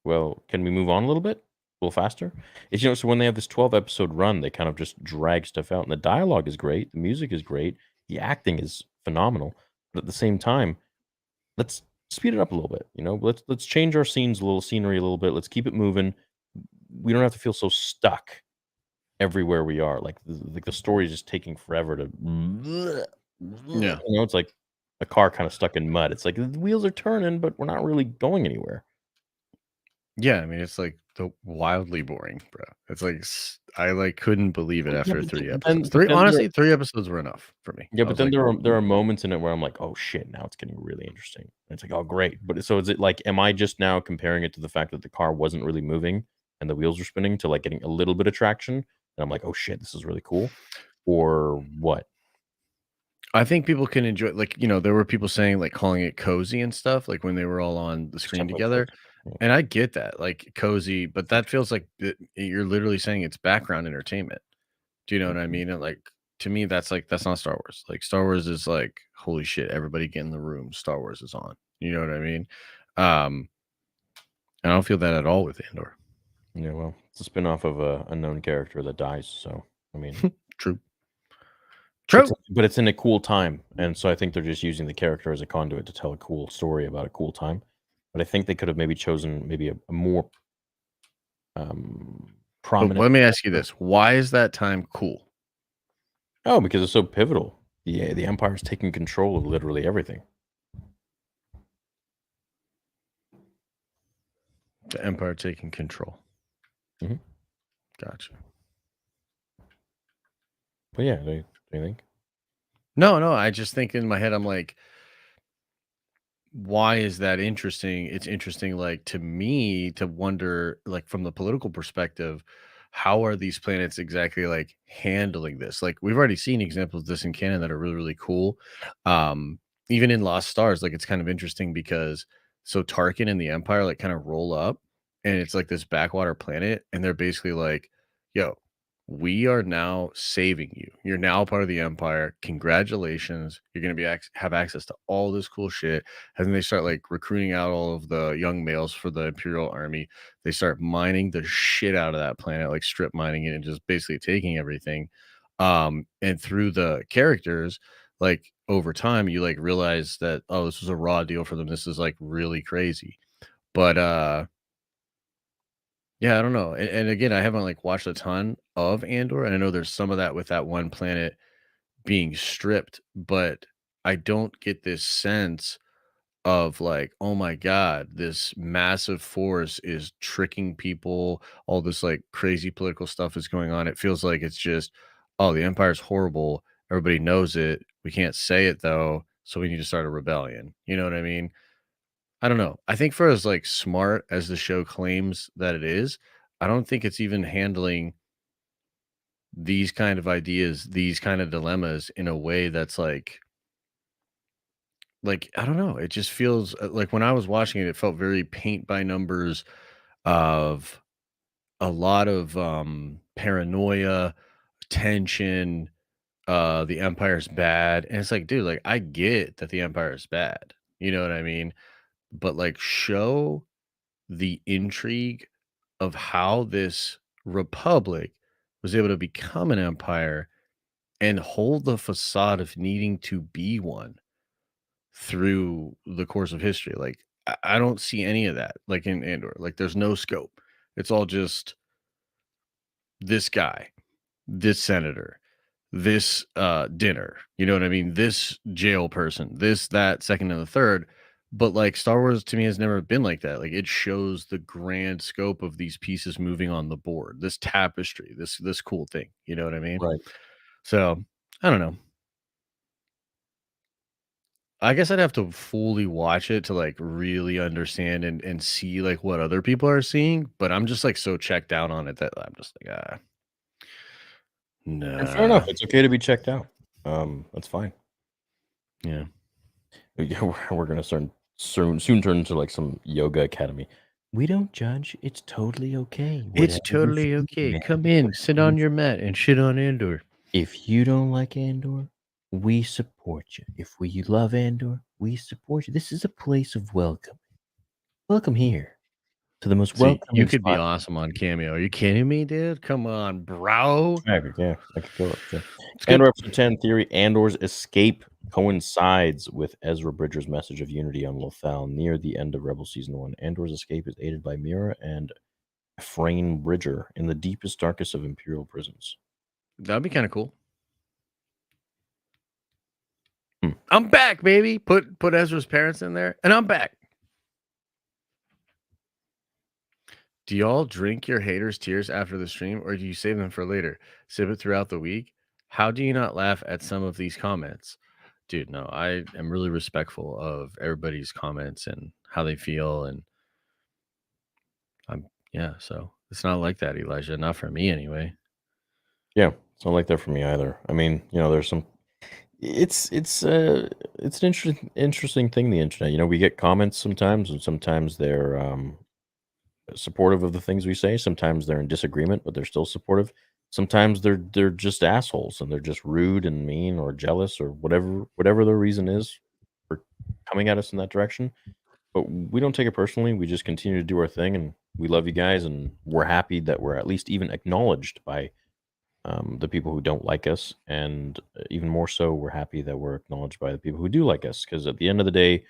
Well, can we move on a little bit? A little faster? It's, so when they have this 12 episode run, they kind of just drag stuff out. And the dialogue is great. The music is great. The acting is phenomenal. But at the same time, let's speed it up a little bit. Let's change our scenes, a little scenery a little bit. Let's keep it moving. We don't have to feel so stuck everywhere we are. Like the story is just taking forever to. Yeah. It's like a car kind of stuck in mud. It's like the wheels are turning, but we're not really going anywhere. Yeah, I mean, it's like the wildly boring, bro. It's like I like couldn't believe it after 3 episodes. Honestly, 3 episodes were enough for me. Yeah, I but was then like, there are moments in it where I'm like, oh shit, now it's getting really interesting. And it's like, oh great. But so is it like, am I just now comparing it to the fact that the car wasn't really moving and the wheels were spinning to like getting a little bit of traction? And I'm like, oh shit, this is really cool. Or what? I think people can enjoy, like, there were people saying like calling it cozy and stuff, like when they were all on the screen together. And I get that, like cozy, but that feels like you're literally saying it's background entertainment. Do you know what I mean? And like to me, that's not Star Wars. Like Star Wars is like, holy shit, everybody get in the room. Star Wars is on. You know what I mean? And I don't feel that at all with Andor. Yeah, well, it's a spin-off of a known character that dies. So I mean, true. But it's in a cool time, and so I think they're just using the character as a conduit to tell a cool story about a cool time. But I think they could have maybe chosen maybe a more prominent. But let me ask you this: why is that time cool? Oh, because it's so pivotal. The Empire's taking control of literally everything. The Empire taking control. Mm-hmm. Gotcha. But yeah, do you think? No. I just think in my head, I'm like, why is that interesting? It's interesting, like to me, to wonder, like from the political perspective, how are these planets exactly like handling this? Like we've already seen examples of this in canon that are really, really cool. Even in Lost Stars, like it's kind of interesting because so Tarkin and the Empire like kind of roll up, and it's like this backwater planet, and they're basically like, yo, we are now saving you. You're now part of the Empire. Congratulations. You're going to be have access to all this cool shit. And then they start like recruiting out all of the young males for the Imperial Army. They start mining the shit out of that planet, like strip mining it and just basically taking everything. And through the characters, like over time, you like realize that, oh, this was a raw deal for them. This is like really crazy. But yeah, I don't know. And again, I haven't like watched a ton of Andor, and I know there's some of that with that one planet being stripped, but I don't get this sense of like, oh my God, this massive force is tricking people. All this like crazy political stuff is going on. It feels like it's just, oh, the Empire's horrible. Everybody knows it. We can't say it though, so we need to start a rebellion. You know what I mean? I don't know. I think for as like smart as the show claims that it is, I don't think it's even handling these kind of ideas, these kind of dilemmas in a way that's like I don't know. It just feels like when I was watching it, it felt very paint by numbers of a lot of paranoia, tension, the Empire's bad. And it's like, dude, like I get that the Empire is bad. You know what I mean? But like show the intrigue of how this republic was able to become an empire and hold the facade of needing to be one through the course of history. Like I don't see any of that like in Andor. Like there's no scope. It's all just this guy, this senator, this dinner. You know what I mean? This jail person, this, that, second and the third. But like Star Wars to me has never been like that. Like it shows the grand scope of these pieces moving on the board, this tapestry, this cool thing. You know what I mean? Right. So I don't know. I guess I'd have to fully watch it to like really understand and see like what other people are seeing. But I'm just like so checked out on it that I'm just like, And fair enough. It's okay to be checked out. That's fine. Yeah. We're gonna soon turn into like some yoga academy. We don't judge. It's totally okay. It's Whatever you totally feel, okay. man. Come in, sit on your mat, and shit on Andor. If you don't like Andor, we support you. If you love Andor, we support you. This is a place of welcome. Welcome here to the most See, welcoming you could be spot. awesome on Cameo. Are you kidding me, dude? Come on, bro. Yeah, I could go up. Sure. good. Andor episode 10 theory: Andor's escape coincides with Ezra Bridger's message of unity on Lothal near the end of Rebel Season 1. Andor's escape is aided by Mira and Ephraim Bridger in the deepest, darkest of Imperial prisons. That'd be kind of cool. I'm back, baby. Put Ezra's parents in there, and I'm back. Do y'all drink your haters' tears after the stream, or do you save them for later? Sip it throughout the week? How do you not laugh at some of these comments? Dude, no, I am really respectful of everybody's comments and how they feel. And so it's not like that, Elijah. Not for me anyway. Yeah, it's not like that for me either. I mean, there's some. It's an interesting thing, the internet. We get comments sometimes, and sometimes they're supportive of the things we say. Sometimes they're in disagreement, but they're still supportive. Sometimes they're just assholes and they're just rude and mean or jealous or whatever the reason is for coming at us in that direction. But we don't take it personally. We just continue to do our thing, and we love you guys, and we're happy that we're at least even acknowledged by the people who don't like us, and even more so, we're happy that we're acknowledged by the people who do like us. Because at the end of the day,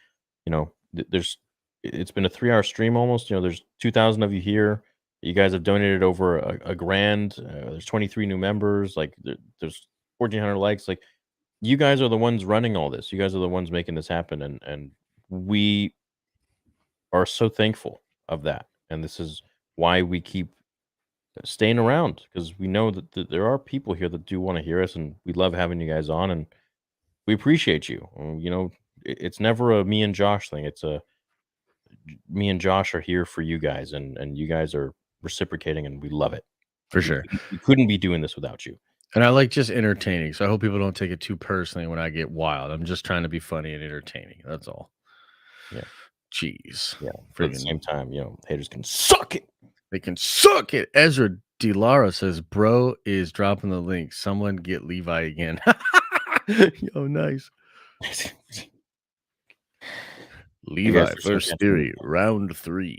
it's been a 3-hour stream almost. There's 2,000 of you here. You guys have donated over a grand. There's 23 new members. Like there's 1,400 likes. Like you guys are the ones running all this. You guys are the ones making this happen, and we are so thankful of that. And this is why we keep staying around, because we know that there are people here that do want to hear us, and we love having you guys on, and we appreciate you. It's never a me and Josh thing. It's a me and Josh are here for you guys, and you guys are reciprocating, and we love it. For sure. We couldn't be doing this without you. And I like just entertaining, so I hope people don't take it too personally when I get wild. I'm just trying to be funny and entertaining. That's all. Yeah. Jeez. Yeah. But at the same time, haters can suck it. They can suck it. Ezra DeLara says, bro is dropping the link. Someone get Levi again. Yo, nice. Levi, first theory, round 3.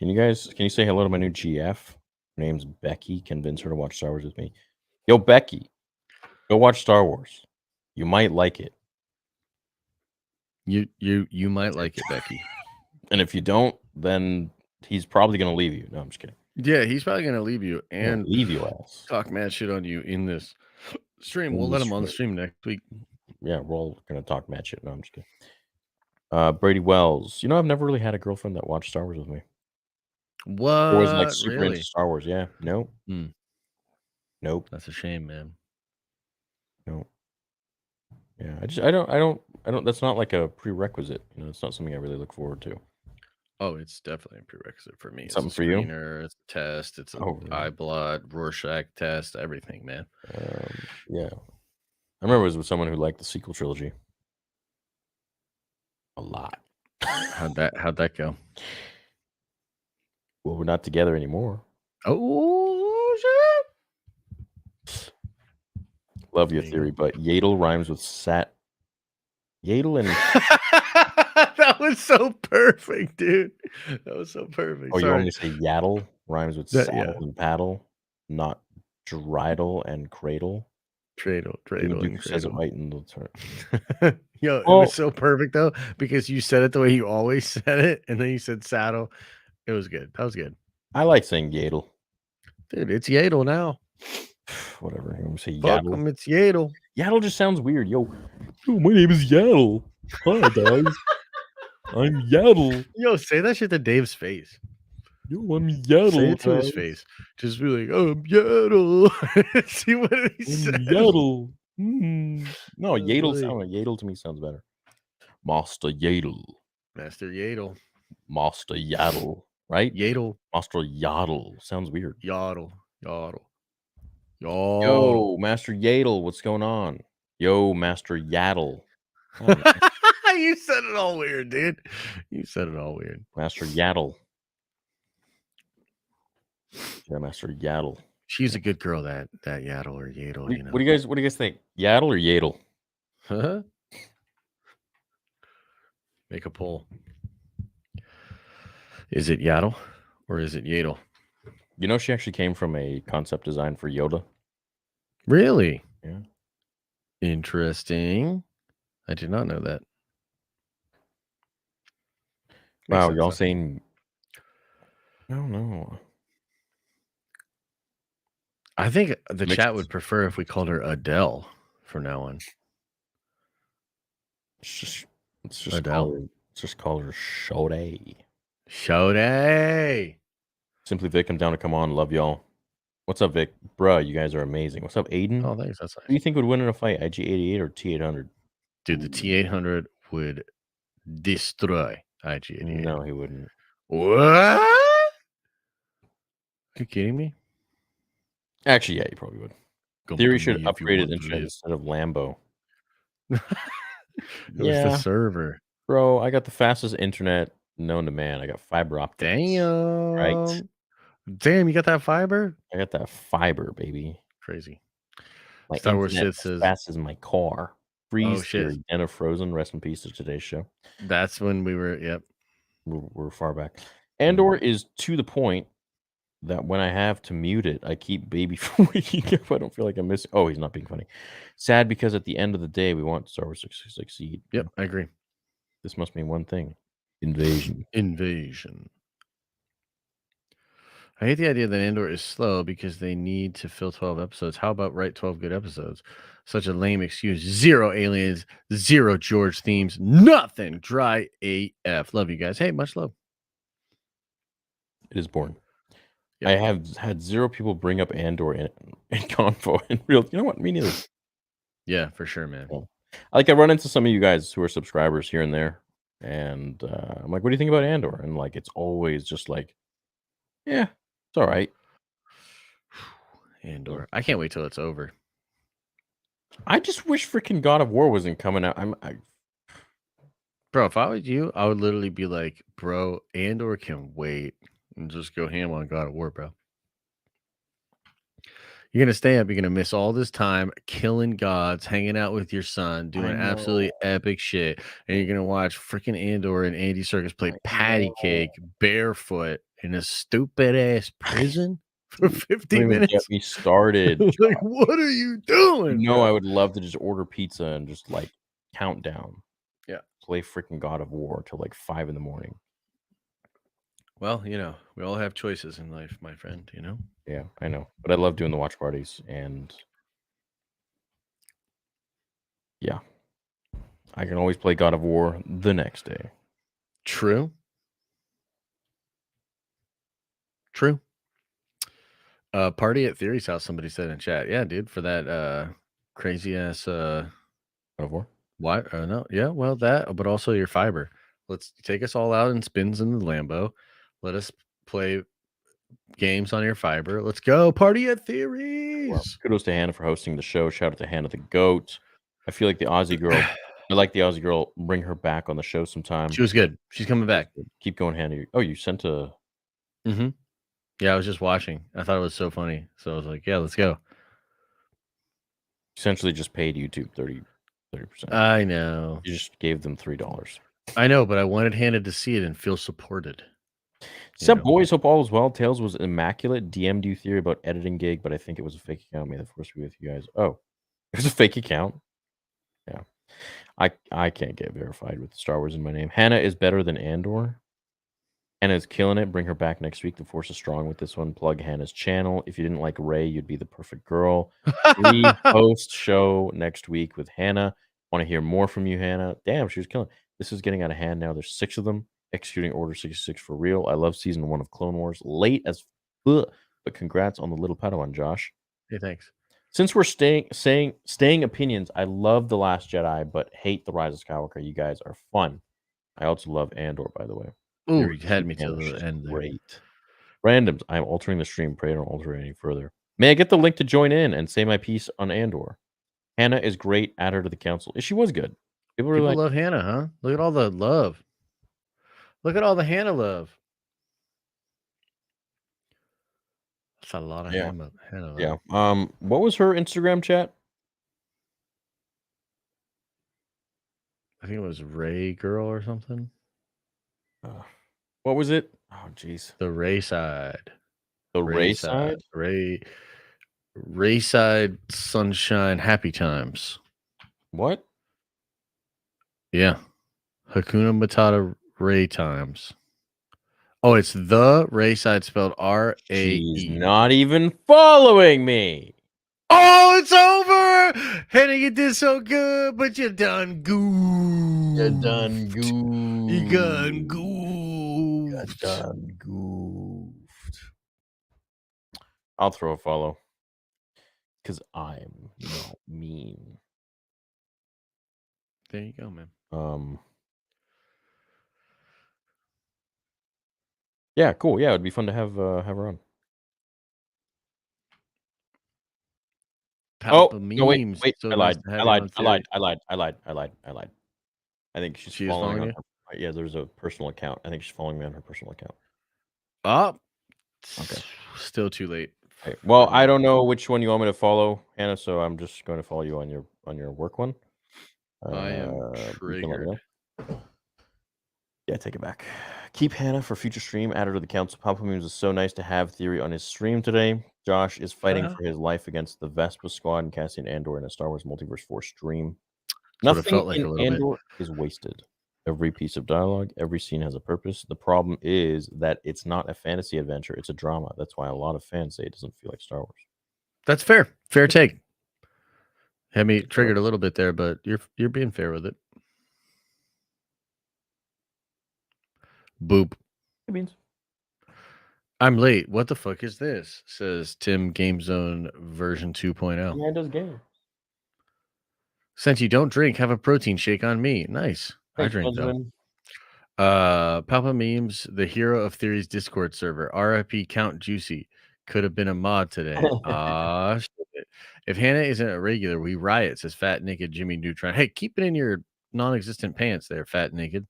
Can you say hello to my new GF? Her name's Becky. Convince her to watch Star Wars with me. Yo, Becky, go watch Star Wars. You might like it. You might like it, Becky. And if you don't, then he's probably going to leave you. No, I'm just kidding. Yeah, he's probably going to leave you and leave your ass. Talk mad shit on you in this stream. We'll let him on the stream next week. Yeah, we're all going to talk mad shit. No, I'm just kidding. Brady Wells. I've never really had a girlfriend that watched Star Wars with me. What? Or was like super Really? into Star Wars. Yeah. Nope. Nope. That's a shame, man. No. Yeah, I don't. That's not like a prerequisite. It's not something I really look forward to. Oh, it's definitely a prerequisite for me. It's Something a for you? screener, it's a test, it's a Oh, eye blood, Rorschach test, everything, man. Yeah. I remember it was with someone who liked the sequel trilogy a lot. How'd that go? Well, we're not together anymore. Oh shit! Love your There you theory, go. but Yadel rhymes with sat. Yadel and That was so perfect, dude. That was so perfect. oh, you want Sorry. me to say yaddle rhymes with That- saddle yeah. and paddle, not dreidel and cradle. Dreidel Dude and says it cradle. right in the turn. Yo, it Well- was so perfect though, because you said it the way you always said it, and then you said saddle. It was good. That was good. I like saying Yadel. Dude, it's Yadel now. Whatever. I'm gonna say Fuck Yaddle. him, it's Yadel. Yaddle just sounds weird. Yo, my name is Yaddle. Hi, guys. I'm Yaddle. Yo, say that shit to Dave's face. Yo, I'm Yaddle. Say it to his guys. face. Just be like, oh, Yaddle. See what he says. Yaddle. No, That's Yadel funny. sound Yadel to me sounds better. Master Yadel. Master Yadel. Master Yaddle. Right? Yadel. Master Yaddle. Sounds weird. Yaddle. Yaddle. Yo, Master Yadel, what's going on? Yo, Master Yaddle. You said it all weird, dude. You said it all weird. Master Yaddle. Yeah, Master Yaddle. She's a good girl, that Yaddle or Yadel, you know. What do you guys think? Yaddle or Yadel? Huh? Make a poll. Is it Yaddle or is it Yadel? You know, she actually came from a concept design for Yoda. Really? Yeah. Interesting. I did not know that. Wow, sense, y'all though. saying? I don't know. I think the Makes chat sense. would prefer if we called her Adele from now on. Let's just Adele. call her Shode. Shode. Simply Vic, I'm down to come on. Love y'all. What's up, Vic? Bruh, you guys are amazing. What's up, Aiden? Oh, thanks. That's Who nice. do you think would win in a fight, IG-88 or T-800? Dude, the T-800 would destroy IG-88. No, he wouldn't. What? Are you kidding me? Actually, yeah, he probably would. Come Theory to should me if you upgrade his want to internet live. instead of Lambo. It was the server. Bro, I got the fastest internet known to man. I got fiber optics. Damn. Right? Damn, you got that fiber? I got that fiber, baby. Crazy. My Star Wars internet Sith as says, fast as my car. Freeze shit. theory. Den of Frozen. Rest in peace to today's show. That's when we were, yep. We're far back. Andor is to the point that when I have to mute it, I keep baby from waking up. I don't feel like I'm missing. Oh, he's not being funny. Sad because at the end of the day, we want Star Wars to succeed. Yep, I agree. This must mean one thing: invasion. Invasion. I hate the idea that Andor is slow because they need to fill 12 episodes. How about write 12 good episodes? Such a lame excuse. 0 aliens, 0 George themes, nothing. Dry AF. Love you guys. Hey, much love. It is boring. I have had 0 people bring up Andor in convo in real. You know what? Me neither. Yeah, for sure, man. I run into some of you guys who are subscribers here and there, and I'm like, "What do you think about Andor?" And like, it's always just like, "Yeah, it's all right." Andor. I can't wait till it's over. I just wish freaking God of War wasn't coming out. Bro, if I was you, I would literally be like, bro, Andor can wait and just go ham on God of War, bro. You're gonna stay up. You're gonna miss all this time killing gods, hanging out with your son, doing absolutely epic shit, and you're gonna watch freaking Andor and Andy Serkis play patty cake barefoot in a stupid ass prison for 50 Don't even minutes. get me started. Like, what are you doing? No, I would love to just order pizza and just like count down. Yeah. Play freaking God of War till like 5 in the morning. Well, you know, we all have choices in life, my friend, you know? Yeah, I know. But I love doing the watch parties, and yeah. I can always play God of War the next day. True. Party at Theory's house, somebody said in chat. Yeah, dude, for that crazy ass God of War? Why? No, yeah, well, that, but also your fiber. Let's take us all out in spins in the Lambo. Let us play games on your fiber. Let's go party at Theories. Well, kudos to Hannah for hosting the show. Shout out to Hannah the Goat. I feel like the Aussie girl. I like the Aussie girl. Bring her back on the show sometime. She was good. She's coming back. Keep going, Hannah. Oh, you sent a. Mm-hmm. Yeah, I was just watching. I thought it was so funny, so I was like, "Yeah, let's go." Essentially, just paid YouTube 30%. I know. You just gave them $3. I know, but I wanted Hannah to see it and feel supported. Sup, boys? Hope all is well. Tails was immaculate. DM'd you theory about editing gig, but I think it was a fake account. May the force be with you guys. Oh, it was a fake account. Yeah, I can't get verified with Star Wars in my name. Hannah is better than Andor. Hannah is killing it. Bring her back next week. The force is strong with this one. Plug Hannah's channel. If you didn't like Ray, you'd be the perfect girl. Post show next week with Hannah. Want to hear more from you, Hannah? Damn, she was killing. This is getting out of hand now. There's 6 of them. Executing Order 66 for real. I love season 1 of Clone Wars. Late as fuck, but congrats on the little Padawan, Josh. Hey, thanks. Since we're staying opinions, I love The Last Jedi, but hate The Rise of Skywalker. You guys are fun. I also love Andor, by the way. Ooh, you had me till the end there. Great. Randoms. I'm altering the stream. Pray don't alter it any further. May I get the link to join in and say my piece on Andor? Hannah is great. Add her to the council. She was good. People love Hannah, huh? Look at all the love. Look at all the Hannah love. That's a lot of Hannah love. Yeah. What was her Instagram chat? I think it was Ray Girl or something. What was it? Oh, jeez. The Ray side. The Ray side? Ray side sunshine happy times. What? Yeah. Hakuna Matata Ray times. Oh, it's the Ray side spelled R-A-E. She's not even following me. Oh, it's over. Hannah, you did so good, but you done goofed. You done goofed. You done goofed. You done goofed. I'll throw a follow. Because I'm not mean. There you go, man. Yeah, cool. Yeah, it'd be fun to have her on. Papa no, wait. memes. I lied. I think she's following following on you? her, yeah, there's a personal account. I think she's following me on her personal account. Oh, okay. Still too late. Okay. Well, I don't know which one you want me to follow, Hannah, so I'm just going to follow you on your work one. I am You can let me triggered. know. Yeah, take it back. Keep Hannah for future stream. Add her to the council. Papa Memes is so nice to have Theory on his stream today. Josh is fighting for his life against the Vespa Squad and Cassian Andor in a Star Wars Multiverse 4 stream. That's what it Nothing felt like in a little bit. Andor is wasted. Every piece of dialogue, every scene has a purpose. The problem is that it's not a fantasy adventure; it's a drama. That's why a lot of fans say it doesn't feel like Star Wars. That's fair. Fair take. Had me triggered a little bit there, but you're being fair with it. Boop. It means I'm late. What the fuck is this? Says Tim Game Zone version 2.0. yeah, it does game. Since you don't drink, have a protein shake on me. Nice. I Thanks, drink though. Benjamin. Papa Memes, the hero of Theory's Discord server. RIP Count Juicy. Could have been a mod today. Shit. If Hannah isn't a regular, we riot, says Fat Naked Jimmy Neutron. Hey, keep it in your non-existent pants there, Fat Naked.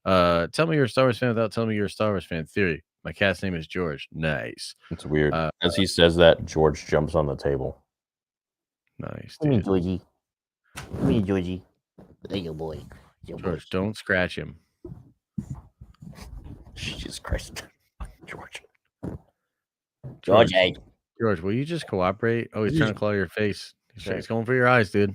Tell me you're a Star Wars fan without telling me you're a Star Wars fan. Theory. My cat's name is George. Nice. It's weird. As he says that, George jumps on the table. Nice. Come here, Dude. Georgie. Come here, Georgie. There you boy. George, don't scratch him. Jesus Christ. George. George, George, George, will you just cooperate? Oh, he's He's- trying to claw your face. Okay. He's going for your eyes, dude.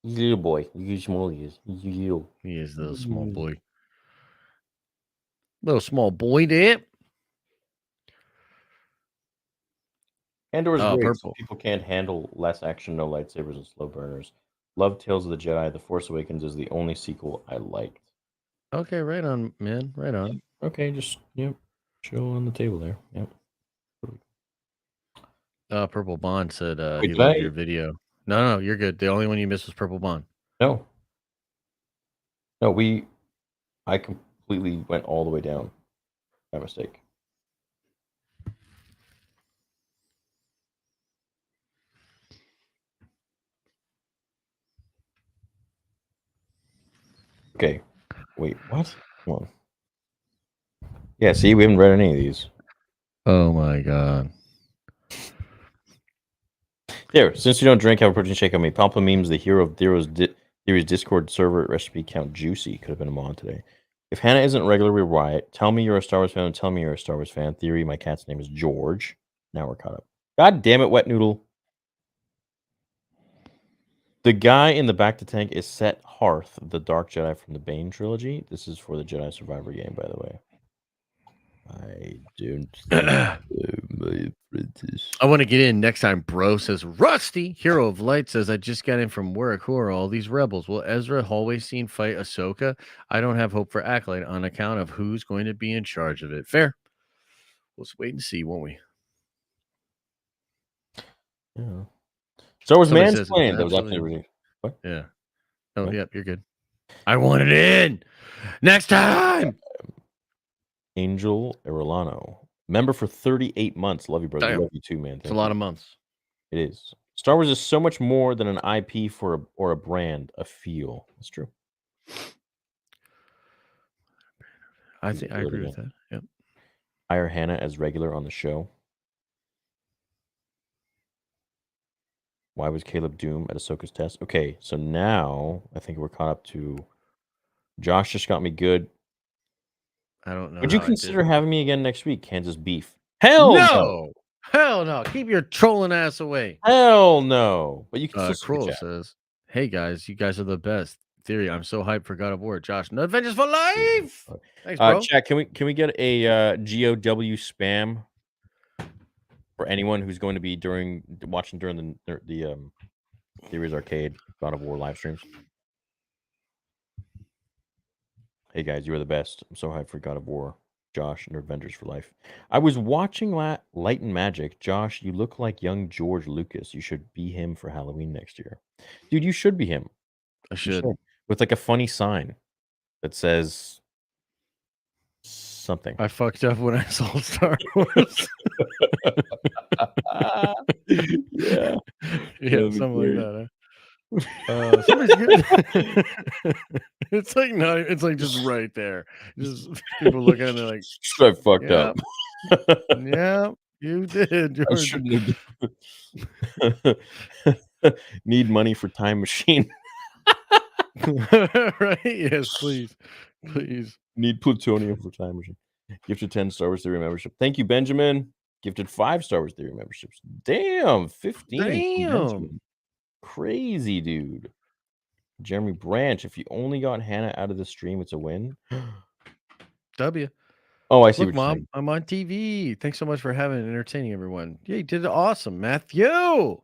he's a little boy. He's small. He is. He's little. He is the small boy. Little small boy there. Andor is Oh, great. purple. Some people can't handle less action, no lightsabers, and slow burners. Love Tales of the Jedi. The Force Awakens is the only sequel I liked. Okay, right on, man. Right on. Okay, just chill on the table there. Yep. Purple Bond said Wait, he loved did I- your video. No, you're good. The only one you missed was Purple Bond. No. No, I completely went all the way down by mistake. Okay. Wait, what? Come on. Yeah, see, we haven't read any of these. Oh my god. There, since you don't drink, have a protein shake on me. Palpa memes the hero of Theo's Discord server recipe count juicy. Could have been a mod today. If Hannah isn't regularly Riot, tell me you're a Star Wars fan and tell me you're a Star Wars fan. Theory, my cat's name is George. Now we're caught up. God damn it, Wet Noodle. The guy in the back to tank is Set Hearth, the Dark Jedi from the Bane trilogy. This is for the Jedi Survivor game, by the way. I don't think my apprentice. I want to get in next time, bro, says Rusty. Hero of Light says, I just got in from work. Who are all these rebels? Will Ezra hallway scene fight Ahsoka? I don't have hope for Acolyte on account of who's going to be in charge of it. Fair. We'll just wait and see, won't we? Yeah. Star Wars Somebody says it Mansplained. That was absolutely- actually really. What? Yeah. Oh, What? yep, you're good. I want it in. Next time. Angel Erolano. Member for 38 months. Love you, brother. Damn. Love you too, man. It's a lot of months. It is. Star Wars is so much more than an IP or a brand, a feel. That's true. I agree with that. Yep. Hire Hannah as regular on the show. Why was Caleb Doom at Ahsoka's test? Okay, so now I think we're caught up to Josh just got me good. I don't know. Would you how I consider did. having me again next week? Kansas beef. Hell no. No. Hell no. Keep your trolling ass away. Hell no. But you can still Kroll switch out. says, hey guys, you guys are the best. Theory, I'm so hyped for God of War. Josh, no adventures for life. Thanks, bro. Chat, can we get a GOW spam for anyone who's going to be watching during the Theories Arcade God of War live streams? Hey guys, you are the best. I'm so hyped for God of War. Josh, Nerd Avengers for life. I was watching Light and Magic. Josh, you look like young George Lucas. You should be him for Halloween next year. Dude, you should be him. I You should. With like a funny sign that says something. I fucked up when I saw Star Wars. Yeah. Yeah, something like that. Somebody's good. It's like no, it's like just right there. Just people look at it and they're like, I fucked up. Yeah, you did, I George. shouldn't have. Need money for time machine. Right? Yes, please. Please. Need plutonium for time machine. Gifted 10 Star Wars Theory membership. Thank you, Benjamin. Gifted 5 Star Wars Theory memberships. Damn, 15. from Benjamin. Crazy, dude. Jeremy Branch, if you only got Hannah out of the stream, it's a win. W. Oh, I see Look, what you're Mom, saying. I'm on TV. Thanks so much for having and entertaining everyone. Yeah, you did awesome, Matthew. Thanks,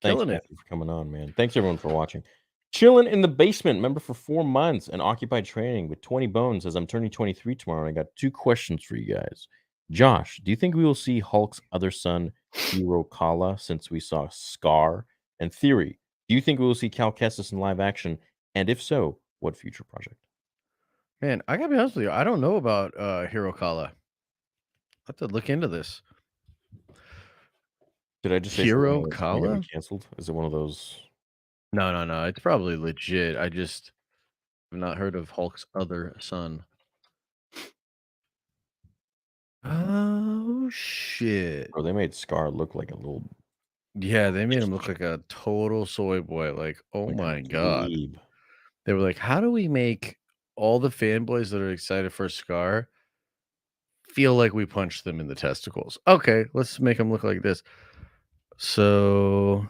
Killing it. Matthew, for coming on, man. Thanks, everyone, for watching. Chilling in the basement, member for 4 months and occupied training with 20 bones, says I'm turning 23 tomorrow, and I got 2 questions for you guys. Josh, do you think we will see Hulk's other son, Hero Kala, since we saw Scar? And Theory, do you think we will see Cal Kestis in live action? And if so, what future project? Man, I gotta be honest with you. I don't know about Hero Kala. I have to look into this. Did I just say Hero something that's gonna get me Kala? canceled? Is it one of those? No. It's probably legit. I just have not heard of Hulk's other son. Oh shit. Bro, they made Scar look like a little. Yeah, they made him look like a total soy boy. Like, oh Like a my god. dweeb. They were like, how do we make all the fanboys that are excited for Scar feel like we punched them in the testicles? Okay, let's make them look like this. So,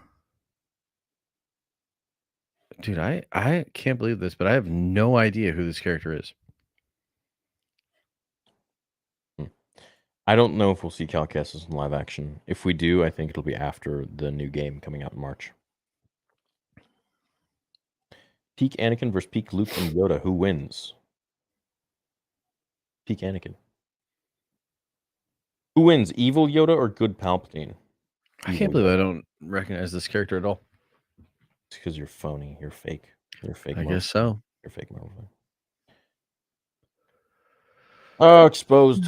dude, I can't believe this, but I have no idea who this character is. I don't know if we'll see Cal Kestis in live action. If we do, I think it'll be after the new game coming out in March. Peak Anakin versus Peak Luke and Yoda. Who wins? Peak Anakin. Who wins? Evil Yoda or good Palpatine? I can't believe I don't recognize this character at all. It's because you're phony. You're fake. You're fake. I Marvel. guess so. You're fake Marvel fan. Oh, exposed.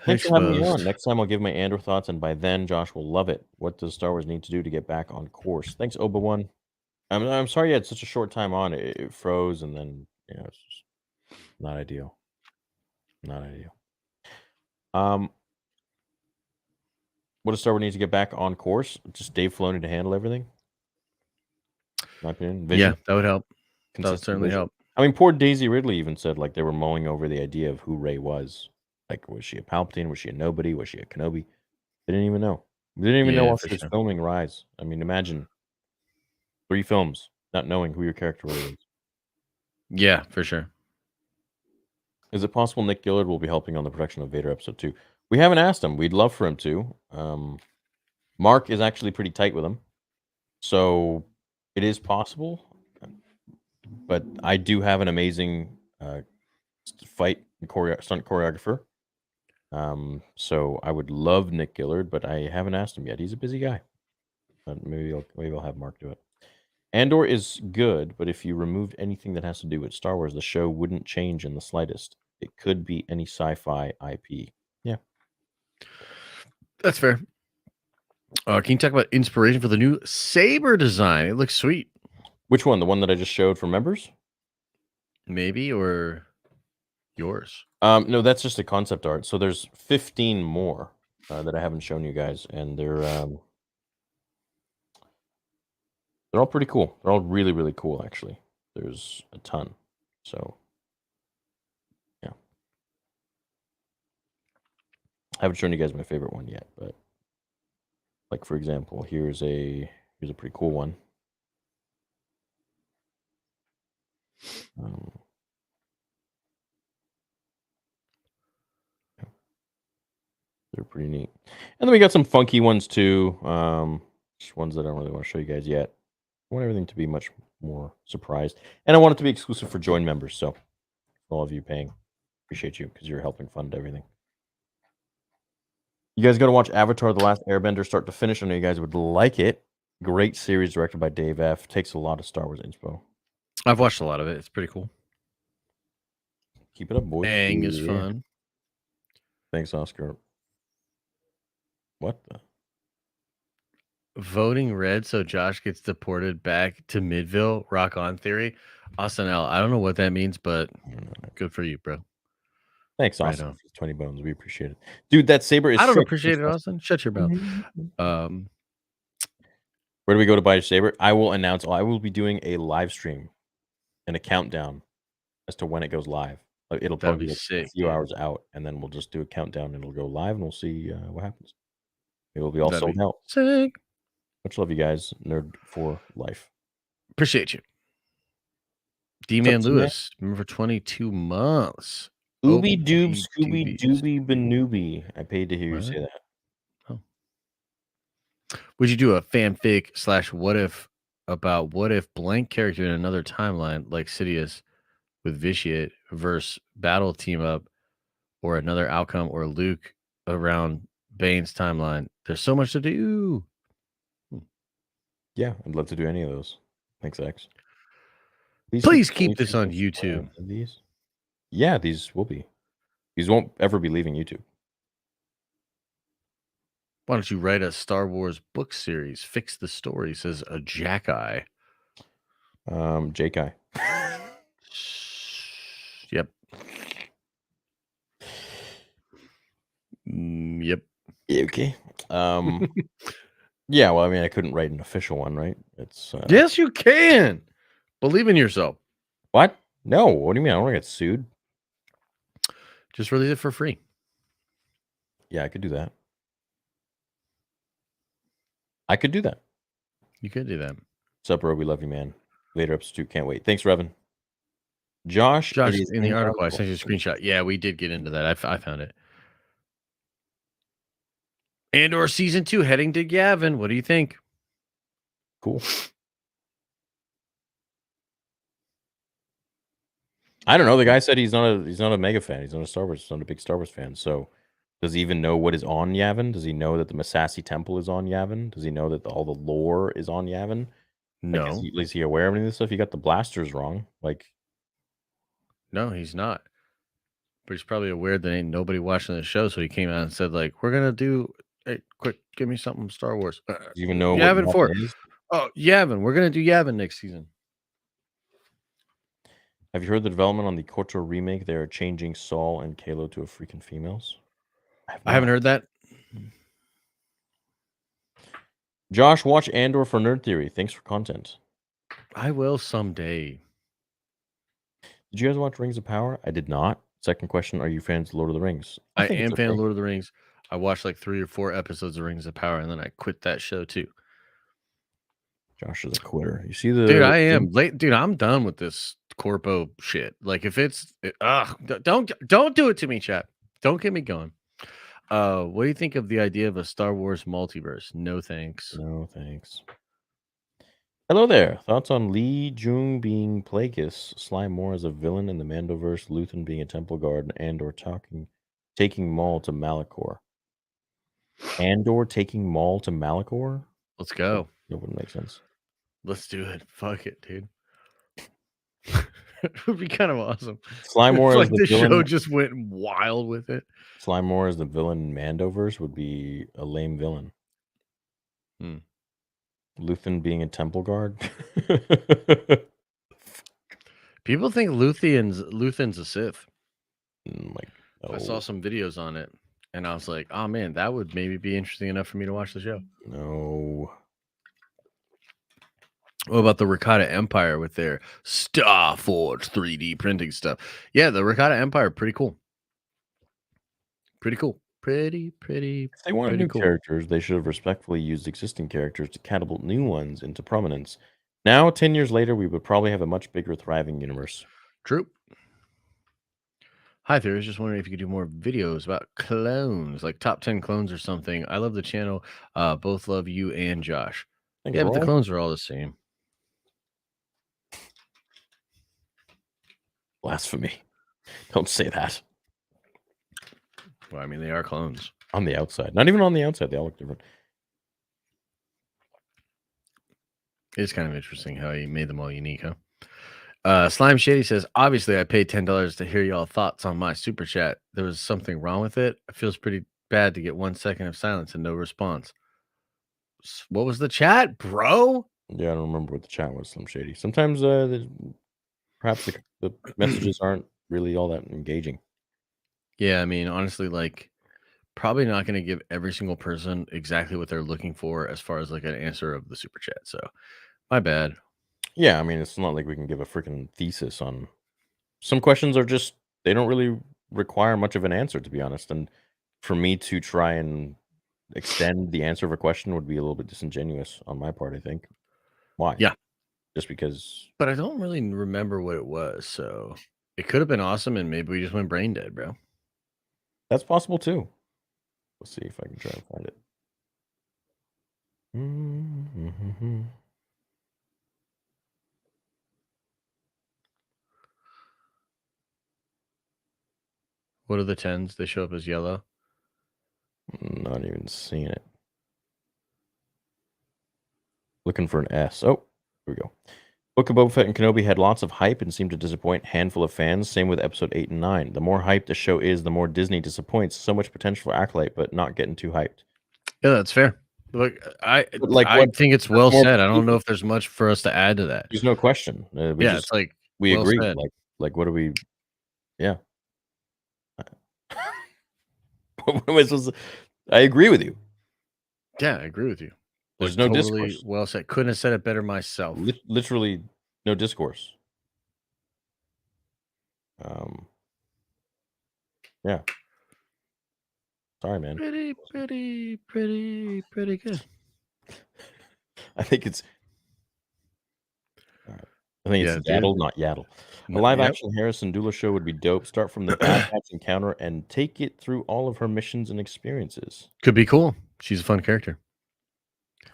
Thanks for having me Exposed. on. Next time I'll give my Andor thoughts, and by then Josh will love it. What does Star Wars need to do to get back on course? Thanks, Obi-Wan. I'm sorry you had such a short time on. It froze, and then it's just not ideal. Not ideal. What does Star Wars need to get back on course? Just Dave Filoni to handle everything. My opinion. Vision. Yeah, that would help. That would Consistent certainly vision. help. I mean, poor Daisy Ridley even said like they were mulling over the idea of who Rey was. Like, was she a Palpatine? Was she a nobody? Was she a Kenobi? They didn't even know. They didn't even know Yeah, while for she was sure. filming Rise. I mean, imagine 3 films not knowing who your character really is. Yeah, for sure. Is it possible Nick Gillard will be helping on the production of Vader Episode 2? We haven't asked him. We'd love for him to. Mark is actually pretty tight with him. So it is possible. But I do have an amazing fight stunt choreographer. So I would love Nick Gillard, but I haven't asked him yet. He's a busy guy. But maybe I'll have Mark do it. Andor is good, but if you removed anything that has to do with Star Wars, the show wouldn't change in the slightest. It could be any sci-fi IP. Yeah. That's fair. Can you talk about inspiration for the new saber design? It looks sweet. Which one? The one that I just showed for members? Maybe, or yours? No, that's just a concept art. So there's 15 more that I haven't shown you guys, and they're all pretty cool. They're all really, really cool, actually. There's a ton. So, yeah. I haven't shown you guys my favorite one yet, but like for example, here's a pretty cool one. They're pretty neat. And then we got some funky ones too. Just ones that I don't really want to show you guys yet. I want everything to be much more surprised. And I want it to be exclusive for join members. So for all of you paying, appreciate you because you're helping fund everything. You guys got to watch Avatar: The Last Airbender start to finish. I know you guys would like it. Great series directed by Dave F. Takes a lot of Star Wars inspo. I've watched a lot of it. It's pretty cool. Keep it up, boys. Aang is fun. Thanks, Oscar. What the? Voting red so Josh gets deported back to Midville. Rock on theory. Austin L. I don't know what that means, but good for you, bro. Thanks, Right Austin. on. For 20 bones. We appreciate it. Dude, that saber is I don't sick. appreciate it, Austin. Shut your mouth. Where do we go to buy a saber? I will announce. I will be doing a live stream and a countdown as to when it goes live. It'll That'd probably be be sick, a few dude. hours out, and then we'll just do a countdown, and it'll go live, and we'll see what happens. It'll be all That'd sold be out. sick. Much love, you guys. Nerd for life. Appreciate you. D-Man Lewis, remember for 22 months. Ooby doob, Ooby Scooby doobies. Dooby Banooby. I paid to hear you say that. Would you do a fanfic / what if about what if blank character in another timeline like Sidious with Vitiate versus battle team up or another outcome or Luke around Bane's timeline? There's so much to do. Yeah, I'd love to do any of those. Thanks, X. Please keep this on YouTube. These? Yeah, these will be. These won't ever be leaving YouTube. Why don't you write a Star Wars book series? Fix the story, says a Jack-Eye. Jake-Eye. Yep. Yep. Yeah, okay. Yeah, well, I mean, I couldn't write an official one, right? It's Yes, you can. Believe in yourself. What? No. What do you mean? I don't want to get sued. Just release it for free. Yeah, I could do that. I could do that. You could do that. What's up, bro? We love you, man. Later episode 2. Can't wait. Thanks, Revan. Josh, Josh, it is in the article, I sent you a screenshot. Yeah, we did get into that. I found it. Andor season 2 heading to Yavin. What do you think? Cool. I don't know. The guy said he's not a mega fan. He's not a Star Wars. He's not a big Star Wars fan. So, does he even know what is on Yavin? Does he know that the Massassi Temple is on Yavin? Does he know that all the lore is on Yavin? No. Like, is he aware of any of this stuff? He got the blasters wrong. Like, no, he's not. But he's probably aware that ain't nobody watching the show, so he came out and said, like, we're gonna do quick, give me something Star Wars. Do you even know what Yavin 4. Yavin is? Oh, Yavin. We're gonna do Yavin next season. Have you heard the development on the KOTOR remake? They are changing Saul and Kalo to a freaking females. I haven't heard that. Josh, watch Andor for Nerd Theory. Thanks for content. I will someday. Did you guys watch Rings of Power? I did not. Second question, are you fans of Lord of the Rings? I think am it's fan of okay. Lord of the Rings. I watched like 3 or 4 episodes of Rings of Power, and then I quit that show too. Josh is a quitter. You see the Dude, I am late. Dude, I'm done with this corpo shit. Like, if it's don't do it to me, chat. Don't get me going. What do you think of the idea of a Star Wars multiverse? No thanks. No thanks. Hello there. Thoughts on Lee Jung being Plagueis, Sly Moore as a villain in the Mandoverse, Luthen being a temple guard, and Andor taking Maul to Malachor? Andor taking Maul to Malachor? Let's go. That wouldn't make sense. Let's do it. Fuck it, dude. It would be kind of awesome. Sly Moore It's as like the the show villain. just went wild with it. Sly Moore as the villain in Mandoverse would be a lame villain. Luthen being a temple guard. People think Luthen's a Sith. I saw no. some videos on it, and I was like, oh man, that would maybe be interesting enough for me to watch the show. No. What about the Ricotta Empire with their Starforge 3D printing stuff? Yeah, the Ricotta Empire, pretty cool. Pretty cool. Pretty If they wanted new cool. characters, they should have respectfully used existing characters to catapult new ones into prominence. Now, 10 years later, we would probably have a much bigger, thriving universe. True. Hi there. I was just wondering if you could do more videos about clones, like top 10 clones or something. I love the channel. Both love you and Josh. Thanks, Yeah, but the Roy. clones are all the same. Blasphemy. Don't say that. Well, I mean, they are clones. On the outside. Not even on the outside. They all look different. It's kind of interesting how he made them all unique, huh? Slime Shady says, obviously, I paid $10 to hear y'all thoughts on my super chat. There was something wrong with it. It feels pretty bad to get 1 second of silence and no response. What was the chat, bro? Yeah, I don't remember what the chat was, Slim Shady. Sometimes perhaps the messages aren't really all that engaging. Yeah, I mean, honestly, like, probably not going to give every single person exactly what they're looking for as far as like an answer of the super chat. So, my bad. Yeah, I mean, it's not like we can give a freaking thesis on. Some questions are just, they don't really require much of an answer, to be honest. And for me to try and extend the answer of a question would be a little bit disingenuous on my part, I think. Why? Yeah. Just because. But I don't really remember what it was. So, it could have been awesome and maybe we just went brain dead, bro. That's possible too. Let's see if I can try and find it. Mm-hmm. What are the 10s? They show up as yellow. Not even seeing it. Looking for an S. Oh, here we go. Book of Boba Fett and Kenobi had lots of hype and seemed to disappoint a handful of fans. Same with episode 8 and 9. The more hype the show is, the more Disney disappoints. So much potential for Acolyte, but not getting too hyped. Yeah, that's fair. Look, I what- think it's that's well more said. I don't know people- if there's much for us to add to that. There's no question. It's like we well agree. said. Like what do we? Yeah. What am I supposed to? I agree with you. Yeah, I agree with you. There's Like, no totally discourse. well said. Couldn't have said it better myself. Literally, no discourse. Yeah. Sorry, man. Pretty good. I think it's. I think Yeah, it's dude. Yaddle, not Yaddle. A No, live yep. action Harrison Dula show would be dope. Start from the Bad Batch encounter and take it through all of her missions and experiences. Could be cool. She's a fun character.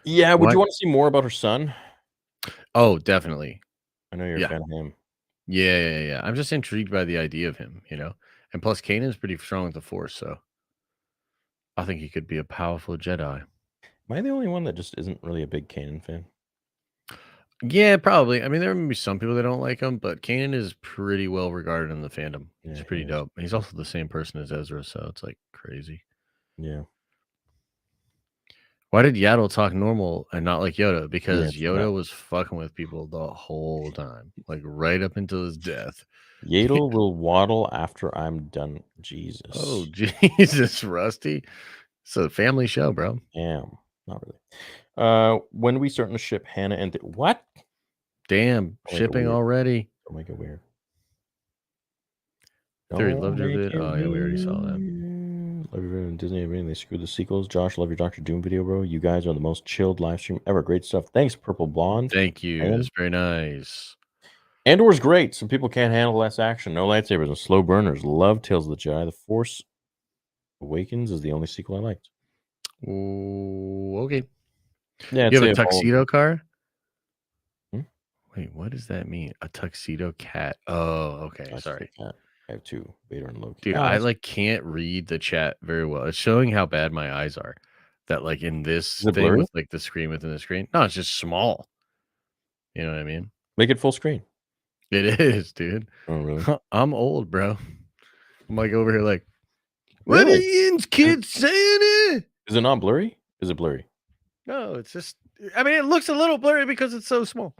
Yeah, would What? you want to see more about her son? Oh, definitely. I know you're Yeah. a fan of him. Yeah. I'm just intrigued by the idea of him, And plus, Kanan's pretty strong with the Force, so I think he could be a powerful Jedi. Am I the only one that just isn't really a big Kanan fan? Yeah, probably. I mean, there may be some people that don't like him, but Kanan is pretty well regarded in the fandom. He's Yeah, pretty he is. dope. He's also the same person as Ezra, so it's like crazy. Yeah. Why did Yaddle talk normal and not like Yoda? Because true Yoda that. was fucking with people the whole time, like right up until his death. Yaddle will waddle after I'm done. Jesus. Oh, Jesus, Rusty. It's a family show, bro. Damn. Not really. When we starting to ship Hannah and what? Damn, Don't make it shipping weird. already. Don't make it weird. Theory, loved your Don't vid. make Oh, it yeah, we already saw that. weird. Love your video on Disney. Everything. They screwed the sequels. Josh, love your Doctor Doom video, bro. You guys are the most chilled live stream ever. Great stuff. Thanks, Purple Blonde. Thank you. And That's very nice. Andor's great. Some people can't handle less action. No lightsabers and slow burners. Love Tales of the Jedi. The Force Awakens is the only sequel I liked. Ooh, okay. Yeah, You have a it's tuxedo car? Hmm? Wait, what does that mean? A tuxedo cat. Oh, okay. Tuxedo Sorry. cat. I have two, Vader and Loki. Dude, Oh, I that's- like can't read the chat very well. It's showing how bad my eyes are. That like in this Is it thing blurry? with like the screen within the screen. No, it's just small. You know what I mean? Make it full screen. It is, dude. Oh, really? I'm old, bro. I'm like over here like, what Really? are you kids saying? Is it not blurry? Is it blurry? No, it's just I mean it looks a little blurry because it's so small.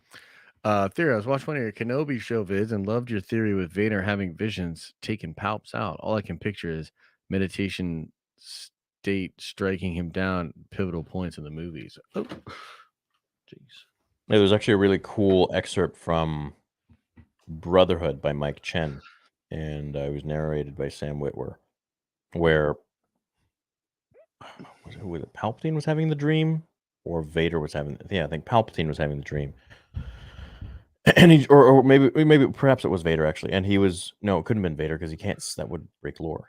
Theory, I was watching one of your Kenobi show vids and loved your theory with Vader having visions taking palps out. All I can picture is meditation state striking him down pivotal points in the movies. Oh, jeez. Yeah, there's actually a really cool excerpt from Brotherhood by Mike Chen, and it was narrated by Sam Witwer, where was it Palpatine was having the dream, or Vader was having? Yeah, I think Palpatine was having the dream, and he, or maybe perhaps it was Vader actually, and he was no, it couldn't have been Vader because he can't. That would break lore.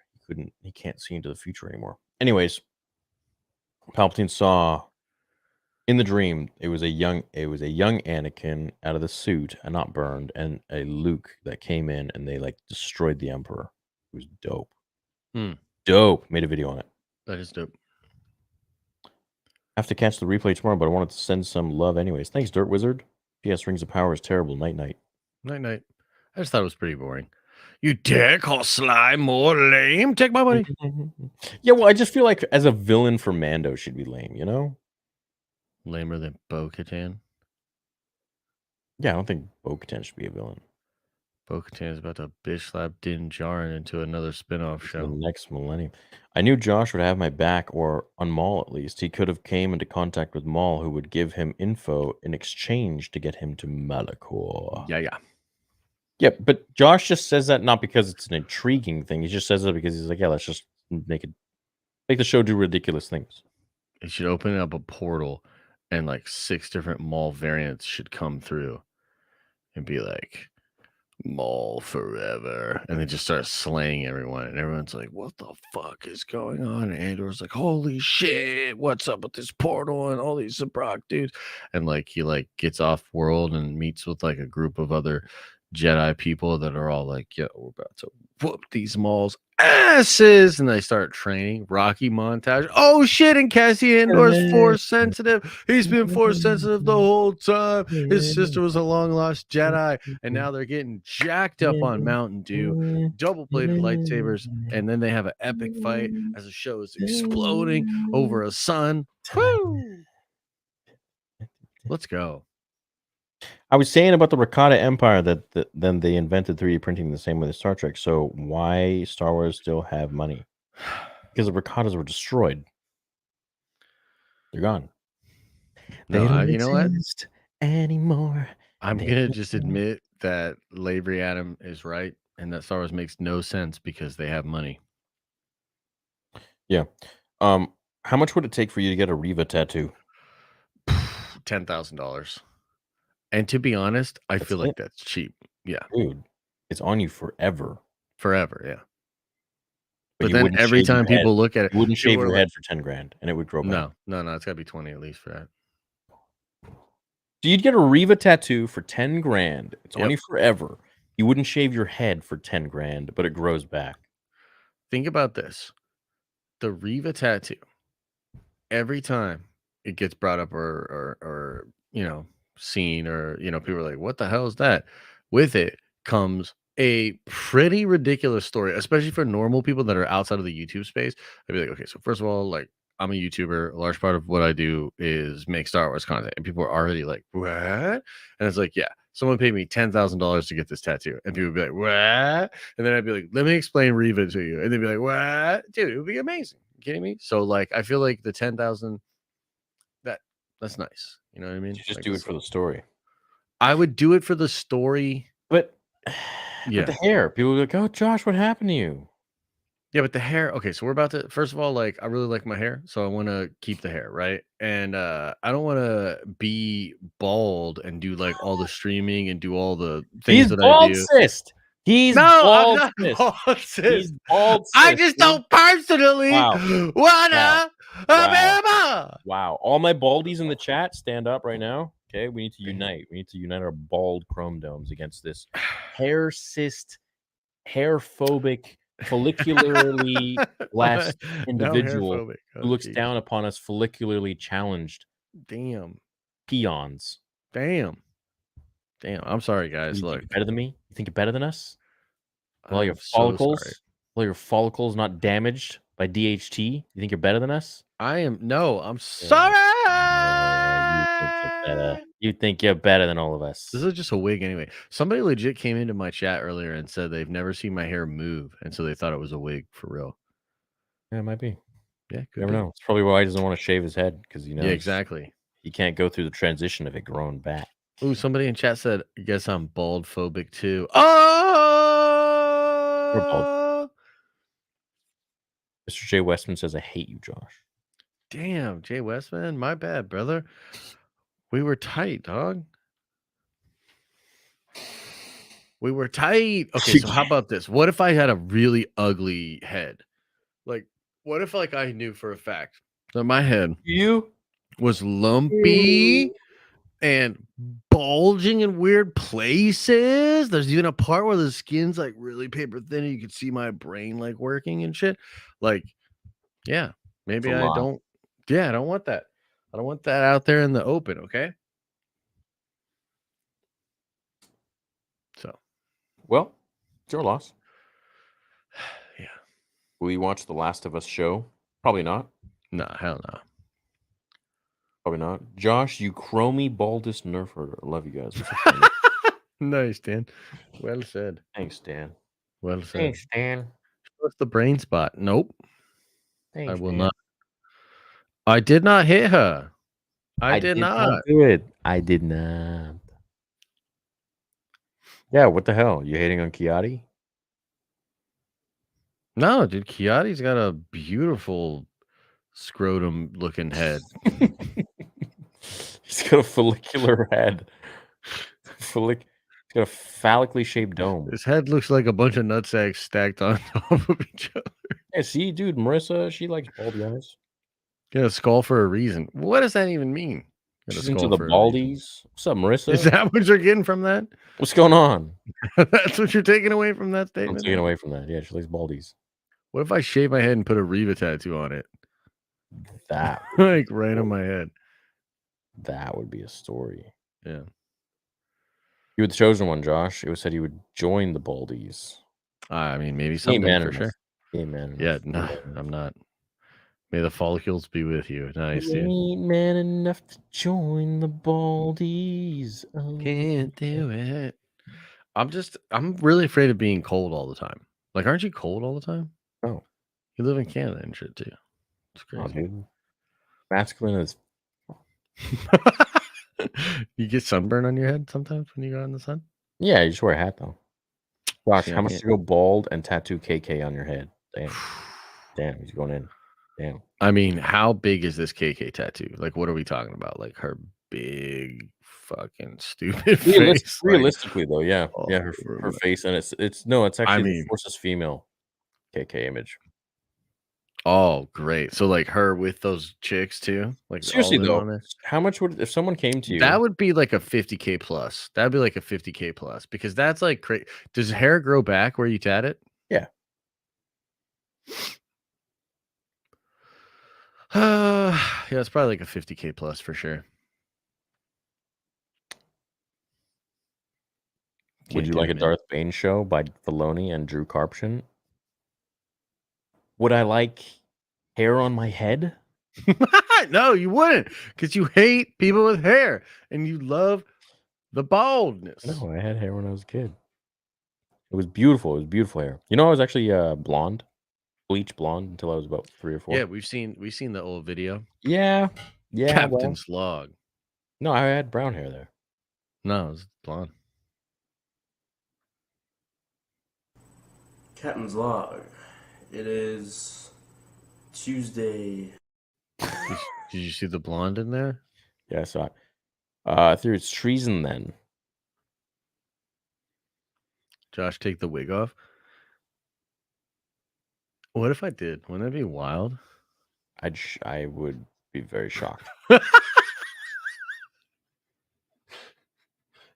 He can't see into the future anymore. Anyways, Palpatine saw in the dream it was a young Anakin out of the suit and not burned, and a Luke that came in and they like destroyed the Emperor. It was dope. Dope. Made a video on it. That is dope. Have to catch the replay tomorrow, but I wanted to send some love anyways. Thanks, Dirt Wizard. PS Rings of Power is terrible. Night night. Night night. I just thought it was pretty boring. You dare call Sly more lame? Take my money. Yeah, well, I just feel like as a villain for Mando should be lame, you know? Lamer than Bo-Katan. Yeah, I don't think Bo-Katan should be a villain. Bo-Katan is about to bitch slap Din Djarin into another spin-off The show. next millennium. I knew Josh would have my back, or on Maul at least. He could have came into contact with Maul, who would give him info in exchange to get him to Malachor. Yeah. Yeah, but Josh just says that not because it's an intriguing thing. He just says that because he's like, yeah, let's just make the show do ridiculous things. It should open up a portal and like 6 different Maul variants should come through and be like, Maul forever. And they just start slaying everyone. And everyone's like, what the fuck is going on? And Andor's like, holy shit, what's up with this portal and all these Zabrak dudes? And like he like gets off world and meets with like a group of other Jedi people that are all like, yeah, we're about to whoop these Maul's asses. And they start training. Rocky montage. Oh shit, and Cassie Andor's force sensitive. He's been force sensitive the whole time. His sister was a long lost Jedi, and now they're getting jacked up on Mountain Dew, double bladed lightsabers, and then they have an epic fight as the show is exploding over a sun. Woo! Let's go. I was saying about the Rakata Empire that then they invented 3D printing the same way as Star Trek. So why Star Wars still have money? Because the Rakatas were destroyed. They're gone. No, They don't you know what? exist anymore. I'm They gonna just don't. admit that Lavery Adam is right, and that Star Wars makes no sense because they have money. Yeah. How much would it take for you to get a Reva tattoo? $10,000. And to be honest, I feel like that's cheap. Yeah. Dude, it's on you forever. Forever, yeah. But But you then wouldn't every shave your time head. people look at it, You wouldn't people shave are your like- head for 10 grand and it would grow back. No, it's gotta be 20 at least for that. So you'd get a Reva tattoo for 10 grand. It's on Yep. you forever. You wouldn't shave your head for 10 grand, but it grows back. Think about this. The Reva tattoo, every time it gets brought up or scene, or people are like, "What the hell is that?" With it comes a pretty ridiculous story, especially for normal people that are outside of the YouTube space. I'd be like, okay, so first of all, like, I'm a YouTuber. A large part of what I do is make Star Wars content, and people are already like, "What?" And it's like, yeah, someone paid me $10,000 to get this tattoo, and people would be like, "What?" And then I'd be like, "Let me explain Riva to you," and they'd be like, "What?" Dude, it would be amazing. You kidding me? So like, I feel like the 10,000, that's nice. You know what I mean? You just Like, do it for the story. I would do it for the story, but yeah, the hair. People are like, "Oh, Josh, what happened to you?" Yeah, but the hair. Okay, so we're about to. First of all, like, I really like my hair, so I want to keep the hair, right? And I don't want to be bald and do like all the streaming and do all the things He's that I bald do. cyst. He's No, I'm bald not cyst. bald cyst. He's bald I cyst, just dude. don't personally Wow. wanna. Wow. Wow. All my baldies in the chat, stand up right now. Okay, we need to unite. We need to unite our bald chrome domes against this hair cyst, hair phobic, follicularly blessed Now I'm individual hair-phobic. who Oh, looks geez. down upon us follicularly challenged Damn. peons. Damn. I'm sorry, guys. You think Look, you're better than me? You think you're better than us? Well, I'm your so follicles, sorry. well, your follicles not damaged by DHT. You think you're better than us? I'm Yeah. sorry. You think you're better than all of us. This is just a wig anyway. Somebody legit came into my chat earlier and said they've never seen my hair move, and so they thought it was a wig for real. Yeah, it might be. Yeah, You could never be. know. It's probably why he doesn't want to shave his head because Yeah, exactly. He can't go through the transition of it growing back. Ooh, somebody in chat said, "I guess I'm bald phobic too." We're bald. Oh, Mr. J. Westman says, "I hate you, Josh." damn, Jay Westman, my bad, brother. We were tight, dog. We were tight. Okay, so how about this? What if I had a really ugly head? Like, what if like I knew for a fact that my head was lumpy and bulging in weird places? There's even a part where the skin's like really paper thin and you can see my brain like working and shit. Like, yeah, maybe It's a I lot. don't. Yeah, I don't want that. I don't want that out there in the open. Okay. So, Well, it's your loss. Yeah. Will you watch The Last of Us show? Probably not. Nah, hell no. Probably not. Josh, you chromey baldest nerf herder. I love you guys. Nice, Dan. Well said. Thanks, Dan. Well said. Thanks, Dan. What's the brain spot? Nope. Thanks, I will Dan. not. I did not hit her. I did not. do it. I did not. Yeah, what the hell? You hating on Kiati? No, dude. Kiati's got a beautiful scrotum looking head. He's got a follicular head. He's got a phallically shaped dome. His head looks like a bunch of nutsags stacked on top of each other. Yeah, see, dude, Marissa, she likes baldy eyes. Got a skull for a reason. What does that even mean? Got a She's into skull the for a reason. baldies. What's up, Marissa? Is that what you're getting from that? What's going on? That's what you're taking away from that I'm statement? taking away from that. Yeah, she likes baldies. What if I shave my head and put a Riva tattoo on it? That like right on my head. That would be a story. Yeah. You were the chosen one, Josh. It was said he would join the baldies. I mean, maybe He ain't someday man for enough. sure. He ain't man Yeah, enough. no, I'm not. May the follicles be with you. Nice, He dude. ain't man enough to join the baldies. Oh. Can't do it. I'm really afraid of being cold all the time. Like, aren't you cold all the time? Oh. You live in Canada and shit too. It's Oh, crazy. dude. Masculine is You get sunburn on your head sometimes when you go out in the sun? yeah, you just wear a hat though. Josh, See, I how much can't. to go bald and tattoo KK on your head? Damn. Damn, he's going in. Damn. I mean, how big is this KK tattoo? Like, what are we talking about? Like her big fucking stupid face. Like, Realistically though, yeah. Yeah, her oh, face and it's actually I the mean- Force's female KK image. oh, great. So like her with those chicks too? Like Seriously all of them on though, there? how much would if someone came to you? That would be like a 50K plus. That'd be like a 50K plus because that's like crazy. Does hair grow back where you tat it? Yeah. Yeah, it's probably like a 50K plus for sure. do like a Darth Bane show by Filoni and Drew Karpyshyn. Would I like hair on my head? No, you wouldn't, because you hate people with hair and you love the baldness. No, I had hair when I was a kid. It was beautiful. It was beautiful hair. You know, I was actually blonde, bleach blonde until I was about 3 or 4. Yeah, we've seen the old video. Yeah, Captain well. Slog. No, I had brown hair there. No, it was blonde. Captain's log. It is Tuesday. Did you see the blonde in there? Yeah, I saw it. I think it's treason then. Josh, take the wig off. What if I did? Wouldn't that be wild? I would be very shocked.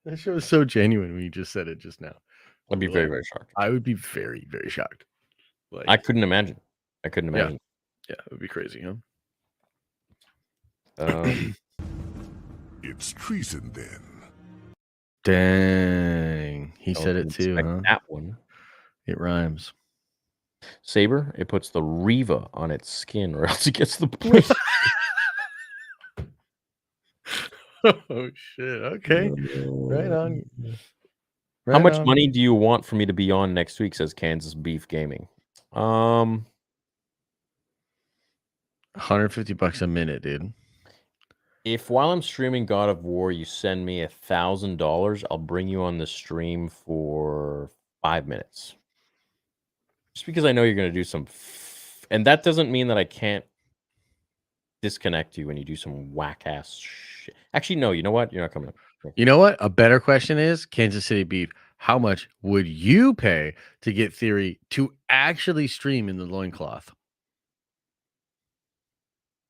That show is so genuine when you just said it just now. I'd be very, very shocked. I would be very, very shocked. Like, I couldn't imagine. I couldn't imagine. Yeah, it would be crazy, huh? It's treason then. Dang. He said it too, expect huh? that one. It rhymes. Saber, it puts the Riva on its skin or else it gets the point. Oh, shit. Okay. Right on. How Right much on. money do you want for me to be on next week, says Kansas Beef Gaming. $150 a minute, dude. If while I'm streaming God of War, you send me $1,000, I'll bring you on the stream for 5 minutes. Just because I know you're going to do some... and that doesn't mean that I can't disconnect you when you do some whack-ass shit. Actually, no, you know what? You're not coming up. You know what? A better question is, Kansas City Beef, how much would you pay to get Theory to actually stream in the loincloth?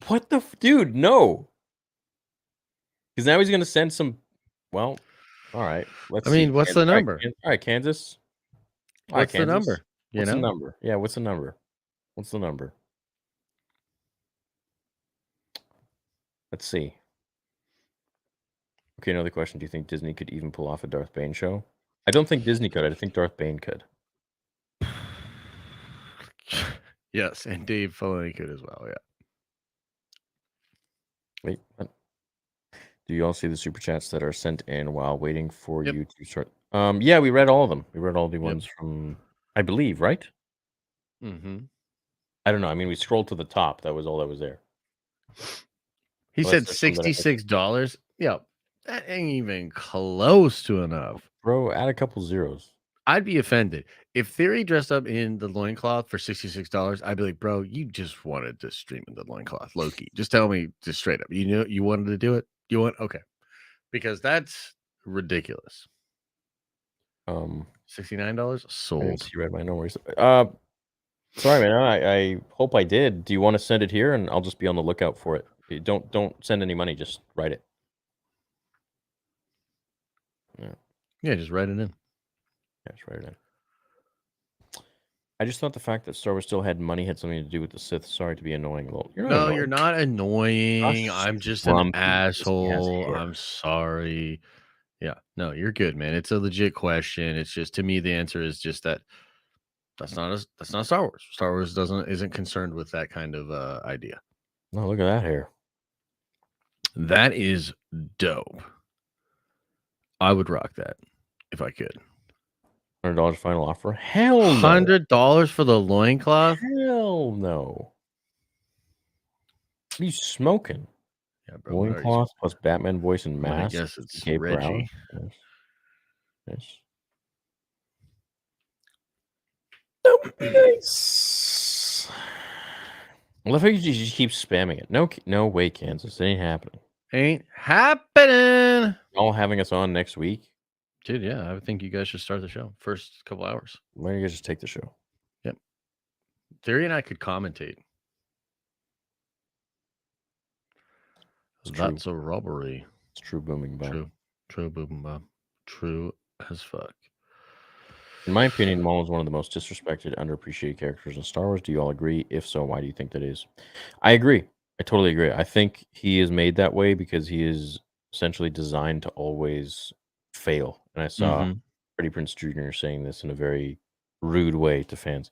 What the... dude, no. Because now he's going to send some... well, all right. Let's I mean, see. what's the number? All right, Kansas. All right, What's the Kansas. number? You What's the know? number? Yeah, what's the number? What's the number? Let's see. Okay, another question. Do you think Disney could even pull off a Darth Bane show? I don't think Disney could. I think Darth Bane could. Yes, and Dave Filoni could as well, yeah. Wait, what? Do you all see the super chats that are sent in while waiting for you to start? Yeah, we read all of them. We read all the ones from, I believe, right? Mm-hmm. I don't know. I mean, we scrolled to the top. That was all that was there. He Unless said there's some that I think- $66. Yeah, that ain't even close to enough. Bro, add a couple zeros. I'd be offended. If Theory dressed up in the loincloth for $66, I'd be like, bro, you just wanted to stream in the loincloth, Loki. Just tell me just straight up. You know you wanted to do it? You want okay. Because that's ridiculous. $69 sold. You read my no worries. Sorry, man. I hope I did. Do you want to send it here, and I'll just be on the lookout for it. Don't send any money. Just write it. Yeah, just write it in. Yeah, just write it in. I just thought the fact that Star Wars still had money had something to do with the Sith. Sorry to be annoying. Well, you're not No, annoying. you're not annoying. Josh I'm just grumpy an because he has asshole. hair. I'm sorry. Yeah, no, you're good, man. It's a legit question. It's just to me the answer is just that's not Star Wars. Star Wars isn't concerned with that kind of idea. Oh, look at that hair. That is dope. I would rock that if I could. $100 final offer? Hell no. $100 for the loincloth? Hell no. What are you smoking? Yeah, bro. What are you Loincloth plus Batman voice and Well, I mask. guess it's K. Brown. Reggie. Yes. Nice. I love how you just keep spamming it. No way, Kansas. It ain't happening. Ain't happening. All having us on next week. Dude, yeah, I think you guys should start the show. First couple hours. Why don't you guys just take the show? Yep. Theory and I could commentate. It's That's a robbery. It's true booming Bob. True booming Bob. True as fuck. In my opinion, Maul is one of the most disrespected, underappreciated characters in Star Wars. Do you all agree? If so, why do you think that is? I agree. I totally agree. I think he is made that way because he is essentially designed to always fail. And I saw Freddie Prinze Jr. saying this in a very rude way to fans.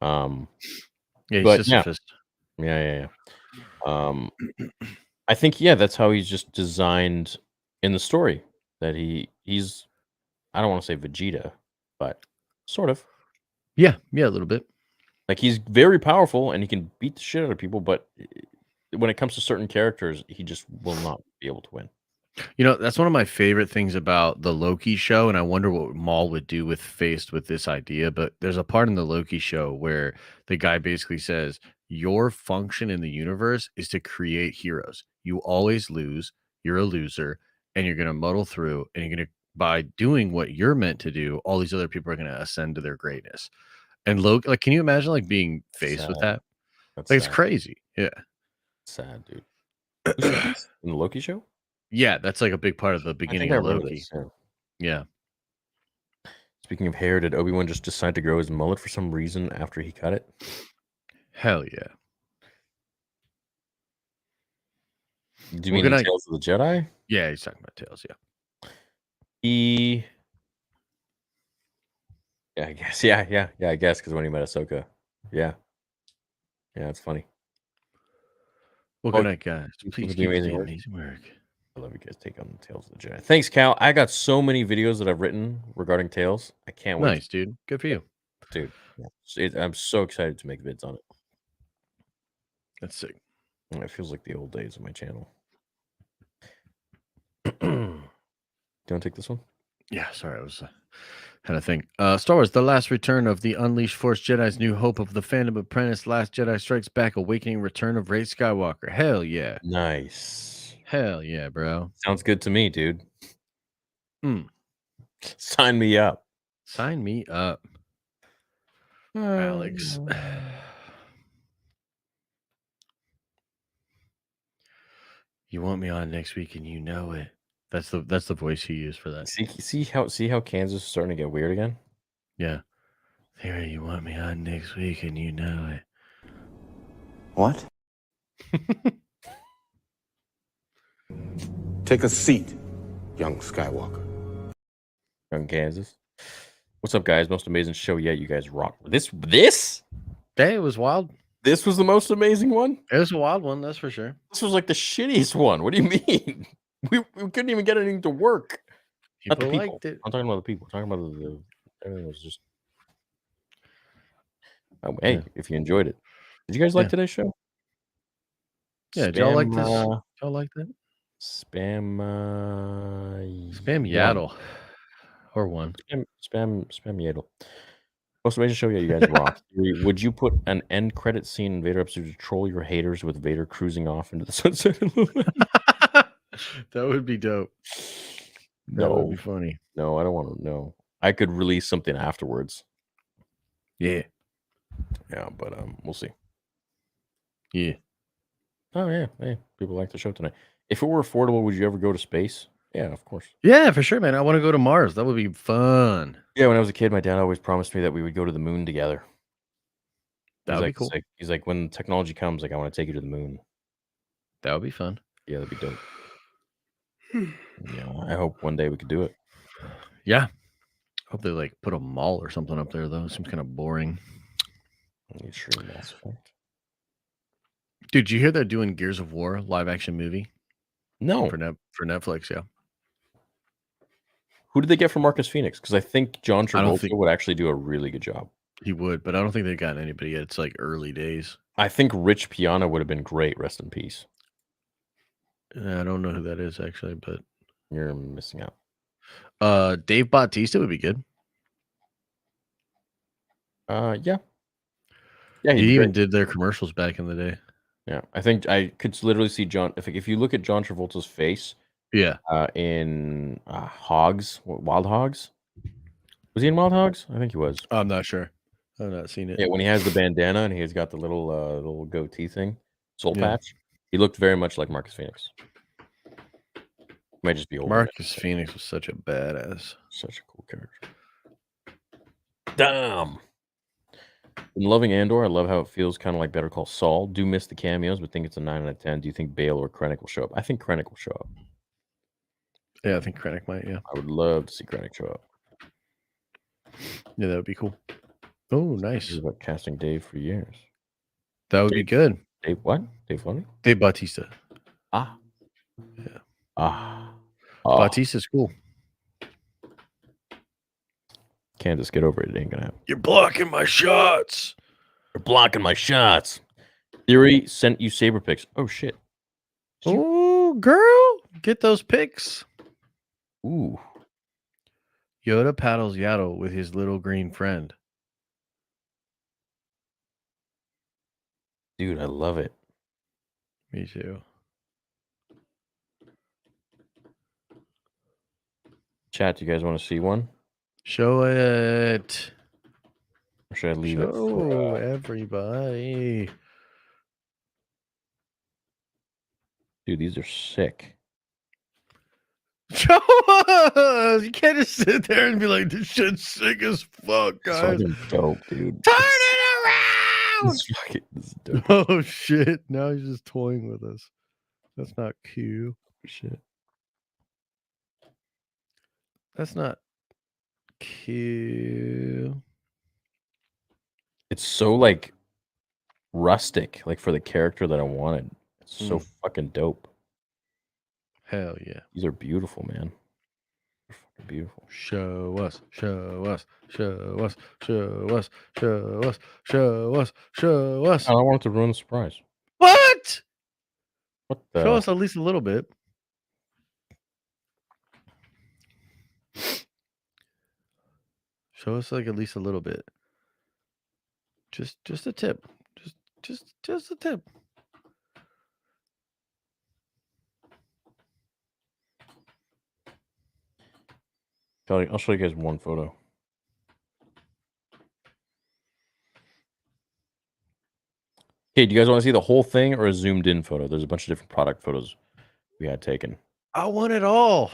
Yeah, he's But yeah, sisyphist. yeah. I think that's how he's just designed in the story. That he's I don't want to say Vegeta, but sort of. Yeah, a little bit. Like he's very powerful and he can beat the shit out of people, but when it comes to certain characters, he just will not be able to win. You know, that's one of my favorite things about the Loki show, and I wonder what Maul would do faced with this idea. But there's a part in the Loki show where the guy basically says, your function in the universe is to create heroes. You always lose, you're a loser, and you're gonna muddle through, and you're gonna by doing what you're meant to do, all these other people are gonna ascend to their greatness. And Loki, like, can you imagine like being faced with that? That's Like, it's sad. crazy. Yeah. Sad, dude. Who said this? In the Loki show? Yeah, that's like a big part of the beginning I of remember Loki. this, yeah. Yeah. Speaking of hair, did Obi-Wan just decide to grow his mullet for some reason after he cut it? Hell yeah. Do you mean in Tales of the Jedi? Yeah, he's talking about Tales, yeah. Yeah, I guess. Yeah, I guess, because when he met Ahsoka. Yeah. Yeah, it's funny. Well, good night, guys. Please keep amazing the work. amazing work. I love you guys take on the Tales of the Jedi. Thanks, Cal. I got so many videos that I've written regarding Tales. I can't wait. Nice, dude. Good for you. Dude, I'm so excited to make vids on it. That's sick. It feels like the old days of my channel. Do you want to take this one? Yeah, sorry, I was had to think. Star Wars: The Last Return of the Unleashed Force Jedi's New Hope of the Phantom Apprentice, Last Jedi Strikes Back, Awakening, Return of Rey Skywalker. Hell yeah. Nice. Hell yeah, bro. Sounds good to me, dude. Sign me up. Sign me up. Alex. You want me on next week and you know it. That's the voice you use for that. See how Kansas is starting to get weird again? Yeah. Here, you want me on next week and you know it. What? Take a seat, young Skywalker. Young Kansas. What's up, guys? Most amazing show yet. You guys rock. This? Hey, it was wild. This was the most amazing one? It was a wild one, that's for sure. This was like the shittiest one. What do you mean? We couldn't even get anything to work. Not the people. Liked it. I'm talking about the people. I'm talking about the everything was just. Oh, hey, if you enjoyed it, did you guys like today's show? Yeah, did y'all like this? Y'all like that? Spam Yaddle. Or one. Spam Yaddle. Most amazing show, yeah, you guys rock. Would you put an end credit scene in Vader episode to troll your haters with Vader cruising off into the sunset? That would be dope. That would be funny. No, I don't want to know. I could release something afterwards. Yeah. Yeah, but we'll see. Yeah. Oh yeah. Hey, people like the show tonight. If it were affordable, would you ever go to space? Yeah, of course. Yeah, for sure, man. I want to go to Mars. That would be fun. Yeah, when I was a kid, my dad always promised me that we would go to the moon together. That would be cool. He's like, when technology comes, like, I want to take you to the moon. That would be fun. Yeah, that'd be dope. Yeah, I hope one day we could do it. Yeah. Hope they like put a mall or something up there though. It seems kind of boring. Mass Effect. Dude, did you hear they're doing Gears of War live action movie? No. For Netflix, yeah. Who did they get for Marcus Phoenix? Because I think John Travolta would actually do a really good job. He would, but I don't think they've gotten anybody yet. It's like early days. I think Rich Piana would have been great. Rest in peace. I don't know who that is actually, but you're missing out. Dave Bautista would be good. Yeah. Yeah, he even did their commercials back in the day. Yeah, I think I could literally see John. If you look at John Travolta's face, yeah, in Hogs, Wild Hogs, was he in Wild Hogs? I think he was. I'm not sure. I've not seen it. Yeah, when he has the bandana and he's got the little goatee thing, soul patch, he looked very much like Marcus Phoenix. Might just be old. Marcus Phoenix was such a badass. Such a cool character. Damn. In loving Andor, I love how it feels kind of like Better Call Saul. Do miss the cameos, but think it's a 9 out of 10. Do you think Bale or Krennic will show up? I think Krennic will show up. Yeah, I think Krennic might, yeah. I would love to see Krennic show up. Yeah, that would be cool. Oh, nice. About casting Dave for years. That would be good. Dave what? Dave Filoni? Dave Bautista. Ah. Yeah. Ah. Bautista's cool. Can't just get over it. It ain't gonna happen. You're blocking my shots. You're blocking my shots. Theory sent you saber pics. Oh shit. Oh, girl, get those pics. Ooh. Yoda paddles Yaddle with his little green friend. Dude, I love it. Me too. Chat, do you guys want to see one? Show it. Or should I leave it? Show everybody. Dude, these are sick. Show us. You can't just sit there and be like, this shit's sick as fuck, It's guys. fucking dope, dude. Turn it around. This is dope. Oh, shit. Now he's just toying with us. That's not cute. Shit. That's not cute. It's so like rustic, like for the character that I wanted. It's so fucking dope. Hell yeah. These are beautiful, man. They're fucking beautiful. Show us, show us, show us, show us, show us, show us, show us. I don't want it to ruin the surprise. What? What the? Show us at least a little bit. Show us like at least a little bit. Just a tip. Just a tip. I'll show you guys one photo. Okay, do you guys want to see the whole thing or a zoomed in photo? There's a bunch of different product photos we had taken. I want it all.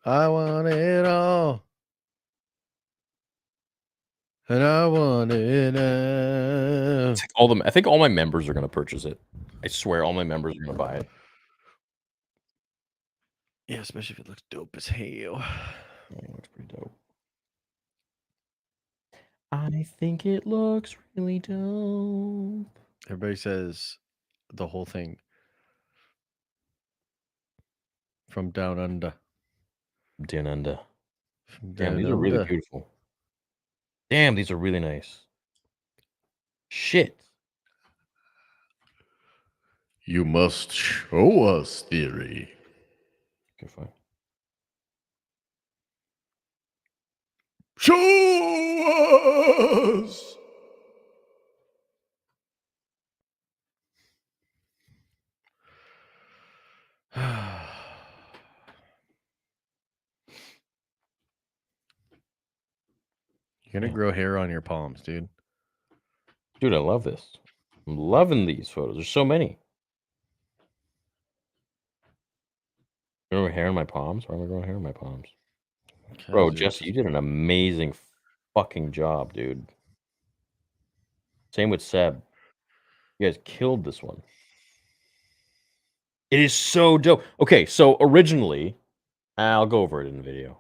I want it all. And I want it now. I think all my members are going to purchase it. I swear all my members are going to buy it. Yeah, especially if it looks dope as hell. It looks pretty dope. I think it looks really dope. Everybody says the whole thing. From down under. Down under. From Damn, down these are really under. beautiful. Damn, these are really nice. Shit. You must show us, Theory. Okay, fine. Show us. You're gonna grow hair on your palms, dude. Dude, I love this. I'm loving these photos. There's so many. Growing hair in my palms? Why am I growing hair in my palms? Bro, Jesse, you did an amazing fucking job, dude. Same with Seb. You guys killed this one. It is so dope. Okay, so originally, I'll go over it in the video.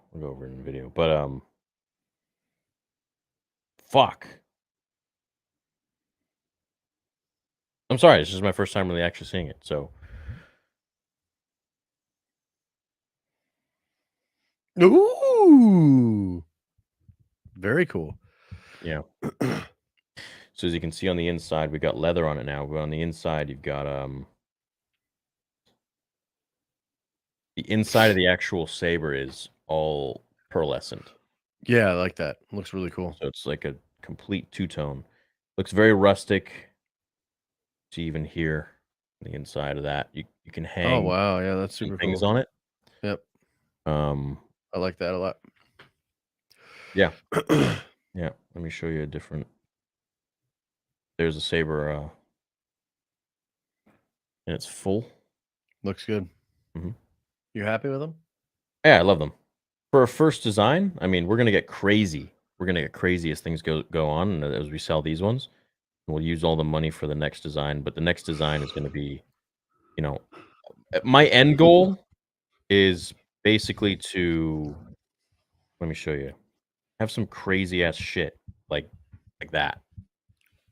But fuck. I'm sorry, this is my first time really actually seeing it, so Ooh. Very cool. yeah. So as you can see on the inside, we got leather on it now. But on the inside, you've got the inside of the actual saber is all pearlescent. Yeah, I like that. Looks really cool. So it's like a complete two-tone. Looks very rustic. To even here, the inside of that, you can hang. Oh wow, yeah, that's super things cool. on it. Yep. I like that a lot. Yeah. Yeah. Let me show you a different. There's a saber, and it's full. Looks good. Mhm. You happy with them? Yeah, I love them. For a first design, I mean, we're gonna get crazy. We're gonna get crazy as things go on, and as we sell these ones. We'll use all the money for the next design, but the next design is going to be, my end goal is basically to, let me show you, have some crazy ass shit like that.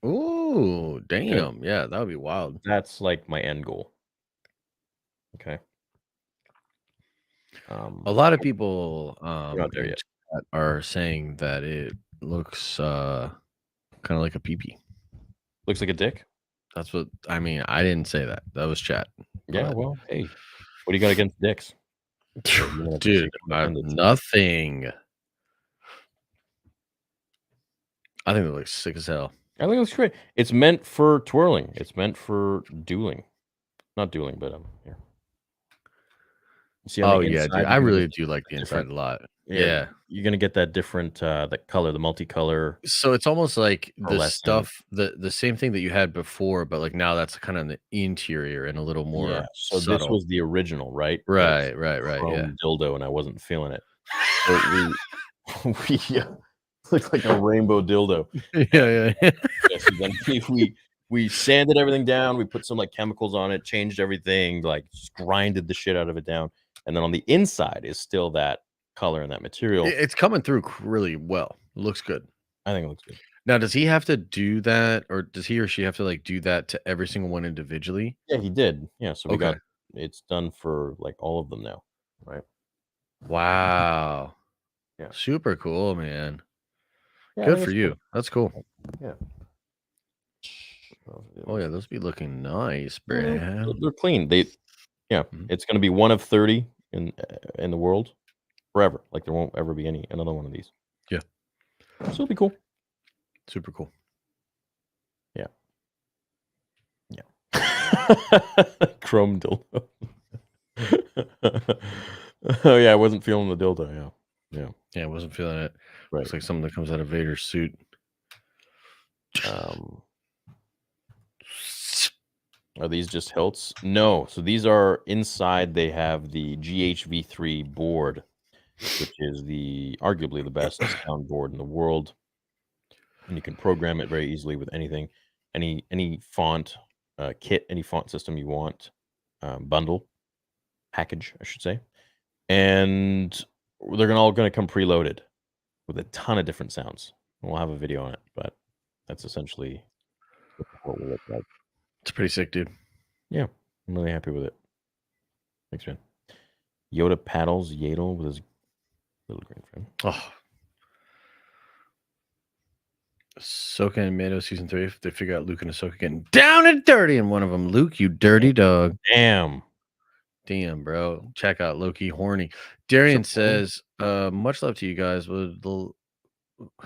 Ooh, damn. Yeah, that would be wild. That's like my end goal. Okay. A lot of people we're not there in yet. chat are saying that it looks kind of like a peepee. Looks like a dick. That's what I mean. I didn't say that. That was chat. Yeah, but- well, hey, what do you got against dicks? Dude, nothing. I think it looks sick as hell. I think it looks great. It's meant for twirling. It's meant for dueling. Not dueling, but here. See on Oh the yeah, inside, dude. I you're gonna really get do like the inside a lot. Yeah, Yeah. you're gonna get that different that color, the multicolor. So it's almost like the pearlescent. stuff, the same thing that you had before, but like now that's kind of the interior and a little more Yeah. So subtle. this was the original, right? Right. Yeah. Chrome dildo, and I wasn't feeling it. So we looked like a rainbow dildo. Yeah. Yeah, so then we sanded everything down. We put some like chemicals on it, changed everything, like just grinded the shit out of it down. And then on the inside is still that color and that material. It's coming through really well. It looks good. I think it looks good. Now, does he have to do that, or does he or she have to like do that to every single one individually? Yeah, he did. Yeah, so we Okay. got it's done for like all of them now, right? Wow. Yeah. Super cool, man. Yeah, I Good think for it's you. cool. That's cool. Yeah. Oh yeah, those be looking nice, They're bro. clean. It's going to be one of 30 in the world forever. Like there won't ever be another one of these. Yeah. So it'll be cool. Super cool. Yeah. Chrome dildo. Oh yeah, I wasn't feeling the dildo. Yeah. Yeah, I wasn't feeling it. Right. Looks like something that comes out of Vader's suit. Are these just hilts? No. So these are inside. They have the GHV3 board, which is arguably the best sound board in the world, and you can program it very easily with anything, any font kit, any font system you want, bundle package, I should say, and they're all going to come preloaded with a ton of different sounds. We'll have a video on it, but that's essentially what it will look like. It's pretty sick, dude. Yeah, I'm really happy with it. Thanks, man. Yoda paddles Yaddle with his little green friend. Oh. Ahsoka and Mando season 3. If they figure out Luke and Ahsoka getting down and dirty in one of them. Luke, you dirty dog. Damn, bro. Check out Loki horny. Darian says, much love to you guys. Who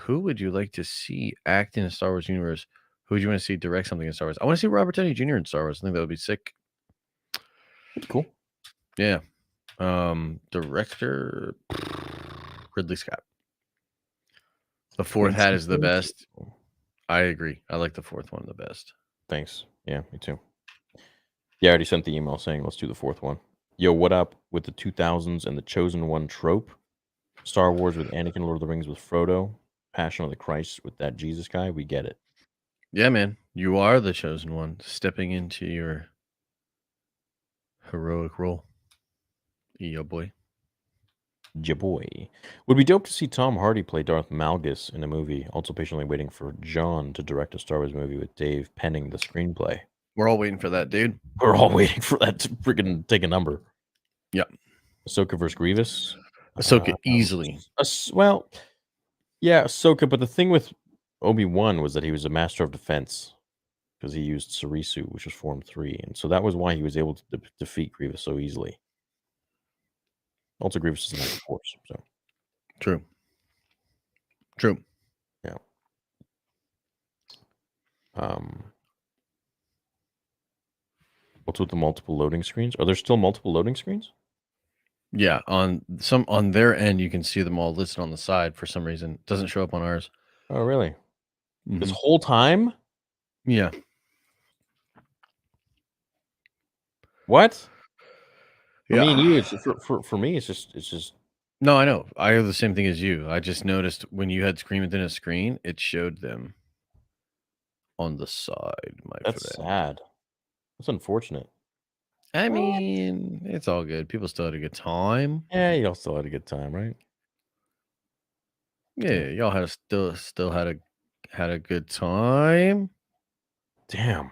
would you like to see act in a Star Wars universe? Who would you want to see direct something in Star Wars? I want to see Robert Downey Jr. in Star Wars. I think that would be sick. That's cool. Yeah. Director Ridley Scott. The fourth hat is the best. I agree. I like the fourth one the best. Thanks. Yeah, me too. Yeah, I already sent the email saying let's do the fourth one. Yo, what up with the 2000s and the Chosen One trope? Star Wars with Anakin, Lord of the Rings with Frodo, Passion of the Christ with that Jesus guy. We get it. Yeah, man. You are the chosen one, stepping into your heroic role. Yo, boy. Ya boy. Would be dope to see Tom Hardy play Darth Malgus in a movie. Also patiently waiting for John to direct a Star Wars movie with Dave penning the screenplay. We're all waiting for that, dude. We're all waiting for that to freaking take a number. Yep. Ahsoka versus Grievous. Ahsoka easily. Well, yeah, Ahsoka. But the thing with Obi-Wan was that he was a master of defense because he used Sarisu, which was Form 3. And so that was why he was able to defeat Grievous so easily. Also, Grievous is an active force. So True. Yeah. What's with the multiple loading screens? Are there still multiple loading screens? Yeah, on their end, you can see them all listed on the side for some reason. It doesn't show up on ours. Oh, really? This whole time? Yeah. What? Yeah. I mean, for me, it's just. No, I know. I have the same thing as you. I just noticed when you had Screen Within a Screen, it showed them on the side. That's sad. That's unfortunate. I mean, it's all good. People still had a good time. Yeah, y'all still had a good time, right? Yeah, y'all had still had a good time. Damn.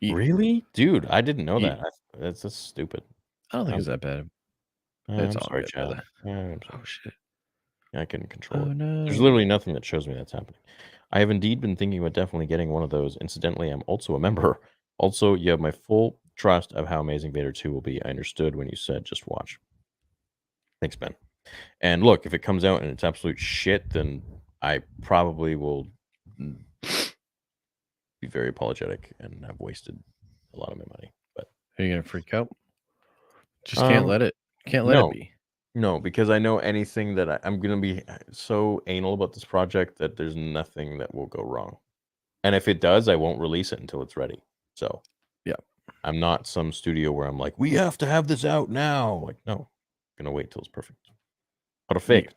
Really, dude? I didn't know Ye- that. That's just stupid. I don't think it's that bad. It's I'm all sorry, good, Chad. brother. I'm sorry. Oh shit. I couldn't control Oh it. There's no. literally nothing that shows me that's happening. I have indeed been thinking about definitely getting one of those. Incidentally, I'm also a member. Also, you have my full trust of how amazing Vader 2 will be. I understood when you said just watch. Thanks, Ben. And look, if it comes out and it's absolute shit, then I probably will be very apologetic and have wasted a lot of my money. But Are you gonna freak out? Just can't let it no, be. No, because I know anything that I'm gonna be so anal about this project that there's nothing that will go wrong. And if it does, I won't release it until it's ready. So yeah, I'm not some studio where I'm like, we have to have this out now. Like, no, I'm gonna wait till it's perfect. Perfect.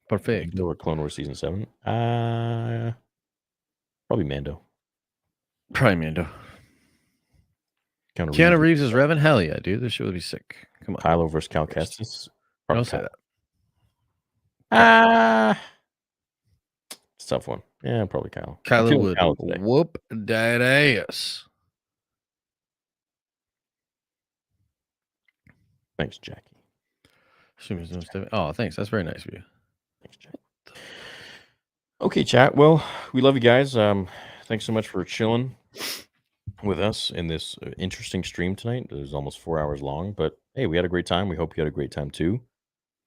Perfect. Mando or Clone Wars season 7? Probably Mando. Probably Mando. Keanu Keanu Reeves is Revan? Hell yeah, dude. This shit would be sick. Come on. Kylo versus Cal Kestis. Don't say that. It's a tough one. Yeah, probably Kyle. I'm Kylo feeling would Kyle today. whoop that ass. Thanks, Jackie. Oh, thanks. That's very nice of you. Thanks, Jackie. Okay, chat. Well, we love you guys. Thanks so much for chilling with us in this interesting stream tonight. It was almost 4 hours long, but hey, we had a great time. We hope you had a great time too.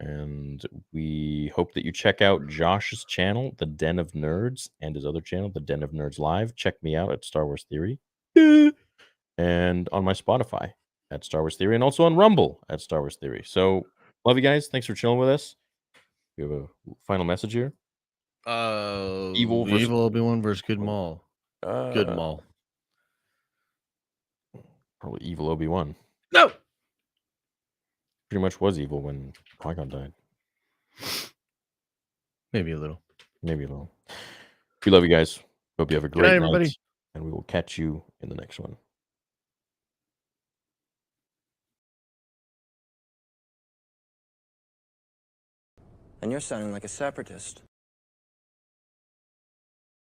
And we hope that you check out Josh's channel, The Den of Nerds, and his other channel, The Den of Nerds Live. Check me out at Star Wars Theory. And on my Spotify at Star Wars Theory, and also on Rumble at Star Wars Theory. So, love you guys. Thanks for chilling with us. We have a final message here. Evil Obi-Wan versus Good Maul. Good Uh, Maul. Probably evil Obi-Wan. No. Pretty much was evil when Qui-Gon died. Maybe a little. Maybe a little. We love you guys. Hope you have a Good night, great everybody. night, and we will catch you in the next one. And you're sounding like a separatist.